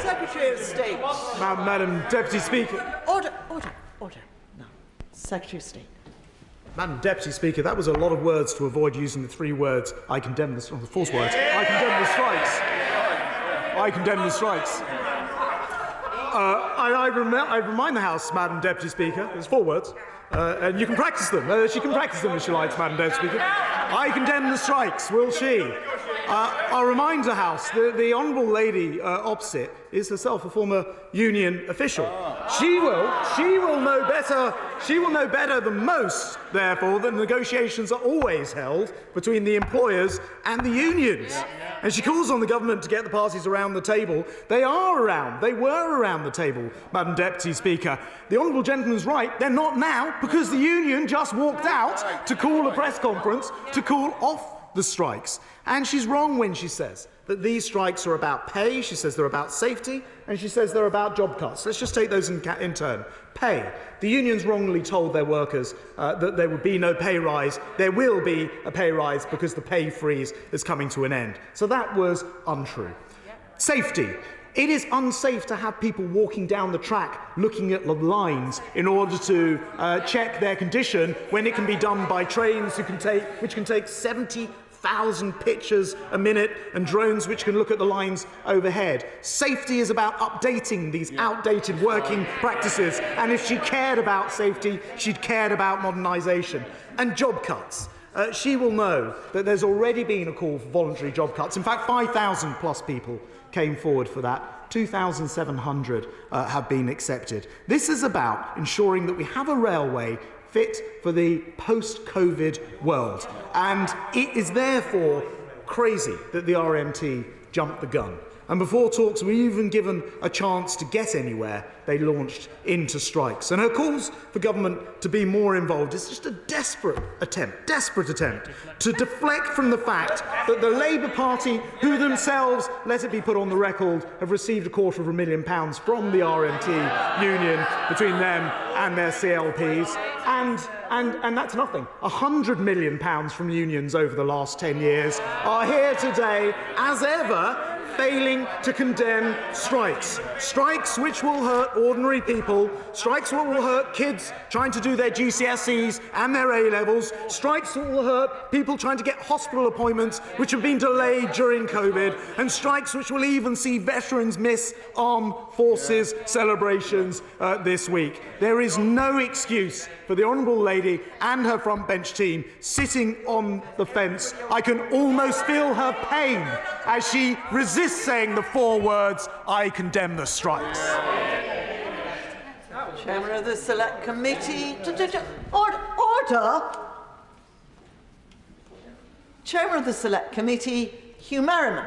Secretary of State. Madam Deputy Speaker. Order. No. Secretary of State. Madam Deputy Speaker, that was a lot of words to avoid using the three words, I condemn the false words. I condemn the strikes. I condemn the strikes. I remind the House, Madam Deputy Speaker, there's 4 words, and you can practice them. She can practice them if she likes, Madam Deputy Speaker. I condemn the strikes, will she? I'll remind the House, the honourable lady opposite is herself a former union official. She will know better than most, therefore, that negotiations are always held between the employers and the unions. And she calls on the government to get the parties around the table. They are around. They were around the table, Madam Deputy Speaker. The honourable gentleman's right. They're not now because the union just walked out to call a press conference to call off the strikes. And she's wrong when she says that these strikes are about pay, she says they're about safety, and she says they're about job cuts. Let's just take those in turn. Pay. The unions wrongly told their workers that there would be no pay rise. There will be a pay rise because the pay freeze is coming to an end. So that was untrue. Safety. It is unsafe to have people walking down the track looking at the lines in order to check their condition when it can be done by trains which can take 70,000 pictures a minute and drones which can look at the lines overhead. Safety is about updating these outdated working practices, and if she cared about safety, she'd cared about modernisation. And job cuts. She will know that there's already been a call for voluntary job cuts. In fact, 5,000 plus people came forward for that. 2,700 have been accepted. This is about ensuring that we have a railway fit for the post-COVID world. And it is therefore crazy that the RMT jumped the gun. And before talks were even given a chance to get anywhere, they launched into strikes. And her calls for government to be more involved is just a desperate attempt to deflect from the fact that the Labour Party, who themselves, let it be put on the record, have received £250,000 from the RMT union between them and their CLPs. And that's nothing. £100 million from unions over the last 10 years are here today, as ever, failing to condemn strikes. Strikes which will hurt ordinary people, strikes that will hurt kids trying to do their GCSEs and their A-levels, strikes that will hurt people trying to get hospital appointments which have been delayed during COVID, and strikes which will even see veterans miss armed forces celebrations this week. There is no excuse for the Honourable Lady and her front bench team sitting on the fence. I can almost feel her pain as she resists saying the 4 words, "I condemn the strikes." Chairman of the Select Committee. Order. Chairman of the Select Committee, Hugh Merriman.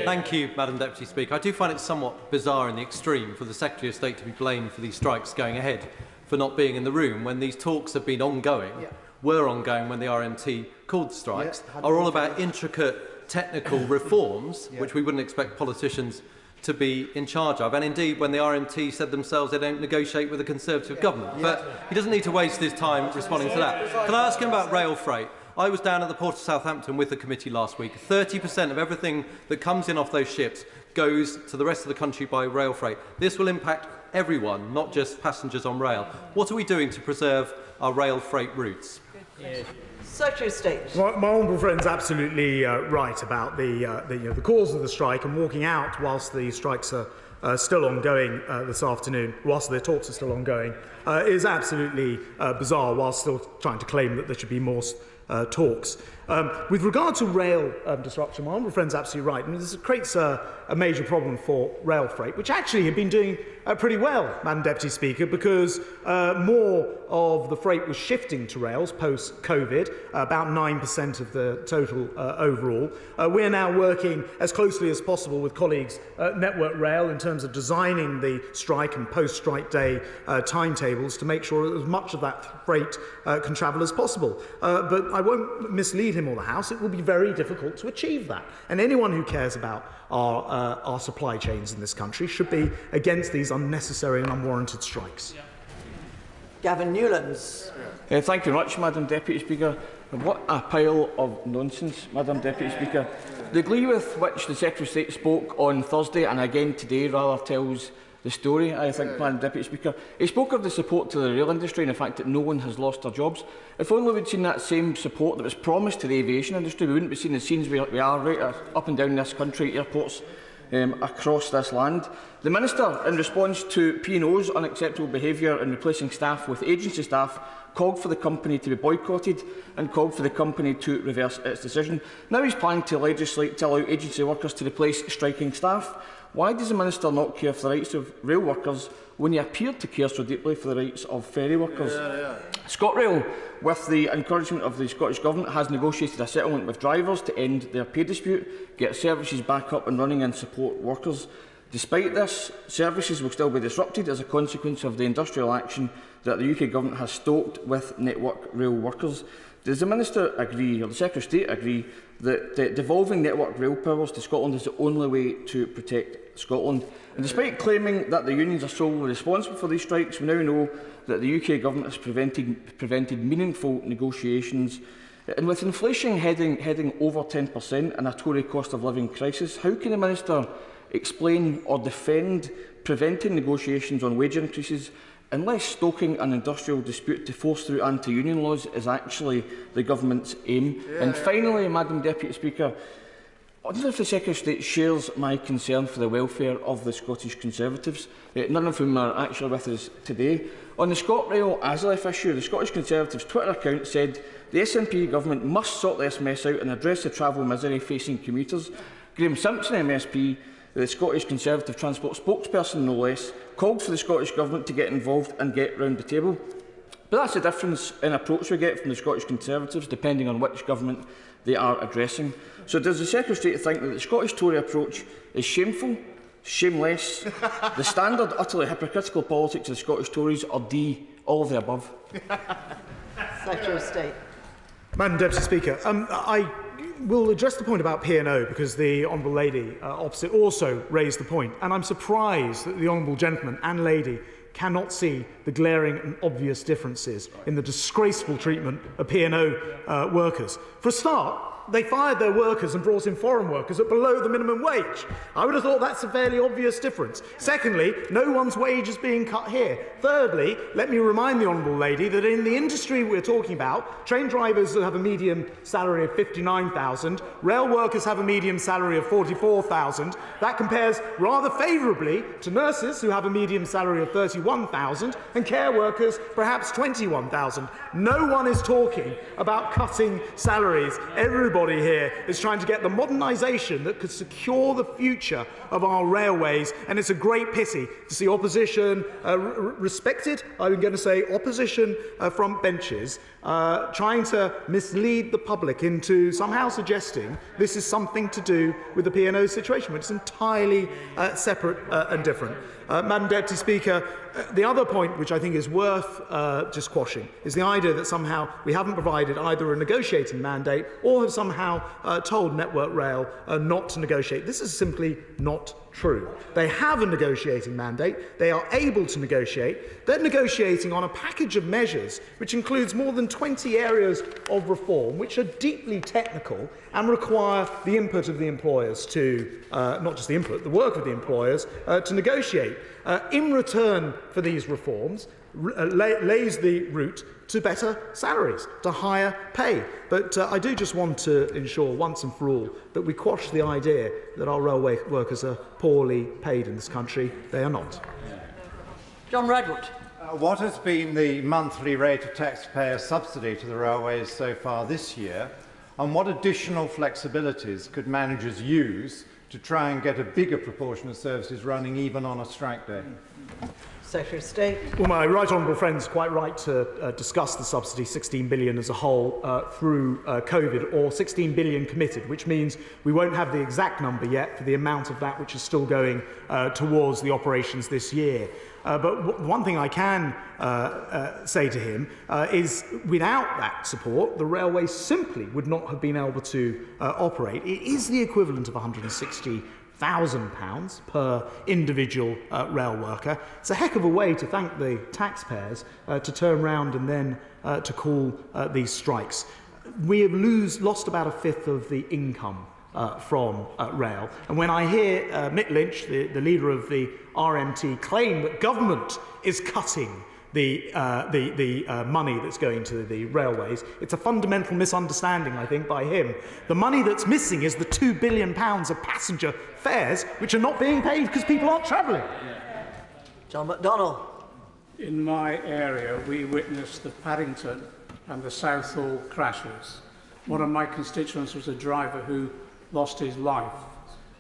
Thank you, Madam Deputy Speaker. I do find it somewhat bizarre in the extreme for the Secretary of State to be blamed for these strikes going ahead for not being in the room when these talks have been ongoing, were ongoing when the RMT called the strikes, are all about intricate technical reforms, which we wouldn't expect politicians to be in charge of. And indeed, when the RMT said themselves they don't negotiate with a Conservative government. But he doesn't need to waste his time responding to that. Can I ask him about rail freight? I was down at the Port of Southampton with the committee last week. 30% of everything that comes in off those ships goes to the rest of the country by rail freight. This will impact everyone, not just passengers on rail. What are we doing to preserve our rail freight routes? Secretary of State. My honourable friend's absolutely right about the cause of the strike, and walking out whilst the strikes are still ongoing this afternoon, whilst the talks are still ongoing, is absolutely bizarre, whilst still trying to claim that there should be more talks. With regard to rail disruption, my honourable friend's absolutely right. I mean, this creates a major problem for rail freight, which actually had been doing pretty well, Madam Deputy Speaker, because more of the freight was shifting to rails post-COVID, about 9% of the total overall. We're now working as closely as possible with colleagues at Network Rail in terms of designing the strike and post-strike day timetables to make sure that as much of that freight can travel as possible. But I won't mislead him or the House. It will be very difficult to achieve that. And anyone who cares about our supply chains in this country should be against these unnecessary and unwarranted strikes. Gavin Newlands. Thank you very much, Madam Deputy Speaker. What a pile of nonsense, Madam Deputy Speaker. The glee with which the Secretary of State spoke on Thursday and again today rather tells the story, I think, Madam Deputy Speaker. He spoke of the support to the rail industry and the fact that no one has lost their jobs. If only we'd seen that same support that was promised to the aviation industry, we wouldn't be seeing the scenes we are right up and down this country, airports across this land. The Minister, in response to P&O's unacceptable behaviour in replacing staff with agency staff, called for the company to be boycotted and called for the company to reverse its decision. Now he's planning to legislate to allow agency workers to replace striking staff. Why does the Minister not care for the rights of rail workers when he appeared to care so deeply for the rights of ferry workers? ScotRail, with the encouragement of the Scottish Government, has negotiated a settlement with drivers to end their pay dispute, get services back up and running and support workers. Despite this, services will still be disrupted as a consequence of the industrial action that the UK Government has stoked with Network Rail workers. Does the Minister agree, or the Secretary of State agree, that devolving Network Rail powers to Scotland is the only way to protect Scotland? And despite claiming that the unions are solely responsible for these strikes, we now know that the UK Government has prevented meaningful negotiations. And with inflation heading over 10% and a Tory cost of living crisis, how can the Minister explain or defend preventing negotiations on wage increases unless stoking an industrial dispute to force through anti-union laws is actually the Government's aim? And finally, Madam Deputy Speaker, I wonder if the Secretary of State shares my concern for the welfare of the Scottish Conservatives, none of whom are actually with us today. On the ScotRail ASLEF issue, the Scottish Conservatives' Twitter account said the SNP Government must sort this mess out and address the travel misery facing commuters. Graham Simpson, MSP, the Scottish Conservative Transport spokesperson no less, called for the Scottish Government to get involved and get round the table. But that's the difference in approach we get from the Scottish Conservatives, depending on which government they are addressing. So does the Secretary of State think that the Scottish Tory approach is shameful, shameless, the standard, utterly hypocritical politics of the Scottish Tories, or D, all of the above? Secretary of State. Madam Deputy Speaker, I will address the point about P&O because the Honourable Lady opposite also raised the point, and I'm surprised that the Honourable Gentleman and Lady cannot see the glaring and obvious differences in the disgraceful treatment of P&O workers. For a start, they fired their workers and brought in foreign workers at below the minimum wage. I would have thought that's a fairly obvious difference. Secondly, no one's wage is being cut here. Thirdly, let me remind the honourable lady that in the industry we're talking about, train drivers have a median salary of $59,000, rail workers have a median salary of $44,000. That compares rather favourably to nurses who have a median salary of $31,000 and care workers perhaps $21,000. No one is talking about cutting salaries. Everybody here is trying to get the modernisation that could secure the future of our railways, and it's a great pity to see opposition, respected, I'm going to say opposition front benches, trying to mislead the public into somehow suggesting this is something to do with the P&O situation, which is entirely separate and different. Madam Deputy Speaker, the other point which I think is worth just quashing is the idea that somehow we haven't provided either a negotiating mandate or have somehow told Network Rail not to negotiate. This is simply not true. They have a negotiating mandate. They are able to negotiate. They're negotiating on a package of measures which includes more than 20 areas of reform which are deeply technical and require the input of the employers to, not just the input, the work of the employers to negotiate. In return for these reforms, lays the route to better salaries, to higher pay. But I do just want to ensure once and for all that we quash the idea that our railway workers are poorly paid in this country. They are not. John Redwood. What has been the monthly rate of taxpayer subsidy to the railways so far this year, and what additional flexibilities could managers use to try and get a bigger proportion of services running even on a strike day? Secretary of State. Well, my right honourable friend is quite right to discuss the subsidy, 16 billion as a whole, through COVID, or 16 billion committed, which means we won't have the exact number yet for the amount of that which is still going towards the operations this year. But one thing I can say to him is without that support, the railway simply would not have been able to operate. It is the equivalent of £160,000 per individual rail worker. It's a heck of a way to thank the taxpayers to turn round and then to call these strikes. We have lost about a fifth of the income from rail. And when I hear Mick Lynch, the leader of the RMT, claim that government is cutting the money that's going to the railways, it's a fundamental misunderstanding, I think, by him. The money that's missing is the £2 billion of passenger fares, which are not being paid because people aren't travelling. John McDonnell. In my area, we witnessed the Paddington and the Southall crashes. One of my constituents was a driver who lost his life,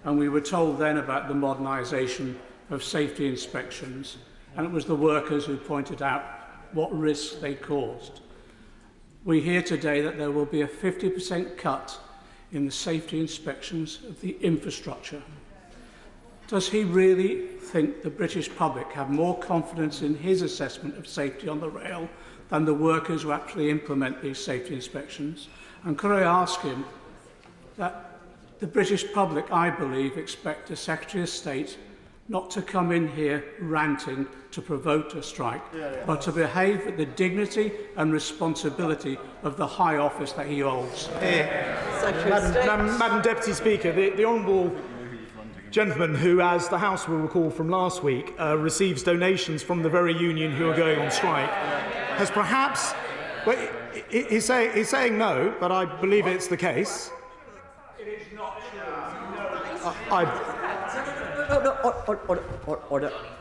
and we were told then about the modernisation of safety inspections, and it was the workers who pointed out what risks they caused. We hear today that there will be a 50% cut in the safety inspections of the infrastructure. Does he really think the British public have more confidence in his assessment of safety on the rail than the workers who actually implement these safety inspections? And could I ask him that the British public, I believe, expect a Secretary of State not to come in here ranting to provoke a strike, but to behave with the dignity and responsibility of the high office that he holds. Madam Deputy Speaker, the Honourable gentleman who, as the House will recall from last week, receives donations from the very union who are going on strike, has perhaps... Well, he's saying no, but I believe it's the case. It is not true.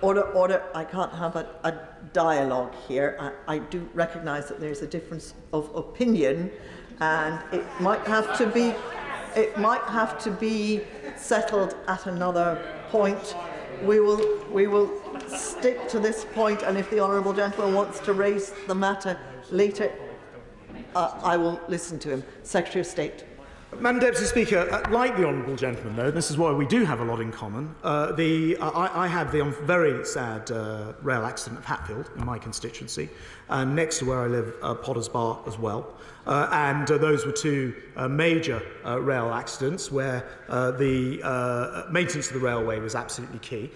Order. I can't have a dialogue here. I do recognise that there's a difference of opinion, and it might have to be settled at another point. We will stick to this point, and if the honourable gentleman wants to raise the matter later, I will listen to him. Secretary of State. Madam Deputy Speaker, like the honourable gentleman, though, this is why we do have a lot in common. I had the very sad rail accident of Hatfield in my constituency, and next to where I live, Potters Bar as well. And those were two major rail accidents where the maintenance of the railway was absolutely key.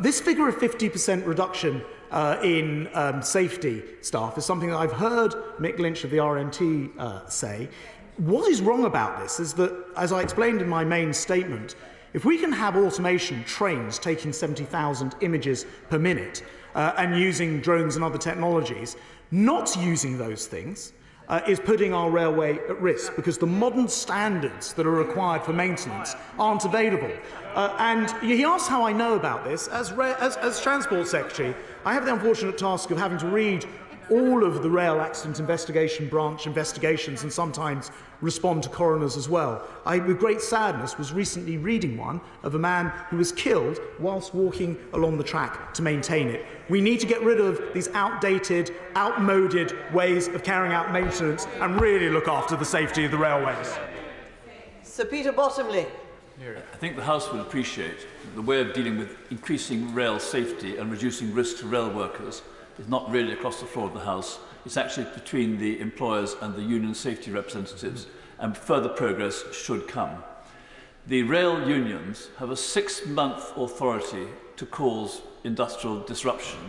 This figure of 50% reduction in safety staff is something that I've heard Mick Lynch of the RMT say. What is wrong about this is that, as I explained in my main statement, if we can have automation trains taking 70,000 images per minute and using drones and other technologies, not using those things is putting our railway at risk, because the modern standards that are required for maintenance aren't available. And he asked how I know about this. As Transport Secretary, I have the unfortunate task of having to read all of the Rail Accident Investigation Branch investigations and sometimes respond to coroners as well. I, with great sadness, was recently reading one of a man who was killed whilst walking along the track to maintain it. We need to get rid of these outdated, outmoded ways of carrying out maintenance and really look after the safety of the railways. Sir Peter Bottomley. I think the House will appreciate that the way of dealing with increasing rail safety and reducing risk to rail workers is not really across the floor of the House. It's actually between the employers and the union safety representatives, and further progress should come. The rail unions have a 6-month authority to cause industrial disruption.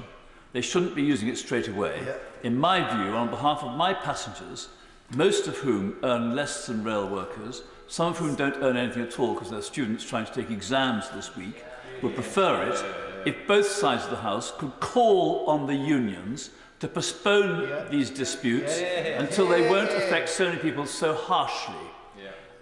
They shouldn't be using it straight away. In my view, on behalf of my passengers, most of whom earn less than rail workers, some of whom don't earn anything at all because they're students trying to take exams this week, would prefer it if both sides of the House could call on the unions to postpone these disputes until they won't affect so many people so harshly.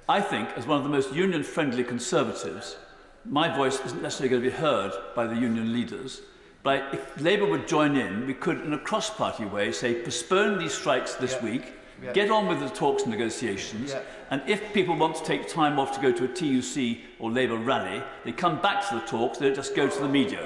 I think, as one of the most union-friendly Conservatives, my voice isn't necessarily going to be heard by the union leaders, but if Labour would join in, we could, in a cross-party way, say postpone these strikes this week, get on with the talks and negotiations, and if people want to take time off to go to a TUC or Labour rally, they come back to the talks, they don't just go to the media.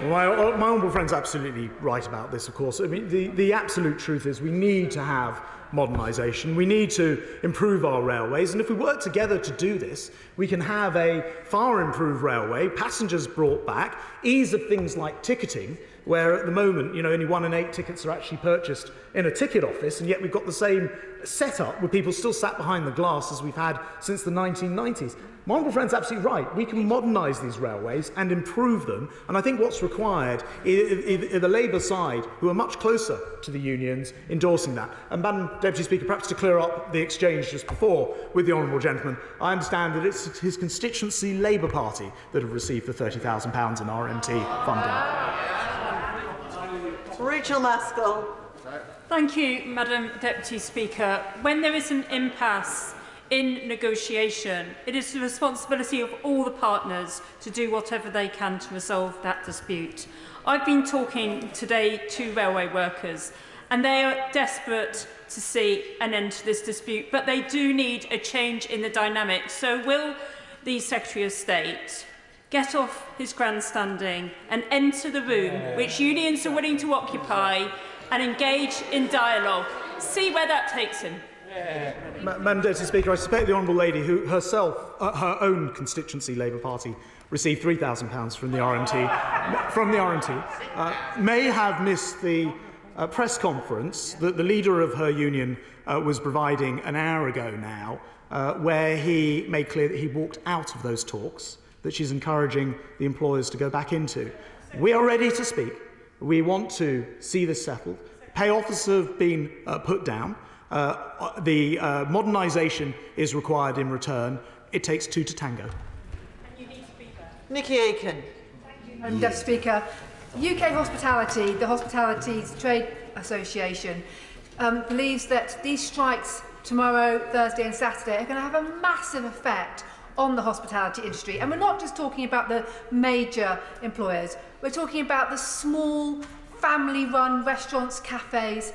Well, my honourable friend's absolutely right about this, of course. I mean, the absolute truth is we need to have modernisation. We need to improve our railways, and if we work together to do this, we can have a far improved railway, passengers brought back, ease of things like ticketing, where at the moment, only 1 in 8 tickets are actually purchased in a ticket office, and yet we've got the same setup with people still sat behind the glass as we've had since the 1990s. My honourable friend's absolutely right. We can modernise these railways and improve them, and I think what's required is the Labour side, who are much closer to the unions, endorsing that. And Madam Deputy Speaker, perhaps to clear up the exchange just before with the honourable gentleman, I understand that it's his constituency Labour Party that have received the £30,000 in RMT funding. Rachel Maskell. Thank you, Madam Deputy Speaker. When there is an impasse in negotiation, it is the responsibility of all the partners to do whatever they can to resolve that dispute. I've been talking today to railway workers, and they are desperate to see an end to this dispute, but they do need a change in the dynamic. So will the Secretary of State get off his grandstanding and enter the room which unions are willing to occupy and engage in dialogue? See where that takes him. Madam Deputy Speaker, I suspect the honourable lady, who herself, her own constituency Labour Party, received £3,000 from the RMT, may have missed the press conference that the leader of her union was providing an hour ago now, where he made clear that he walked out of those talks that she's encouraging the employers to go back into. We are ready to speak. We want to see this settled. Pay offers have been put down. The modernisation is required in return. It takes 2 to tango. Nikki Aiken. Deputy Speaker, UK Hospitality, the Hospitalities Trade Association, believes that these strikes tomorrow, Thursday and Saturday are going to have a massive effect on the hospitality industry. And we're not just talking about the major employers, we're talking about the small, family-run restaurants, cafes.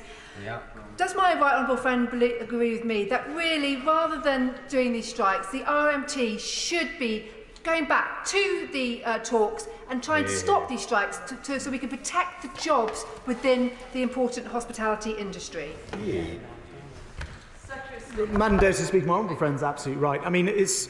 Does my right honourable friend agree with me that really, rather than doing these strikes, the RMT should be going back to the talks and trying to stop these strikes so we can protect the jobs within the important hospitality industry? Madam Deputy Speaker, my honourable friend's absolutely right. I mean, it's,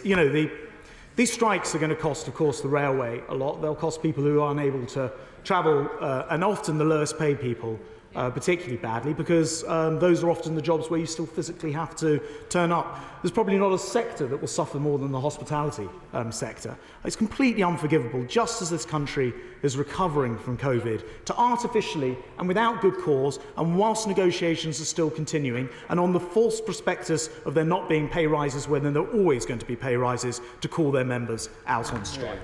these strikes are going to cost, of course, the railway a lot. They'll cost people who are unable to travel, and often the lowest paid people particularly badly, because those are often the jobs where you still physically have to turn up. There's probably not a sector that will suffer more than the hospitality sector. It's completely unforgivable, just as this country is recovering from COVID, to artificially and without good cause, and whilst negotiations are still continuing, and on the false prospectus of there not being pay rises when there are always going to be pay rises, to call their members out on strike.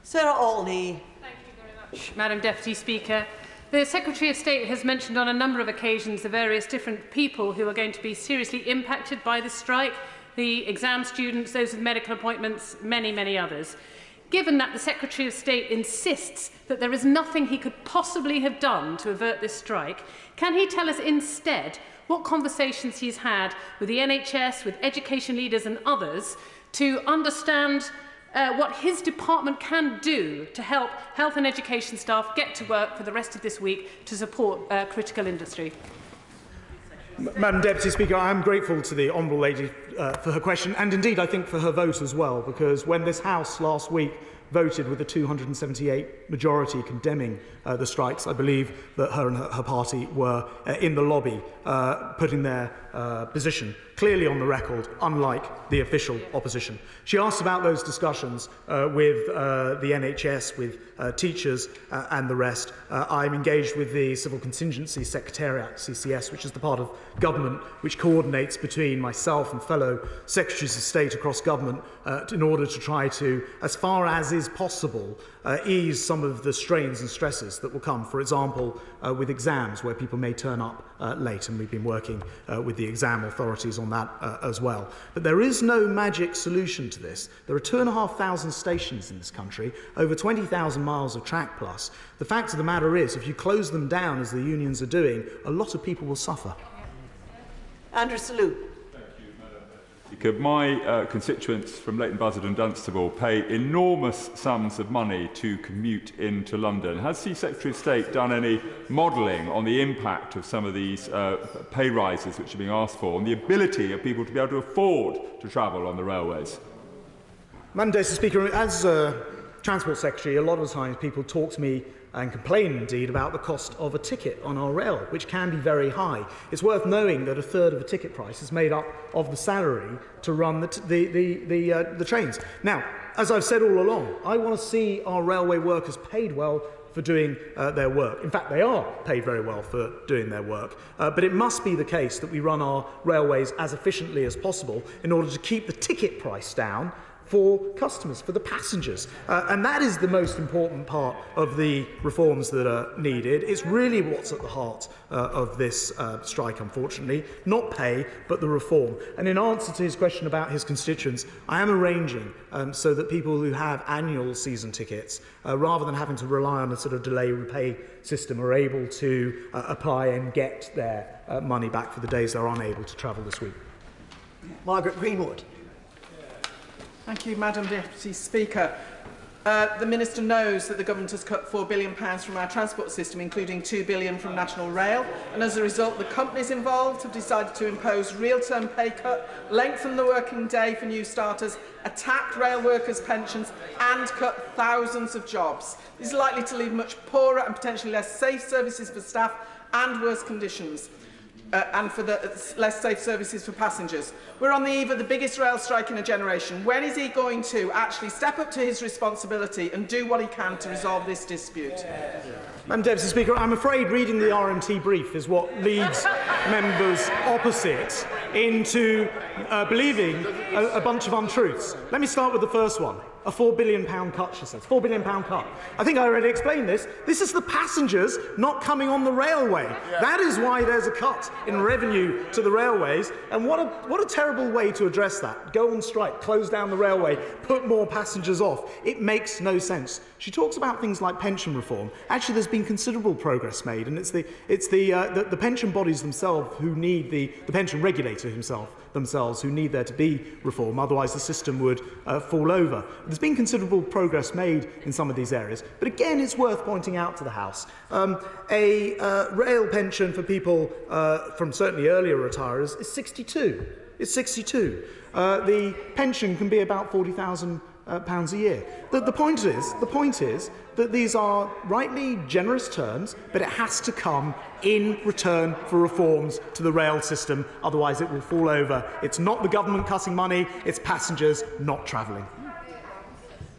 Sarah Olney. Thank you very much, Madam Deputy Speaker. The Secretary of State has mentioned on a number of occasions the various different people who are going to be seriously impacted by this strike, the exam students, those with medical appointments, many, many others. Given that the Secretary of State insists that there is nothing he could possibly have done to avert this strike, can he tell us instead what conversations he's had with the NHS, with education leaders and others to understand what his department can do to help health and education staff get to work for the rest of this week to support critical industry? Madam Deputy Speaker, I am grateful to the Honourable Lady for her question, and indeed I think for her vote as well, because when this House last week voted with a 278 majority condemning the strikes, I believe that her and her party were in the lobby putting their position clearly on the record, unlike the official opposition. She asked about those discussions with the NHS, with teachers and the rest. I'm engaged with the Civil Contingency Secretariat, CCS, which is the part of government which coordinates between myself and fellow Secretaries of State across government in order to try to, as far as is possible, ease some of the strains and stresses that will come, for example, with exams where people may turn up late, and we've been working with the exam authorities on that as well. But there is no magic solution to this. There are 2,500 stations in this country, over 20,000 miles of track plus. The fact of the matter is, if you close them down, as the unions are doing, a lot of people will suffer. Andrew Selous. My constituents from Leighton Buzzard and Dunstable pay enormous sums of money to commute into London. Has the Secretary of State done any modelling on the impact of some of these pay rises which are being asked for, on the ability of people to be able to afford to travel on the railways? Madam Deputy Speaker, as Transport Secretary, a lot of the times people talk to me and complain indeed about the cost of a ticket on our rail, which can be very high. It's worth knowing that a third of a ticket price is made up of the salary to run the trains. Now, as I've said all along, I want to see our railway workers paid well for doing their work. In fact, they are paid very well for doing their work. But it must be the case that we run our railways as efficiently as possible in order to keep the ticket price down for customers, for the passengers. And that is the most important part of the reforms that are needed. It's really what's at the heart of this strike, unfortunately. Not pay, but the reform. And in answer to his question about his constituents, I am arranging so that people who have annual season tickets, rather than having to rely on a sort of delay repay system, are able to apply and get their money back for the days they're unable to travel this week. Margaret Greenwood. Thank you, Madam Deputy Speaker. The Minister knows that the Government has cut £4 billion from our transport system, including £2 billion from National Rail, and as a result the companies involved have decided to impose real-term pay cut, lengthen the working day for new starters, attack rail workers' pensions and cut thousands of jobs. This is likely to leave much poorer and potentially less safe services for staff and worse conditions. And for the less safe services for passengers. We're on the eve of the biggest rail strike in a generation. When is he going to actually step up to his responsibility and do what he can to resolve this dispute? Madam Deputy Speaker, I'm afraid reading the RMT brief is what leads members opposite into believing a bunch of untruths. Let me start with the first one. A £4 billion cut, she says. £4 billion cut. I think I already explained this. This is the passengers not coming on the railway. Yeah. That is why there's a cut in revenue to the railways. And what a terrible way to address that. Go on strike, close down the railway, put more passengers off. It makes no sense. She talks about things like pension reform. Actually, there's been considerable progress made, and it's the pension bodies themselves who need the pension regulator themselves who need there to be reform. Otherwise, the system would fall over. There's been considerable progress made in some of these areas, but again, it's worth pointing out to the House a rail pension for people from certainly earlier retirers is 62. It's 62. The pension can be about £40,000 a year. The point is that these are rightly generous terms, but it has to come in return for reforms to the rail system, otherwise it will fall over. It's not the government cutting money, it's passengers not travelling.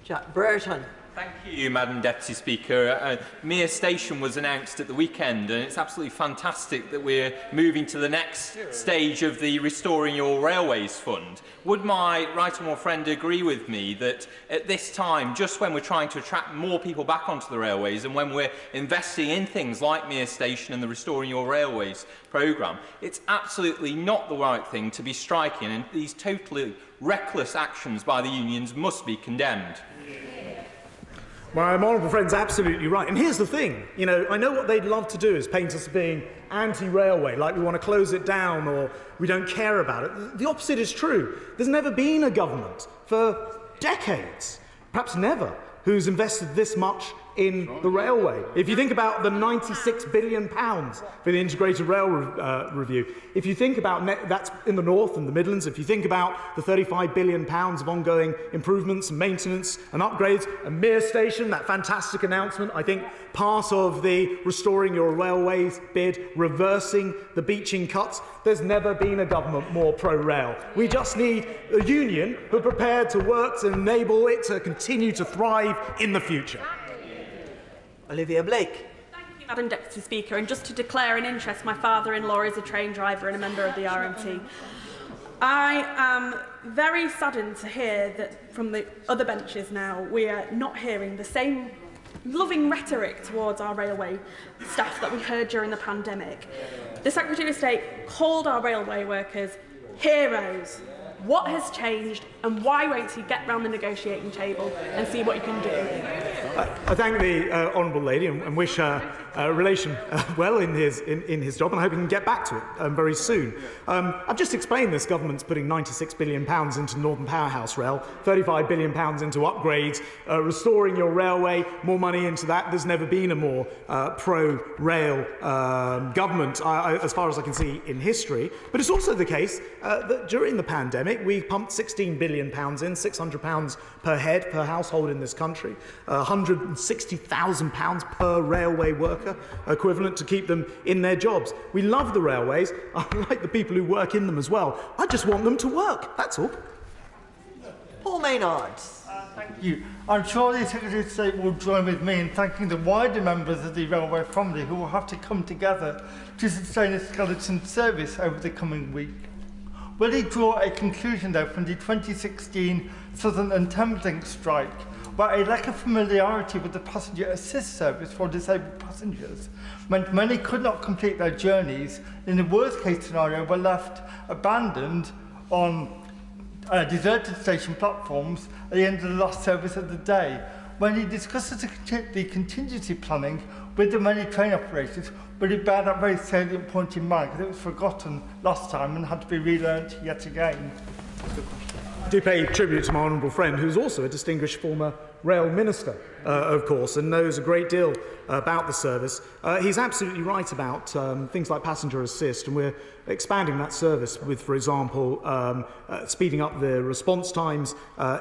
Jack Burton. Thank you, Madam Deputy Speaker. Mere Station was announced at the weekend, and it's absolutely fantastic that we're moving to the next stage of the Restoring Your Railways Fund. Would my right honourable friend agree with me that at this time, just when we're trying to attract more people back onto the railways and when we're investing in things like Mere Station and the Restoring Your Railways programme, it's absolutely not the right thing to be striking, and these totally reckless actions by the unions must be condemned? My honourable friend's absolutely right. And here's the thing, you know, I know what they'd love to do is paint us as being anti-railway, like we want to close it down or we don't care about it. The opposite is true. There's never been a government for decades, perhaps never, who's invested this much in the railway. If you think about the £96 billion for the Integrated Rail Review, if you think about that's in the North and the Midlands, if you think about the £35 billion of ongoing improvements and maintenance and upgrades, a Mere Station, that fantastic announcement, I think part of the Restoring Your Railways bid, reversing the beaching cuts, there's never been a government more pro-rail. We just need a union who are prepared to work to enable it to continue to thrive in the future. Olivia Blake. Thank you, Madam Deputy Speaker. And just to declare an interest, my father-in-law is a train driver and a member of the RMT. I am very saddened to hear that from the other benches now we are not hearing the same loving rhetoric towards our railway staff that we heard during the pandemic. The Secretary of State called our railway workers heroes. What has changed, and why won't he get round the negotiating table and see what he can do? I thank the honourable lady and wish her relation well in his job, and I hope he can get back to it very soon. I've just explained this government's putting £96 billion into Northern Powerhouse Rail, £35 billion into upgrades, restoring your railway, more money into that. There's never been a more pro-rail government, as far as I can see in history. But it's also the case that during the pandemic, we pumped £16 billion in, £600 per head per household in this country, £160,000 per railway worker equivalent to keep them in their jobs. We love the railways. I like the people who work in them as well. I just want them to work, that's all. Paul Maynard. Thank you. I'm sure the Secretary of State will join with me in thanking the wider members of the railway family who will have to come together to sustain a skeleton service over the coming week. Will he draw a conclusion, though, from the 2016 Southern and Thames Link strike, where a lack of familiarity with the passenger assist service for disabled passengers meant many could not complete their journeys, in the worst-case scenario were left abandoned on deserted station platforms at the end of the last service of the day? When he discusses the contingency planning with the many train operators, but he bear that very salient point in mind, because it was forgotten last time and had to be relearnt yet again. I do pay tribute to my honourable friend, who's also a distinguished former rail minister, of course, and knows a great deal about the service. He's absolutely right about things like passenger assist, and we're expanding that service with, for example, speeding up the response times,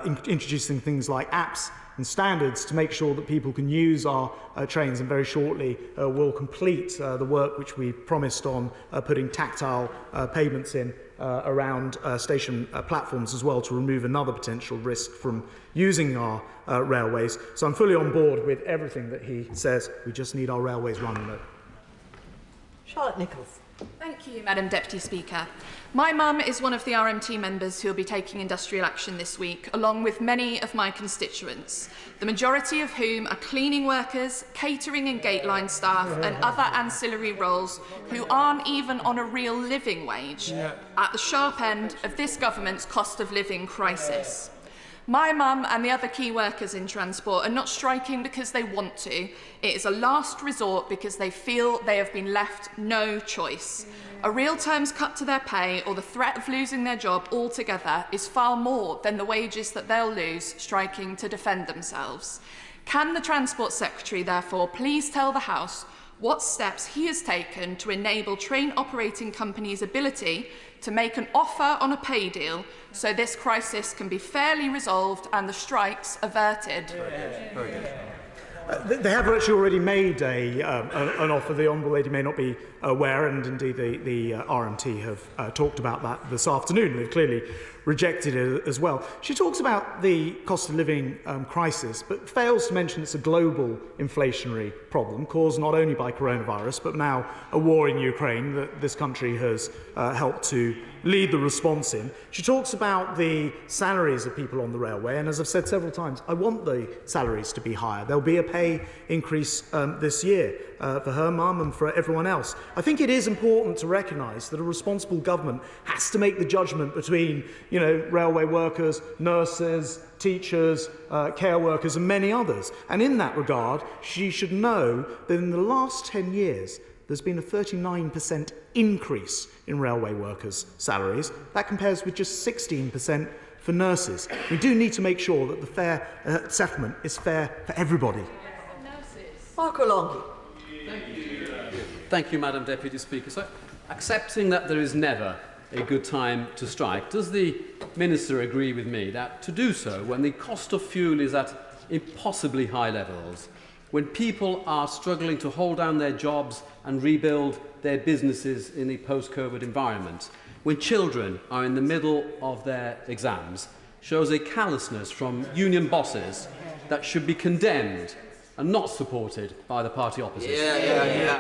introducing things like apps and standards to make sure that people can use our trains, and very shortly we'll complete the work which we promised on putting tactile pavements in around station platforms as well, to remove another potential risk from using our railways. So I'm fully on board with everything that he says. We just need our railways running though. Charlotte Nichols. Thank you, Madam Deputy Speaker. My mum is one of the RMT members who will be taking industrial action this week, along with many of my constituents, the majority of whom are cleaning workers, catering and gateline staff and other ancillary roles who aren't even on a real living wage, at the sharp end of this government's cost of living crisis. My mum and the other key workers in transport are not striking because they want to. It is a last resort because they feel they have been left no choice. A real terms cut to their pay or the threat of losing their job altogether is far more than the wages that they'll lose striking to defend themselves. Can the Transport Secretary, therefore, please tell the House what steps he has taken to enable train operating companies' ability to make an offer on a pay deal so this crisis can be fairly resolved and the strikes averted. Very good. They have actually already made an offer. The Honourable Lady may not be aware, and indeed the RMT have talked about that this afternoon. They've clearly rejected it as well. She talks about the cost of living crisis, but fails to mention it's a global inflationary problem caused not only by coronavirus, but now a war in Ukraine that this country has helped to lead the response in. She talks about the salaries of people on the railway, and as I've said several times, I want the salaries to be higher. There'll be a pay increase this year for her mum and for everyone else. I think it is important to recognise that a responsible government has to make the judgment between, railway workers, nurses, teachers, care workers and many others. And in that regard, she should know that in the last 10 years, there's been a 39% increase in railway workers' salaries. That compares with just 16% for nurses. We do need to make sure that the fair settlement is fair for everybody. Marco Longhi. Thank you, Madam Deputy Speaker. So, accepting that there is never a good time to strike, does the Minister agree with me that to do so when the cost of fuel is at impossibly high levels, when people are struggling to hold down their jobs and rebuild their businesses in the post-COVID environment, when children are in the middle of their exams, shows a callousness from union bosses that should be condemned and not supported by the party opposition?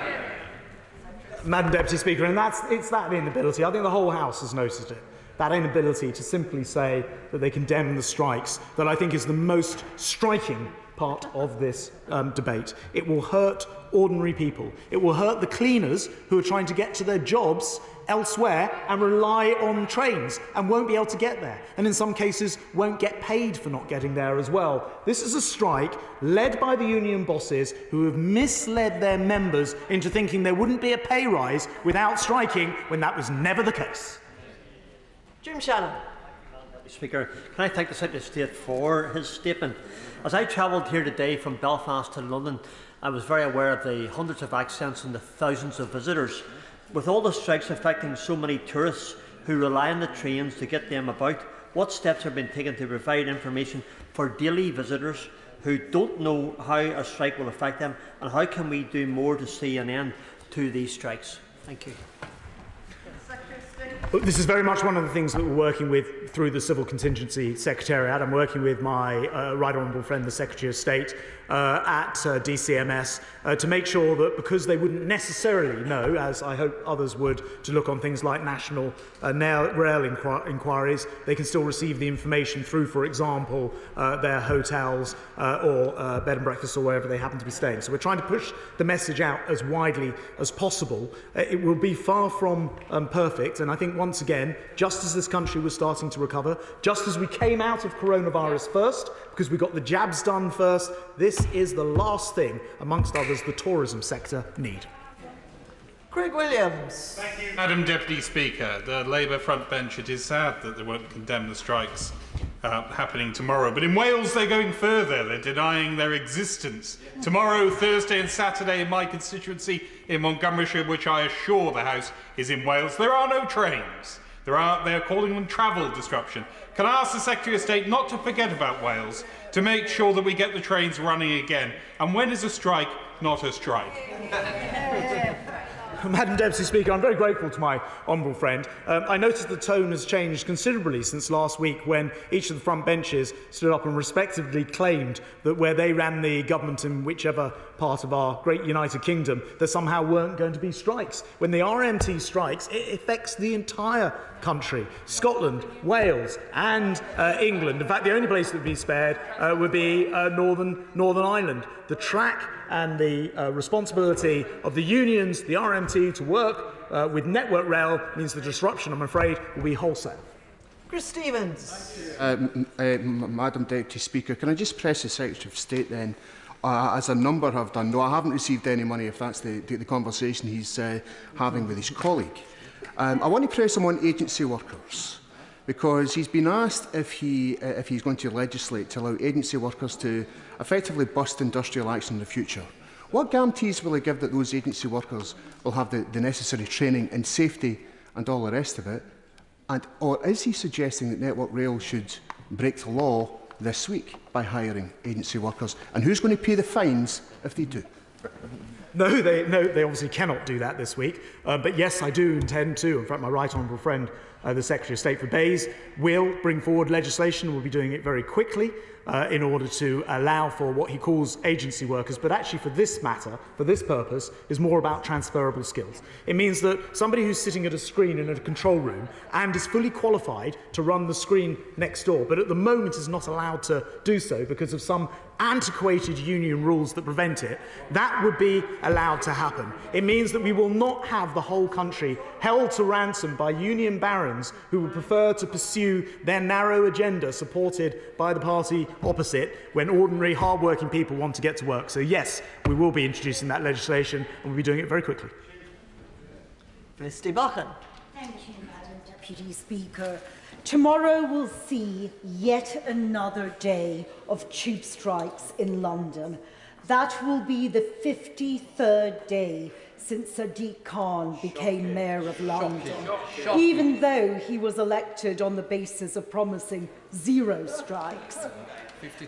Madam Deputy Speaker, and it's that inability, I think the whole House has noticed it, that inability to simply say that they condemn the strikes, that I think is the most striking part of this debate. It will hurt ordinary people. It will hurt the cleaners who are trying to get to their jobs elsewhere and rely on trains and won't be able to get there, and in some cases won't get paid for not getting there as well. This is a strike led by the union bosses who have misled their members into thinking there wouldn't be a pay rise without striking when that was never the case. Jim Shannon. Speaker, can I thank the Secretary of State for his statement? As I travelled here today from Belfast to London, I was very aware of the hundreds of accidents and the thousands of visitors. With all the strikes affecting so many tourists who rely on the trains to get them about, what steps have been taken to provide information for daily visitors who don't know how a strike will affect them, and how can we do more to see an end to these strikes? Thank you. This is very much one of the things that we're working with through the Civil Contingency Secretariat. I'm working with my Right Honourable friend, the Secretary of State, at DCMS to make sure that, because they wouldn't necessarily know, as I hope others would, to look on things like national rail inquiries, they can still receive the information through, for example, their hotels or bed and breakfast or wherever they happen to be staying. So we're trying to push the message out as widely as possible. It will be far from perfect, and I think once again, just as this country was starting to recover, just as we came out of coronavirus first, because we got the jabs done first, this is the last thing, amongst others, the tourism sector need. Craig Williams. Thank you, Madam Deputy Speaker. The Labour front bench, it is sad that they won't condemn the strikes happening tomorrow. But in Wales, they're going further. They're denying their existence. Tomorrow, Thursday and Saturday in my constituency in Montgomeryshire, which I assure the House is in Wales, there are no trains. They're calling them travel disruption. Can I ask the Secretary of State not to forget about Wales, to make sure that we get the trains running again? And when is a strike not a strike? Madam Deputy Speaker, I'm very grateful to my honourable friend. I noticed the tone has changed considerably since last week, when each of the front benches stood up and respectively claimed that where they ran the government in whichever part of our great United Kingdom, there somehow weren't going to be strikes. When the RMT strikes, it affects the entire country. Scotland, Wales and England. In fact, the only place that would be spared would be Northern Ireland. The track and the responsibility of the unions, the RMT, to work with Network Rail means the disruption, I'm afraid, will be wholesale. Chris Stevens. Madam Deputy Speaker, can I just press the Secretary of State then, as a number have done? No, I haven't received any money, if that's the conversation he's having with his colleague. I want to press him on agency workers, because he's been asked if he's going to legislate to allow agency workers to effectively bust industrial action in the future. What guarantees will he give that those agency workers will have the necessary training in safety and all the rest of it? Or is he suggesting that Network Rail should break the law this week by hiring agency workers? And who's going to pay the fines if they do? No, they obviously cannot do that this week. But yes, I do intend to. In fact, my right honourable friend, the Secretary of State for Bays, will bring forward legislation. We'll be doing it very quickly in order to allow for what he calls agency workers. But actually, for this matter, for this purpose, is more about transferable skills. It means that somebody who's sitting at a screen in a control room and is fully qualified to run the screen next door, but at the moment is not allowed to do so because of some antiquated union rules that prevent it, that would be allowed to happen. It means that we will not have the whole country held to ransom by union barons who would prefer to pursue their narrow agenda supported by the party opposite when ordinary hard-working people want to get to work. So yes, we will be introducing that legislation and we'll be doing it very quickly. Priti Patel. Thank you, Madam Deputy Speaker. Tomorrow will see yet another day of tube strikes in London. That will be the 53rd day since Sadiq Khan became Mayor of London, even though he was elected on the basis of promising 0 strikes.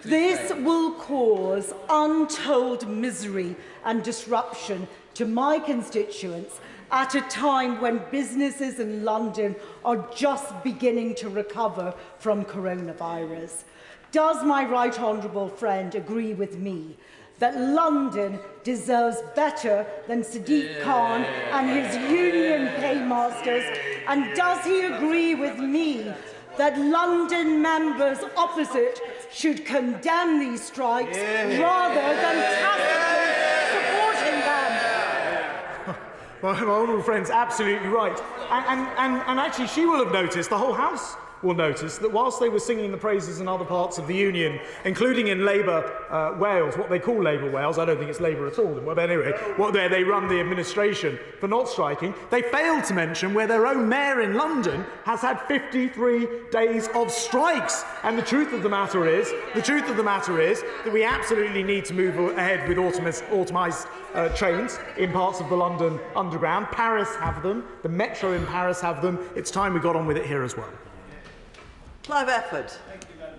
This will cause untold misery and disruption to my constituents at a time when businesses in London are just beginning to recover from coronavirus. Does my right honourable friend agree with me that London deserves better than Sadiq Khan and his union paymasters? And does he agree with me that London members opposite should condemn these strikes rather than tacitly supporting them? Well, my honourable friend's absolutely right. And actually, she will have noticed, the whole House will notice, that whilst they were singing the praises in other parts of the Union, including in Labour Wales, what they call Labour Wales, I don't think it's Labour at all, but anyway, where they run the administration for not striking, they failed to mention where their own mayor in London has had 53 days of strikes. And the truth of the matter is that we absolutely need to move ahead with automised trains in parts of the London Underground. Paris have them, the Metro in Paris have them. It's time we got on with it here as well. Clive Efford.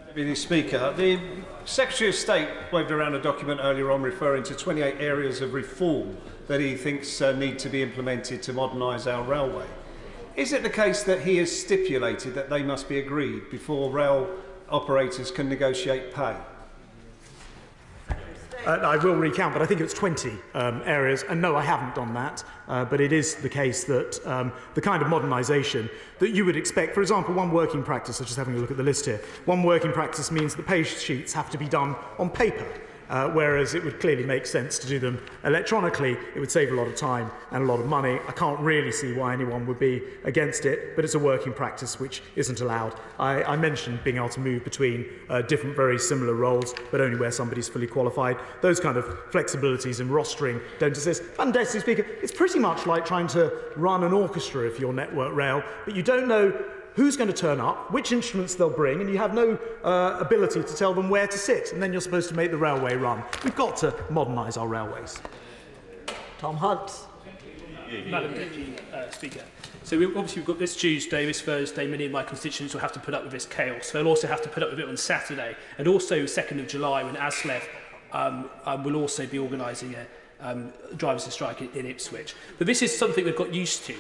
Deputy Speaker, the Secretary of State waved around a document earlier on referring to 28 areas of reform that he thinks need to be implemented to modernise our railway. Is it the case that he has stipulated that they must be agreed before rail operators can negotiate pay? I will recount, but I think it's 20 areas. And no, I haven't done that. But it is the case that the kind of modernisation that you would expect, for example, one working practice, I'm just having a look at the list here, one working practice means that page sheets have to be done on paper. Whereas it would clearly make sense to do them electronically. It would save a lot of time and a lot of money. I can't really see why anyone would be against it, but it's a working practice which isn't allowed. I mentioned being able to move between different very similar roles, but only where somebody's fully qualified. Those kind of flexibilities in rostering don't exist. And, Deputy Speaker, it's pretty much like trying to run an orchestra if you're Network Rail, but you don't know who's going to turn up, which instruments they'll bring, and you have no ability to tell them where to sit, and then you're supposed to make the railway run. We've got to modernise our railways. Tom Hunt. Madam Deputy Speaker. So we've got this Tuesday, this Thursday, many of my constituents will have to put up with this chaos. They'll also have to put up with it on Saturday, and also 2nd of July when ASLEF will also be organising a drivers' strike in Ipswich. But this is something we've got used to.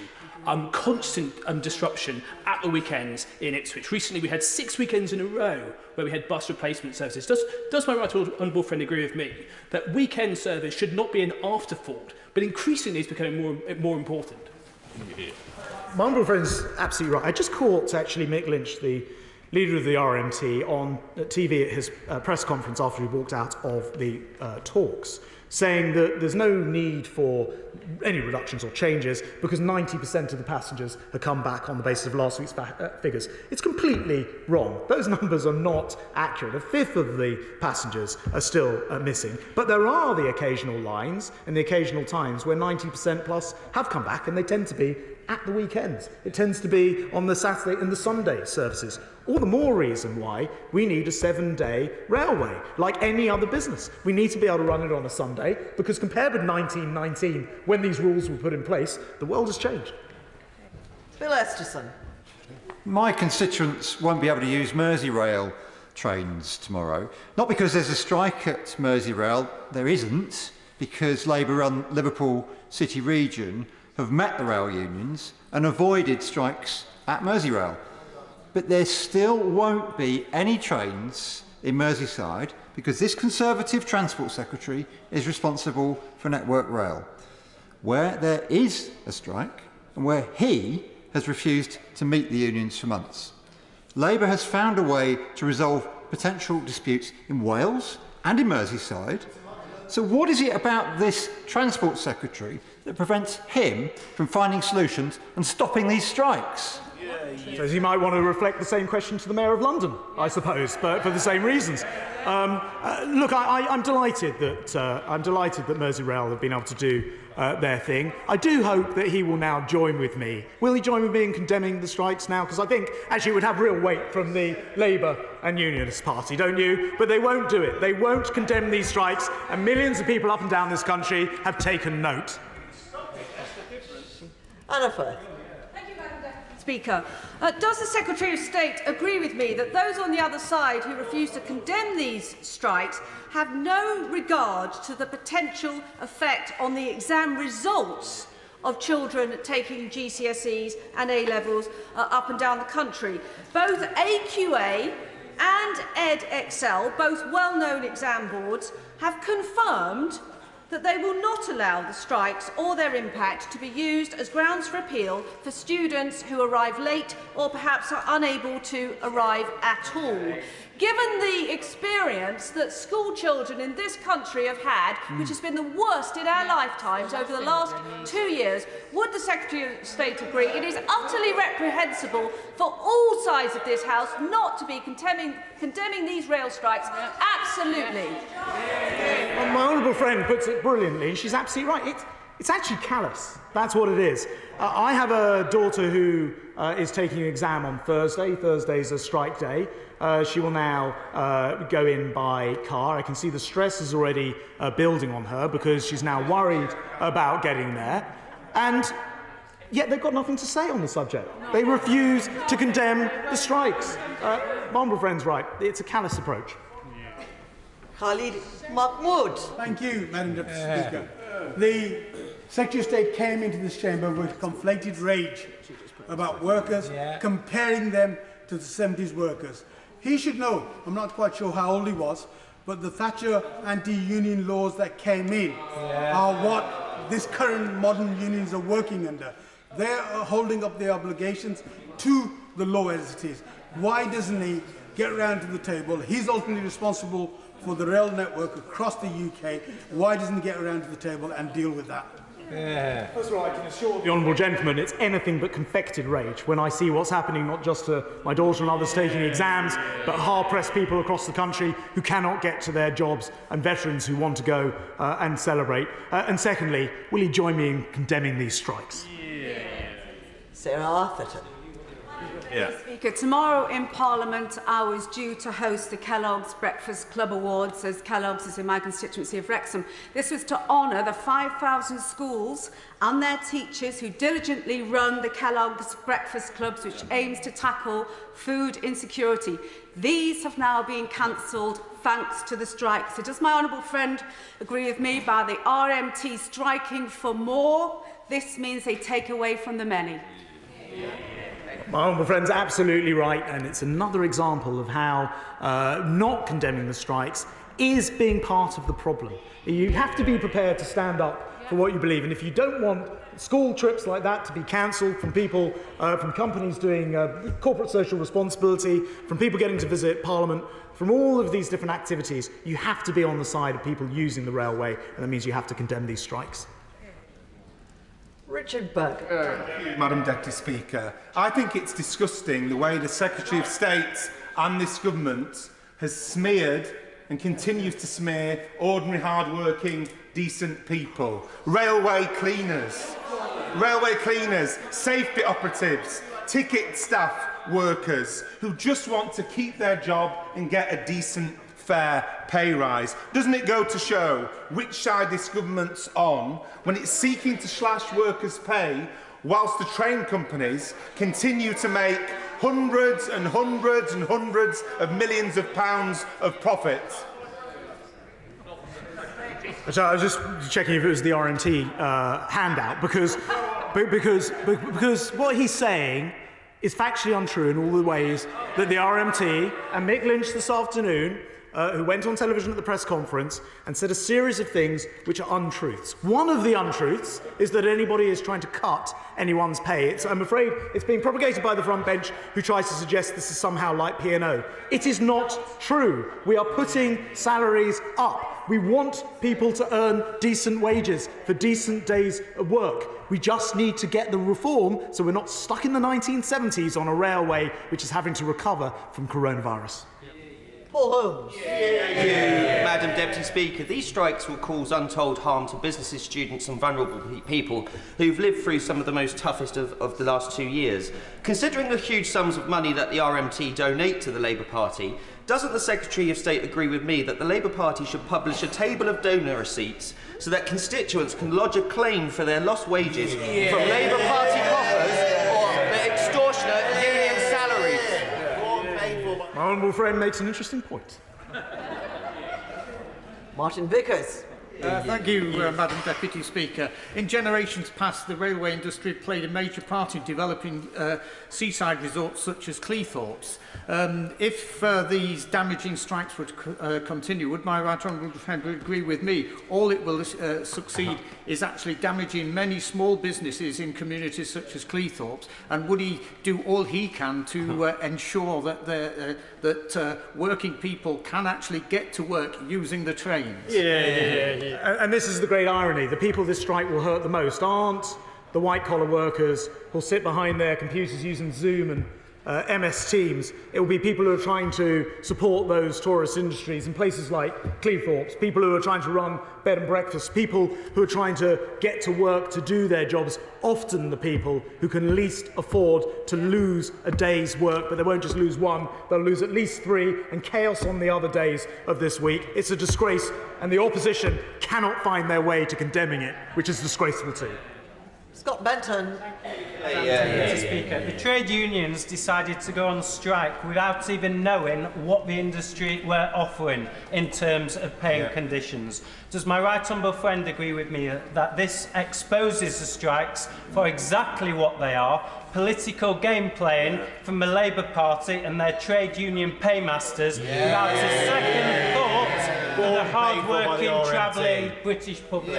Constant disruption at the weekends in Ipswich. Recently we had 6 weekends in a row where we had bus replacement services. Does my right honourable friend agree with me that weekend service should not be an afterthought, but increasingly is becoming more important? My honourable friend's absolutely right. I just caught actually Mick Lynch, the leader of the RMT, on TV at his press conference after he walked out of the talks, saying that there's no need for any reductions or changes because 90% of the passengers have come back on the basis of last week's figures. It's completely wrong. Those numbers are not accurate. A fifth of the passengers are still missing. But there are the occasional lines and the occasional times where 90% plus have come back, and they tend to be at the weekends. It tends to be on the Saturday and the Sunday services. All the more reason why we need a 7-day railway, like any other business. We need to be able to run it on a Sunday, because compared with 1919, when these rules were put in place, the world has changed. Bill Esterson. My constituents won't be able to use Merseyrail trains tomorrow. Not because there's a strike at Merseyrail, there isn't, because Labour-run Liverpool City Region have met the rail unions and avoided strikes at Merseyrail. But there still won't be any trains in Merseyside because this Conservative Transport Secretary is responsible for Network Rail, where there is a strike and where he has refused to meet the unions for months. Labour has found a way to resolve potential disputes in Wales and in Merseyside. So what is it about this Transport Secretary that prevents him from finding solutions and stopping these strikes? So he might want to reflect the same question to the Mayor of London, I suppose, but for the same reasons. Look, I'm delighted that Merseyrail have been able to do their thing. I do hope that he will now join with me. Will he join with me in condemning the strikes now? Because I think actually it would have real weight from the Labour and Unionist Party, don't you? But they won't do it. They won't condemn these strikes, and millions of people up and down this country have taken note. Anna Firth. Speaker, does the Secretary of State agree with me that those on the other side who refuse to condemn these strikes have no regard to the potential effect on the exam results of children taking GCSEs and A-levels up and down the country? Both AQA and EdXL, both well-known exam boards, have confirmed that they will not allow the strikes or their impact to be used as grounds for appeal for students who arrive late or perhaps are unable to arrive at all. Given the experience that school children in this country have had, which has been the worst in our lifetimes over the last 2 years, would the Secretary of State agree it is utterly reprehensible for all sides of this House not to be condemning these rail strikes? Absolutely. Well, my honourable friend puts it brilliantly, and she's absolutely right. It's actually callous. That's what it is. I have a daughter who is taking an exam on Thursday. Thursday's a strike day. She will now go in by car. I can see the stress is already building on her because she's now worried about getting there. And yet they've got nothing to say on the subject. They refuse to condemn the strikes. My honourable friend's right. It's a callous approach. Khalid Mahmood. Thank you, Madam Deputy Speaker. The Secretary of State came into this chamber with conflated rage about workers, comparing them to the 70s workers. He should know, I'm not quite sure how old he was, but the Thatcher anti-union laws that came in are what this current modern unions are working under. They're holding up their obligations to the law as it is. Why doesn't he get round to the table? He's ultimately responsible for the rail network across the UK. Why doesn't he get around to the table and deal with that? That's right, I can assure the honourable gentleman it's anything but confected rage when I see what's happening not just to my daughter and others taking exams, but hard-pressed people across the country who cannot get to their jobs and veterans who want to go and celebrate. And secondly, will he join me in condemning these strikes? Sarah Arthurton. Speaker, tomorrow in Parliament I was due to host the Kellogg's Breakfast Club Awards, as Kellogg's is in my constituency of Wrexham. This was to honour the 5,000 schools and their teachers who diligently run the Kellogg's Breakfast Clubs, which aims to tackle food insecurity. These have now been cancelled thanks to the strike. So does my honourable friend agree with me? By the RMT striking for more, this means they take away from the many. My honourable friend's absolutely right, and it's another example of how not condemning the strikes is being part of the problem. You have to be prepared to stand up for what you believe, and if you don't want school trips like that to be cancelled from people, from companies doing corporate social responsibility, from people getting to visit Parliament, from all of these different activities, you have to be on the side of people using the railway, and that means you have to condemn these strikes. Richard Burke. Thank you, Madam Deputy Speaker. I think it's disgusting the way the Secretary of State and this government has smeared and continues to smear ordinary, hard-working, decent people. Railway cleaners, railway cleaners, safety operatives, ticket staff workers who just want to keep their job and get a decent, fair pay rise. Doesn't it go to show which side this government's on when it's seeking to slash workers' pay whilst the train companies continue to make hundreds and hundreds and hundreds of millions of pounds of profit? So I was just checking if it was the RMT handout, because what he's saying is factually untrue in all the ways that the RMT and Mick Lynch this afternoon, who went on television at the press conference and said a series of things which are untruths. One of the untruths is that anybody is trying to cut anyone's pay. I'm afraid it's being propagated by the front bench, who tries to suggest this is somehow like P&O. It is not true. We are putting salaries up. We want people to earn decent wages for decent days of work. We just need to get the reform so we're not stuck in the 1970s on a railway which is having to recover from coronavirus. Paul Holmes. Madam Deputy Speaker, these strikes will cause untold harm to businesses, students and vulnerable people who've lived through some of the most toughest of the last 2 years. Considering the huge sums of money that the RMT donate to the Labour Party, doesn't the Secretary of State agree with me that the Labour Party should publish a table of donor receipts so that constituents can lodge a claim for their lost wages from Labour Party coffers or the extortionate union salaries? My honourable friend makes an interesting point. Martin Vickers. Thank you, Madam Deputy Speaker. In generations past, the railway industry played a major part in developing seaside resorts such as Cleethorpes. If these damaging strikes would continue, would my right honourable friend agree with me? All it will succeed is actually damaging many small businesses in communities such as Cleethorpes, and would he do all he can to ensure that working people can actually get to work using the trains? And this is the great irony. The people this strike will hurt the most aren't the white-collar workers who'll sit behind their computers using Zoom and MS Teams. It will be people who are trying to support those tourist industries in places like Cleethorpes, people who are trying to run bed and breakfast, people who are trying to get to work to do their jobs, often the people who can least afford to lose a day's work, but they won't just lose one, they'll lose at least 3, and chaos on the other days of this week. It's a disgrace, and the opposition cannot find their way to condemning it, which is disgraceful too. Scott Benton. Mr. Speaker, the trade unions decided to go on strike without even knowing what the industry were offering in terms of pay and conditions. Does my right honourable friend agree with me that this exposes the strikes for exactly what they are, political game playing from the Labour Party and their trade union paymasters without a second thought for the hard-working, travelling British public?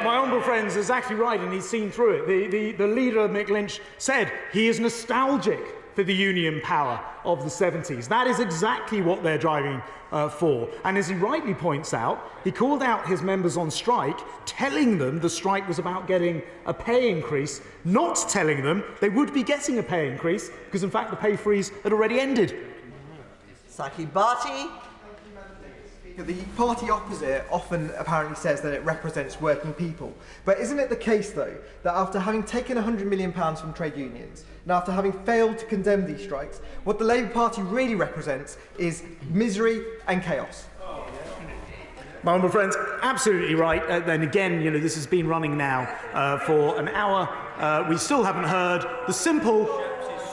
My honourable friend's exactly right, and he's seen through it. The leader, Mick Lynch, said he is nostalgic for the union power of the 70s. That is exactly what they're driving for. And as he rightly points out, he called out his members on strike, telling them the strike was about getting a pay increase, not telling them they would be getting a pay increase, because in fact the pay freeze had already ended. Saki Bhatti. The party opposite often apparently says that it represents working people. But isn't it the case, though, that after having taken £100 million from trade unions, and after having failed to condemn these strikes, what the Labour Party really represents is misery and chaos? My honourable friend's absolutely right. Then again, this has been running now for an hour. We still haven't heard the simple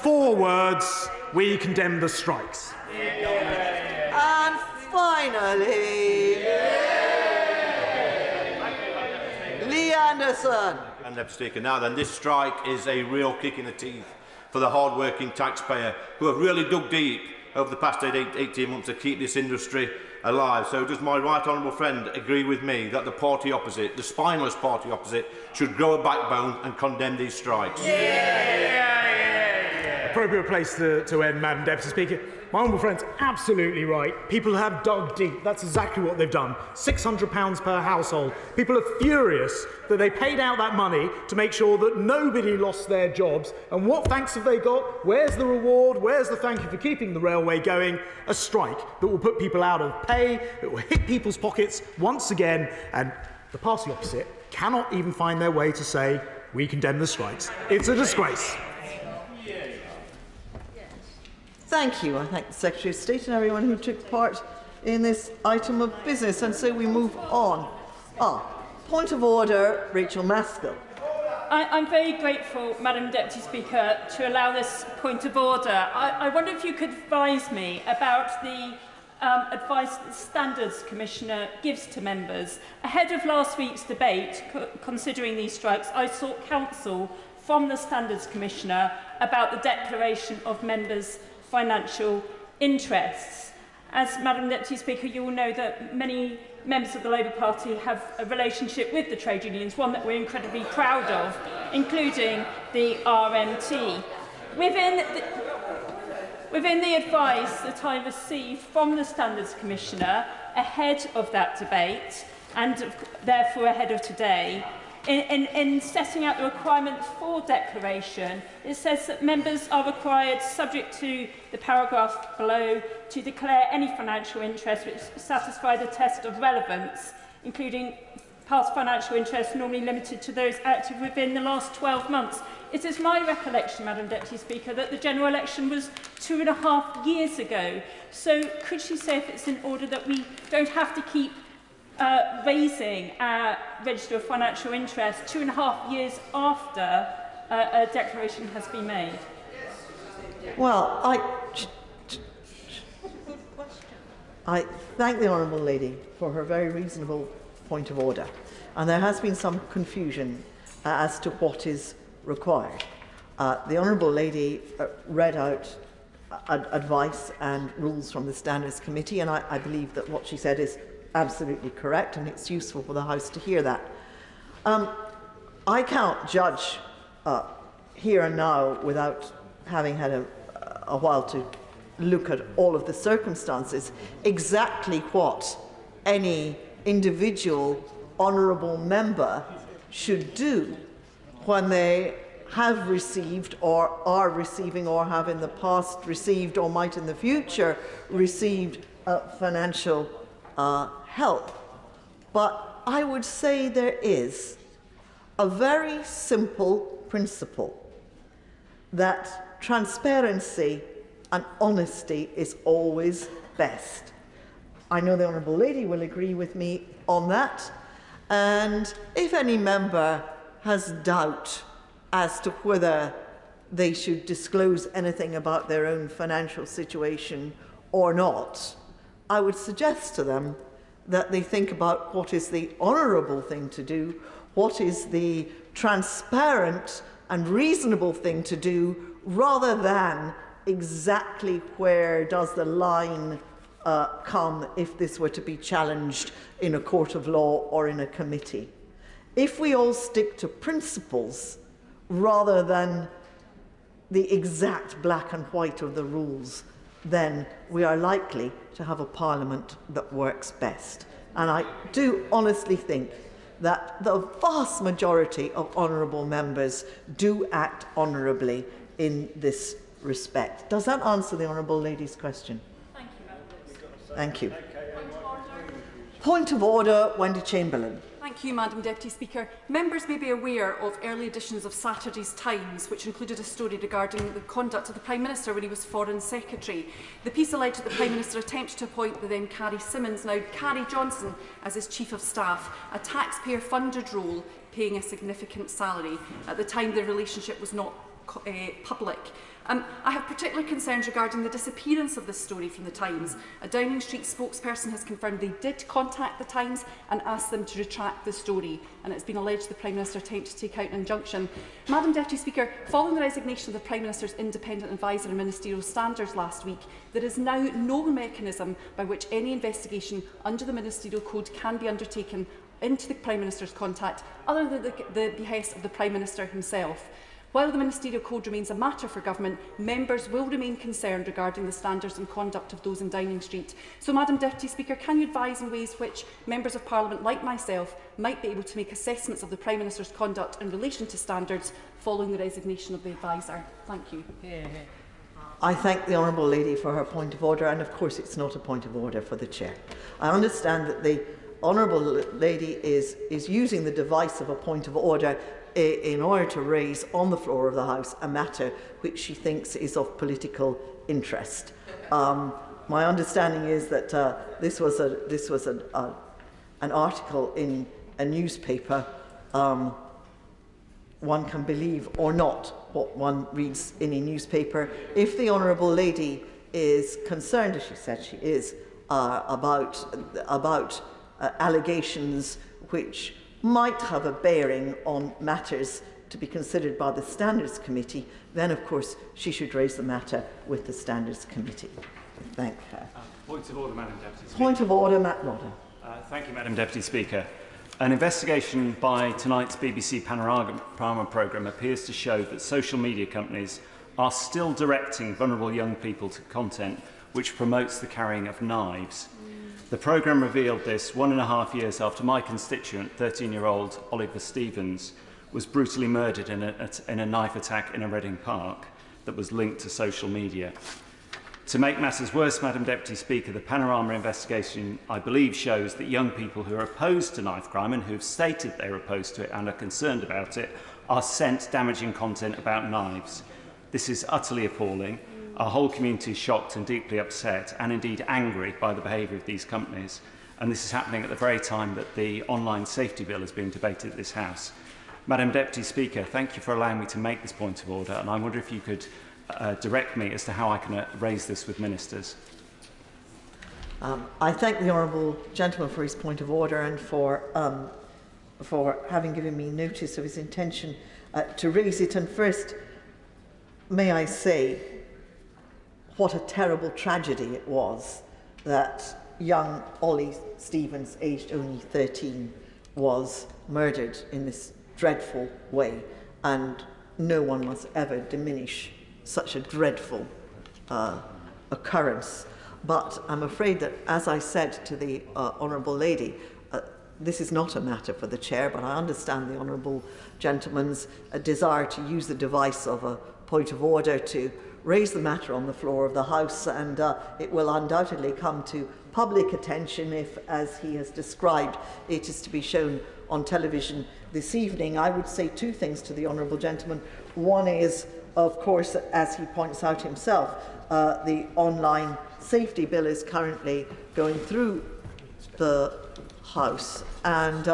4 words: we condemn the strikes. And finally, Lee Anderson. And Deputy Speaker, now then, this strike is a real kick in the teeth for the hard-working taxpayer who have really dug deep over the past 18 months to keep this industry alive. So does my right honourable friend agree with me that the party opposite, the spineless party opposite, should grow a backbone and condemn these strikes? Appropriate place to end, Madam Deputy Speaker. My honourable friend's absolutely right. People have dug deep. That's exactly what they've done. £600 per household. People are furious that they paid out that money to make sure that nobody lost their jobs. And what thanks have they got? Where's the reward? Where's the thank you for keeping the railway going? A strike that will put people out of pay, that will hit people's pockets once again, and the party opposite cannot even find their way to say, we condemn the strikes. It's a disgrace. Thank you. I thank the Secretary of State and everyone who took part in this item of business. And so we move on. Point of order, Rachel Maskell. I'm very grateful, Madam Deputy Speaker, to allow this point of order. I wonder if you could advise me about the advice that the Standards Commissioner gives to members. Ahead of last week's debate, considering these strikes, I sought counsel from the Standards Commissioner about the declaration of members' financial interests. As Madam Deputy Speaker, you will know that many members of the Labour Party have a relationship with the trade unions, one that we're incredibly proud of, including the RMT. Within the advice that I received from the Standards Commissioner ahead of that debate, and therefore ahead of today, in setting out the requirements for declaration, it says that members are required, subject to the paragraph below, to declare any financial interest which satisfy the test of relevance, including past financial interests normally limited to those active within the last 12 months. It is my recollection, Madam Deputy Speaker, that the general election was 2.5 years ago. So could she say if it's in order that we don't have to keep raising our register of financial interest 2.5 years after a declaration has been made? Well, I thank the Honourable Lady for her very reasonable point of order. And there has been some confusion as to what is required. The Honourable Lady read out advice and rules from the Standards Committee, and I believe that what she said is absolutely correct, and it's useful for the House to hear that. I cannot judge here and now, without having had a while to look at all of the circumstances, exactly what any individual honourable member should do when they have received or are receiving or have in the past received or might in the future received financial help. But I would say there is a very simple principle that transparency and honesty is always best. I know the Honourable Lady will agree with me on that, and if any member has doubt as to whether they should disclose anything about their own financial situation or not, I would suggest to them that they think about what is the honourable thing to do, what is the transparent and reasonable thing to do, rather than exactly where does the line come if this were to be challenged in a court of law or in a committee. If we all stick to principles rather than the exact black and white of the rules, then we are likely to have a parliament that works best. And I do honestly think that the vast majority of honourable members do act honourably in this respect. Does that answer the Honourable Lady's question? Thank you, Madam. Thank you. Point of order, Wendy Chamberlain. Thank you, Madam Deputy Speaker. Members may be aware of early editions of Saturday's Times, which included a story regarding the conduct of the Prime Minister when he was Foreign Secretary. The piece alleged that the Prime Minister attempted to appoint the then Carrie Symonds, now Carrie Johnson, as his Chief of Staff, a taxpayer-funded role, paying a significant salary. At the time, the relationship was not public. I have particular concerns regarding the disappearance of this story from the Times. A Downing Street spokesperson has confirmed they did contact the Times and asked them to retract the story, and it's been alleged the Prime Minister attempted to take out an injunction. Madam Deputy Speaker, following the resignation of the Prime Minister's independent adviser on ministerial standards last week, there is now no mechanism by which any investigation under the Ministerial Code can be undertaken into the Prime Minister's contact, other than the behest of the Prime Minister himself. While the Ministerial Code remains a matter for government, members will remain concerned regarding the standards and conduct of those in Downing Street. So, Madam Deputy Speaker, can you advise on ways which members of Parliament like myself might be able to make assessments of the Prime Minister's conduct in relation to standards following the resignation of the adviser? Thank you. I thank the Honourable Lady for her point of order, and of course it's not a point of order for the Chair. I understand that the honourable lady is using the device of a point of order in order to raise on the floor of the House a matter which she thinks is of political interest. My understanding is that this was an article in a newspaper. One can believe or not what one reads in a newspaper. If the honourable lady is concerned, as she said she is, about allegations which might have a bearing on matters to be considered by the Standards Committee, then of course she should raise the matter with the Standards Committee. Thank her. Point of order, Madam Deputy Speaker. Point of order, Matt Rodden. Thank you, Madam Deputy Speaker. An investigation by tonight's BBC Panorama programme appears to show that social media companies are still directing vulnerable young people to content which promotes the carrying of knives. The programme revealed this 1.5 years after my constituent, 13-year-old Oliver Stevens, was brutally murdered in a knife attack in a Reading Park that was linked to social media. To make matters worse, Madam Deputy Speaker, the Panorama investigation, I believe, shows that young people who are opposed to knife crime and who have stated they're opposed to it and are concerned about it are sent damaging content about knives. This is utterly appalling. Our whole community is shocked and deeply upset and indeed angry by the behaviour of these companies. And this is happening at the very time that the online safety bill is being debated at this House. Madam Deputy Speaker, thank you for allowing me to make this point of order, and I wonder if you could direct me as to how I can raise this with ministers. I thank the honourable gentleman for his point of order and for having given me notice of his intention to raise it. And first, may I say what a terrible tragedy it was that young Ollie Stevens, aged only 13, was murdered in this dreadful way, and no one must ever diminish such a dreadful occurrence. But I'm afraid that, as I said to the honourable lady, this is not a matter for the chair, but I understand the honourable gentleman's desire to use the device of a point of order to raise the matter on the floor of the House, and it will undoubtedly come to public attention if, as he has described, it is to be shown on television this evening. I would say two things to the honourable gentleman. One is, of course, as he points out himself, the online safety bill is currently going through the House, and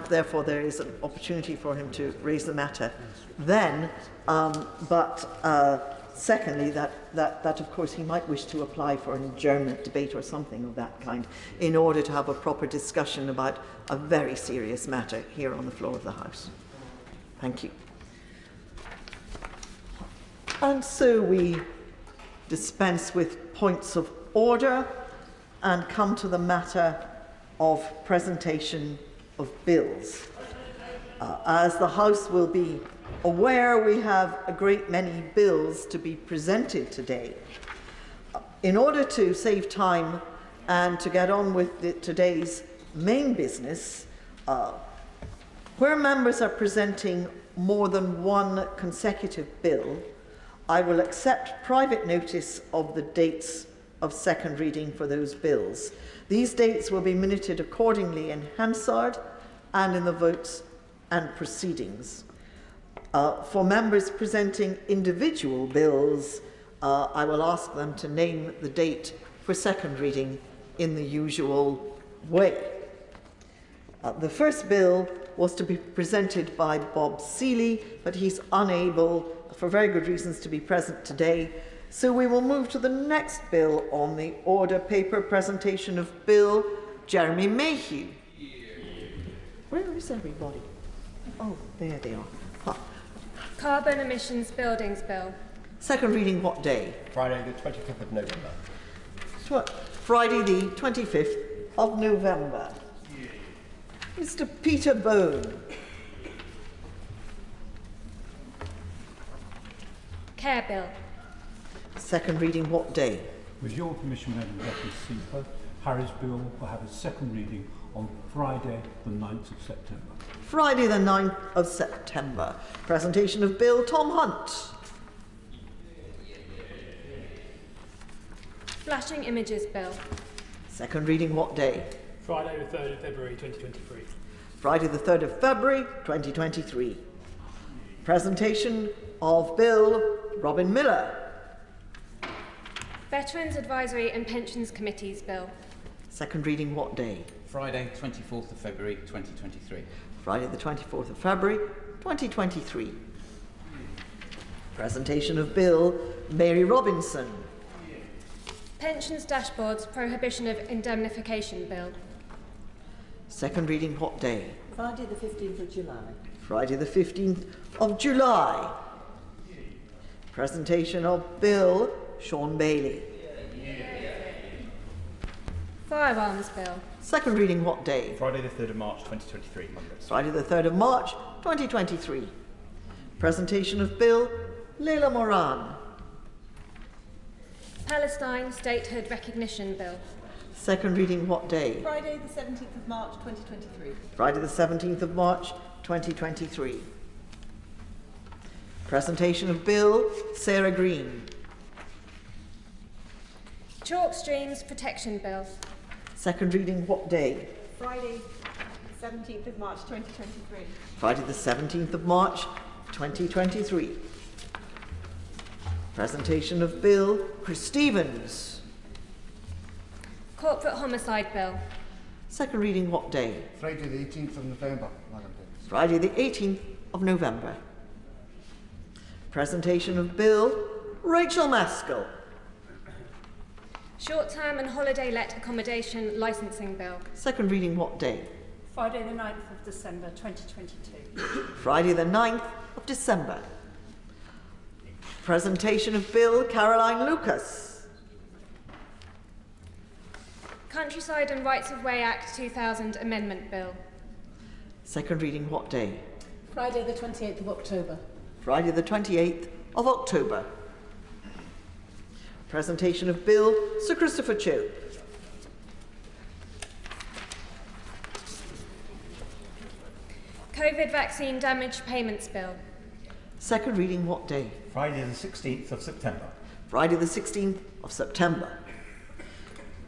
therefore there is an opportunity for him to raise the matter then. Secondly, that of course he might wish to apply for an adjournment debate or something of that kind in order to have a proper discussion about a very serious matter here on the floor of the House. Thank you. And so we dispense with points of order and come to the matter of presentation of bills. As the House will be aware, we have a great many bills to be presented today. In order to save time and to get on with today's main business, where members are presenting more than one consecutive bill, I will accept private notice of the dates of second reading for those bills. These dates will be minuted accordingly in Hansard and in the votes and proceedings. For members presenting individual bills, I will ask them to name the date for second reading in the usual way. The first bill was to be presented by Bob Seeley, but he's unable, for very good reasons, to be present today. So we will move to the next bill on the order paper, presentation of Bill Jeremy Mayhew. Where is everybody? Oh, there they are. Huh. Carbon Emissions Buildings Bill. Second reading what day? Friday the 25th of November. Friday the 25th of November. Mr. Peter Bone. Care Bill. Second reading what day? With your permission, Madam Deputy Speaker, Harry's Bill will have a second reading on Friday the 9th of September. Friday the 9th of September. Presentation of Bill Tom Hunt. Flashing Images Bill. Second reading what day? Friday the 3rd of February 2023. Friday the 3rd of February 2023. Presentation of Bill Robin Miller. Veterans Advisory and Pensions Committees Bill. Second reading what day? Friday, 24th of February 2023. Friday the 24th of February 2023. Presentation of Bill Mary Robinson. Pensions Dashboards Prohibition of Indemnification Bill. Second reading what day? Friday the 15th of July. Friday the 15th of July. Presentation of Bill Sean Bailey. Firearms Bill. Second reading what day? Friday the 3rd of March 2023. Friday the 3rd of March 2023. Presentation of Bill Leila Moran. Palestine Statehood Recognition Bill. Second reading what day? Friday the 17th of March 2023. Friday the 17th of March 2023. Presentation of Bill Sarah Green. Chalk Streams Protection Bill. Second reading what day? Friday 17th of March 2023. Friday the 17th of March 2023. Presentation of Bill Chris Stevens. Corporate Homicide Bill. Second reading what day? Friday the 18th of November, Madam Deputy. Friday the 18th of November. Presentation of Bill Rachel Maskell. Short-term and holiday let accommodation licensing bill. Second reading what day? Friday the 9th of December 2022. Friday the 9th of December. Presentation of Bill Caroline Lucas. Countryside and Rights of Way Act 2000 Amendment Bill. Second reading what day? Friday the 28th of October. Friday the 28th of October. Presentation of Bill Sir Christopher Chope. COVID Vaccine Damage Payments Bill. Second reading what day? Friday the 16th of September. Friday the 16th of September.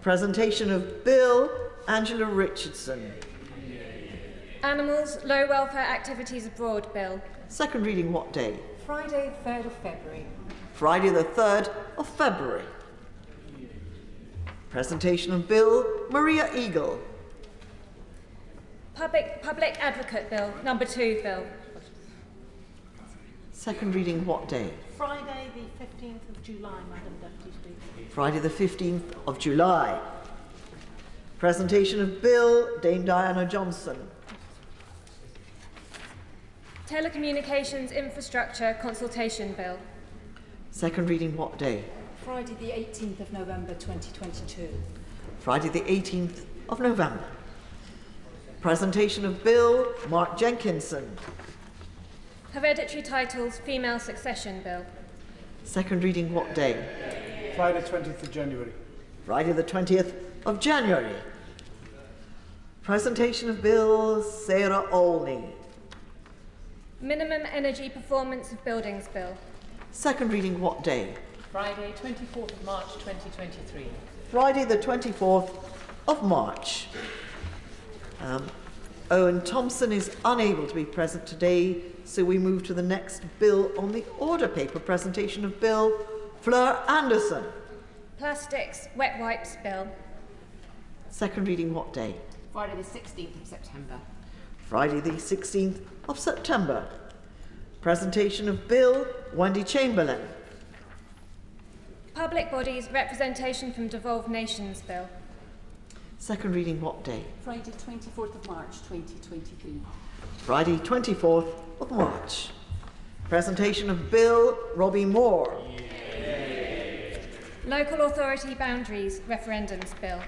Presentation of Bill Angela Richardson. Animals Low Welfare Activities Abroad Bill. Second reading what day? Friday 3rd of February. Friday the 3rd of February. Presentation of Bill Maria Eagle. Public Advocate Bill, number 2 Bill. Second reading what day? Friday the 15th of July, Madam Deputy Speaker. Friday the 15th of July. Presentation of Bill Dame Diana Johnson. Telecommunications Infrastructure Consultation Bill. Second reading what day? Friday the 18th of November 2022. Friday the 18th of November. Presentation of Bill Mark Jenkinson. Hereditary Titles Female Succession Bill. Second reading what day? Friday 20th of January. Friday the 20th of January. Presentation of Bill Sarah Olney. Minimum Energy Performance of Buildings Bill. Second reading what day? Friday 24th of March 2023. Friday the 24th of March. Owen Thompson is unable to be present today, so we move to the next bill on the order paper, presentation of Bill Fleur Anderson. Plastics Wet Wipes Bill. Second reading what day? Friday the 16th of September. Friday the 16th of September. Presentation of Bill Wendy Chamberlain. Public Bodies Representation from Devolved Nations Bill. Second reading what day? Friday 24th of March 2023. Friday 24th of March. Presentation of Bill Robbie Moore. Local Authority Boundaries Referendums Bill.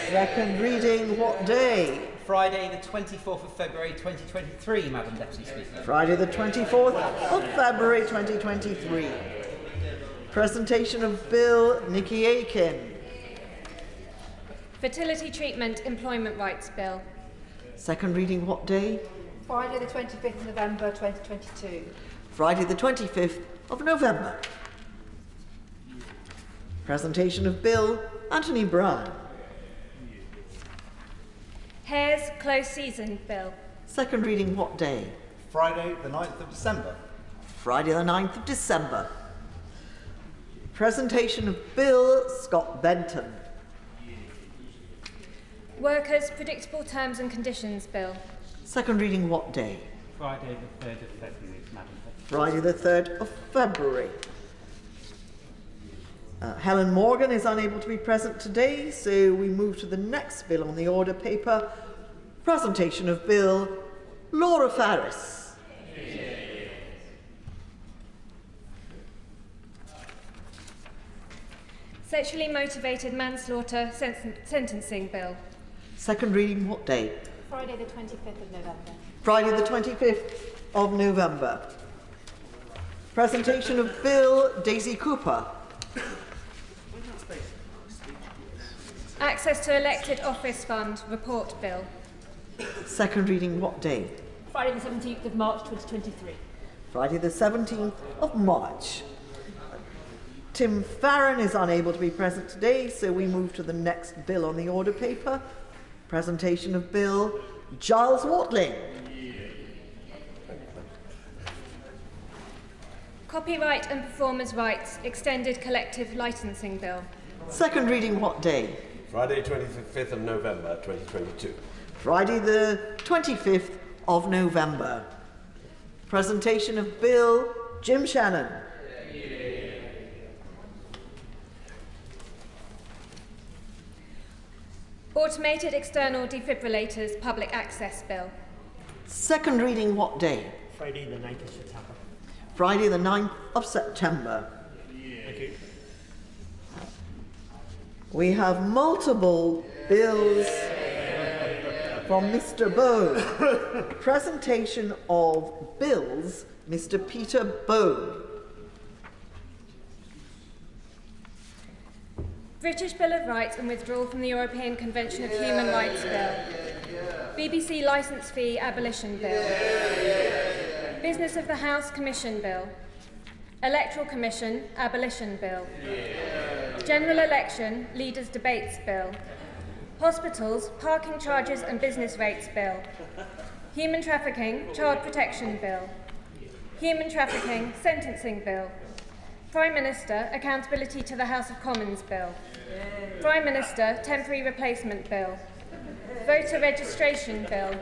Second reading what day? Friday the 24th of February 2023, Madam Deputy Speaker. Friday the 24th of February 2023. Presentation of Bill Nicky Aiken. Fertility Treatment Employment Rights Bill. Second reading what day? Friday the 25th of November 2022. Friday the 25th of November. Presentation of Bill Anthony Brown. Hare's Close Season Bill. Second reading what day? Friday, the 9th of December. Friday the 9th of December. Presentation of Bill Scott Benton. Workers' Predictable Terms and Conditions Bill. Second reading what day? Friday the 3rd of February, Madam Deputy. Friday the 3rd of February. Helen Morgan is unable to be present today, so we move to the next bill on the order paper. Presentation of Bill Laura Farris. Sexually Motivated Manslaughter Sentencing Bill. Second reading what day? Friday the 25th of November. Friday the 25th of November. Presentation of Bill Daisy Cooper. Access to Elected Office Fund Report Bill. Second reading what day? Friday the 17th of March 2023. Friday the 17th of March. Tim Farron is unable to be present today, so we move to the next bill on the order paper. Presentation of Bill Giles Watling. Copyright and Performers' Rights Extended Collective Licensing Bill. Second reading what day? Friday, 25th of November, 2022. Friday the 25th of November. Presentation of Bill Jim Shannon. Automated External Defibrillators Public Access Bill. Second reading what day? Friday the 9th of September. Friday the 9th of September. Thank you. We have multiple bills from Mr. Bone. Presentation of bills, Mr. Peter Bone. British Bill of Rights and Withdrawal from the European Convention of Human Rights Bill. BBC Licence Fee Abolition Bill. Business of the House Commission Bill. Electoral Commission Abolition Bill. General Election Leaders Debates Bill. Hospitals Parking Charges and Business Rates Bill. Human Trafficking Child Protection Bill. Human Trafficking Sentencing Bill. Prime Minister Accountability to the House of Commons Bill. Prime Minister Temporary Replacement Bill. Voter Registration Bill.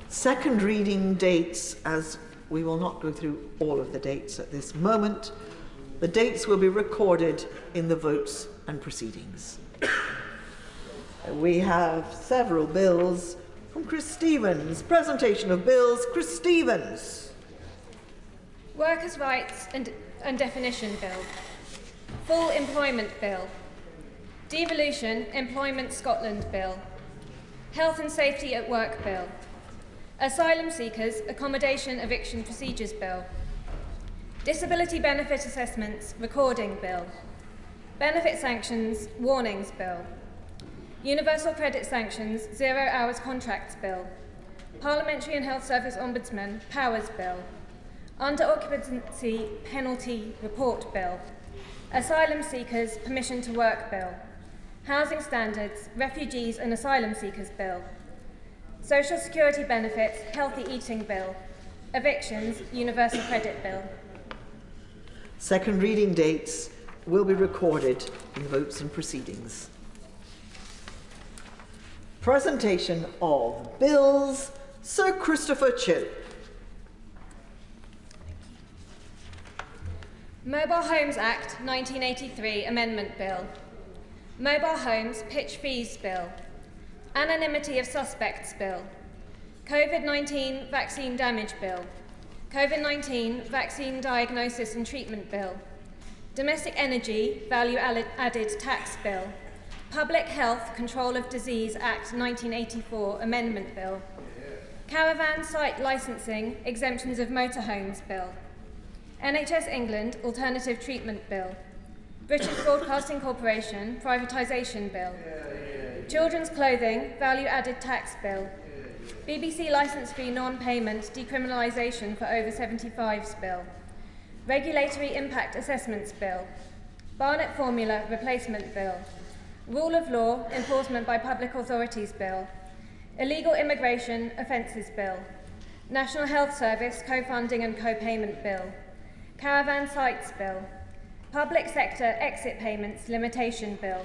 Second reading dates, as we will not go through all of the dates at this moment. The dates will be recorded in the votes and proceedings. We have several bills from Chris Stevens. Presentation of bills, Chris Stevens. Workers' Rights and Definition Bill. Full Employment Bill. Devolution Employment Scotland Bill. Health and Safety at Work Bill. Asylum Seekers Accommodation Eviction Procedures Bill. Disability Benefit Assessments Recording Bill. Benefit Sanctions Warnings Bill. Universal Credit Sanctions 0 Hours Contracts Bill. Parliamentary and Health Service Ombudsman Powers Bill. Under Occupancy Penalty Report Bill. Asylum Seekers Permission to Work Bill. Housing Standards Refugees and Asylum Seekers Bill. Social Security Benefits Healthy Eating Bill. Evictions Universal Credit Bill. Second reading dates will be recorded in the votes and proceedings. Presentation of bills, Sir Christopher Chill. Mobile Homes Act 1983 Amendment Bill. Mobile Homes Pitch Fees Bill. Anonymity of Suspects Bill. COVID-19 Vaccine Damage Bill. COVID-19 Vaccine Diagnosis and Treatment Bill. Domestic Energy Value Added Tax Bill. Public Health Control of Disease Act 1984 Amendment Bill. Caravan Site Licensing Exemptions of Motorhomes Bill. NHS England Alternative Treatment Bill. British Broadcasting Corporation Privatisation Bill. Children's Clothing Value Added Tax Bill. BBC Licence Fee Non-Payment Decriminalisation for Over 75s Bill. Regulatory Impact Assessments Bill. Barnett Formula Replacement Bill. Rule of Law, Enforcement by Public Authorities Bill, Illegal Immigration Offences Bill, National Health Service Co-Funding and Co-Payment Bill, Caravan Sites Bill, Public Sector Exit Payments Limitation Bill,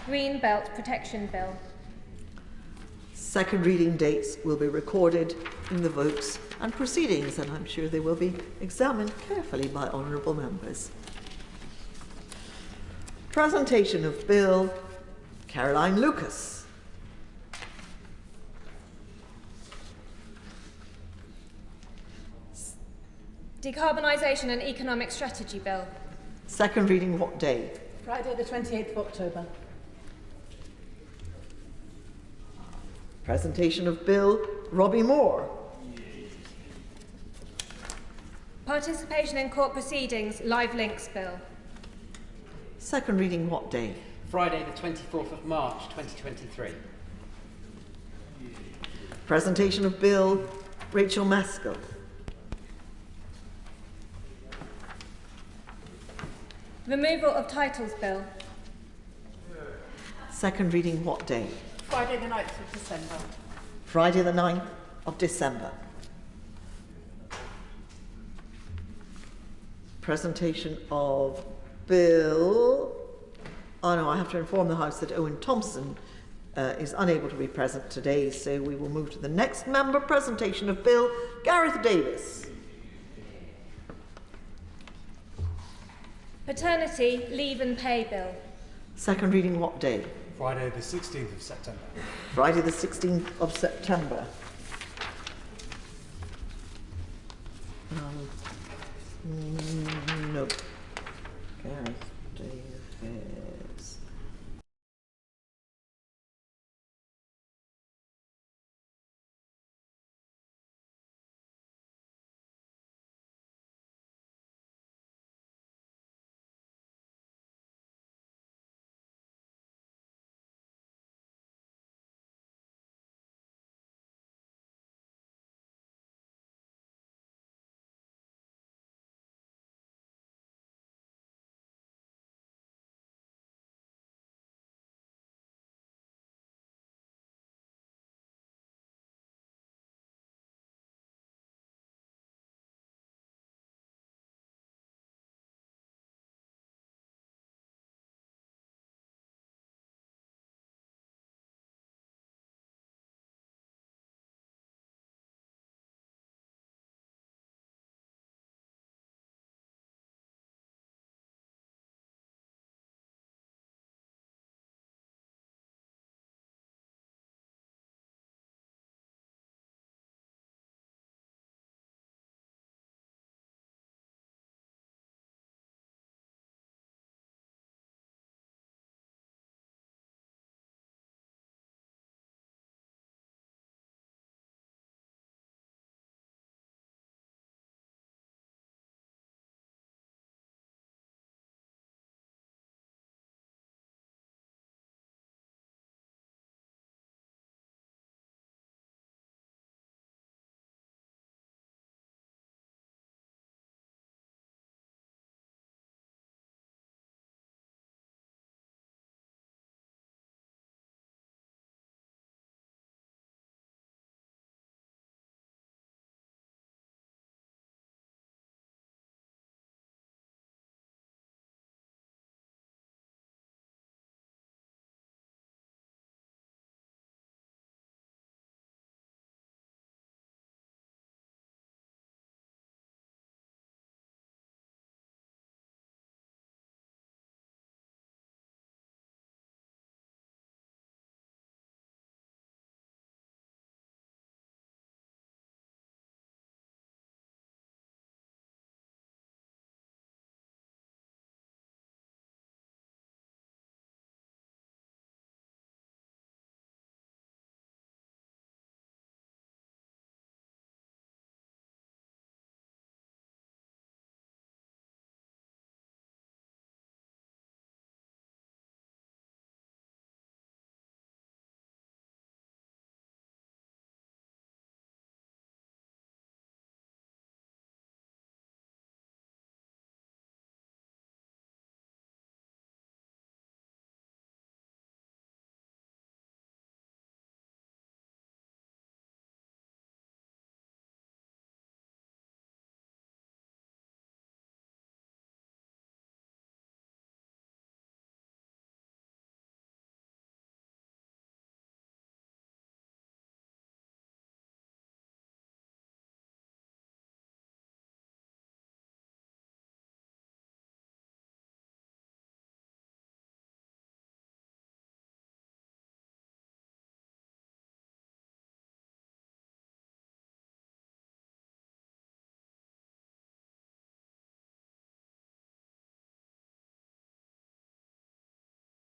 Green Belt Protection Bill. Second reading dates will be recorded in the votes and proceedings, and I'm sure they will be examined carefully by honourable members. Presentation of Bill, Caroline Lucas. Decarbonisation and Economic Strategy Bill. Second reading what day? Friday the 28th of October. Presentation of Bill, Robbie Moore. Participation in Court Proceedings, Live Links Bill. Second reading what day? Friday the 24th of March 2023. Presentation of Bill, Rachel Maskell. Removal of Titles Bill. Second reading what day? Friday the 9th of December. Friday the 9th of December. Presentation of Bill. Oh no, I have to inform the House that Owen Thompson is unable to be present today, so we will move to the next member. Presentation of Bill, Gareth Davis. Paternity Leave and Pay Bill. Second reading what day? Friday the 16th of September. Friday the 16th of September.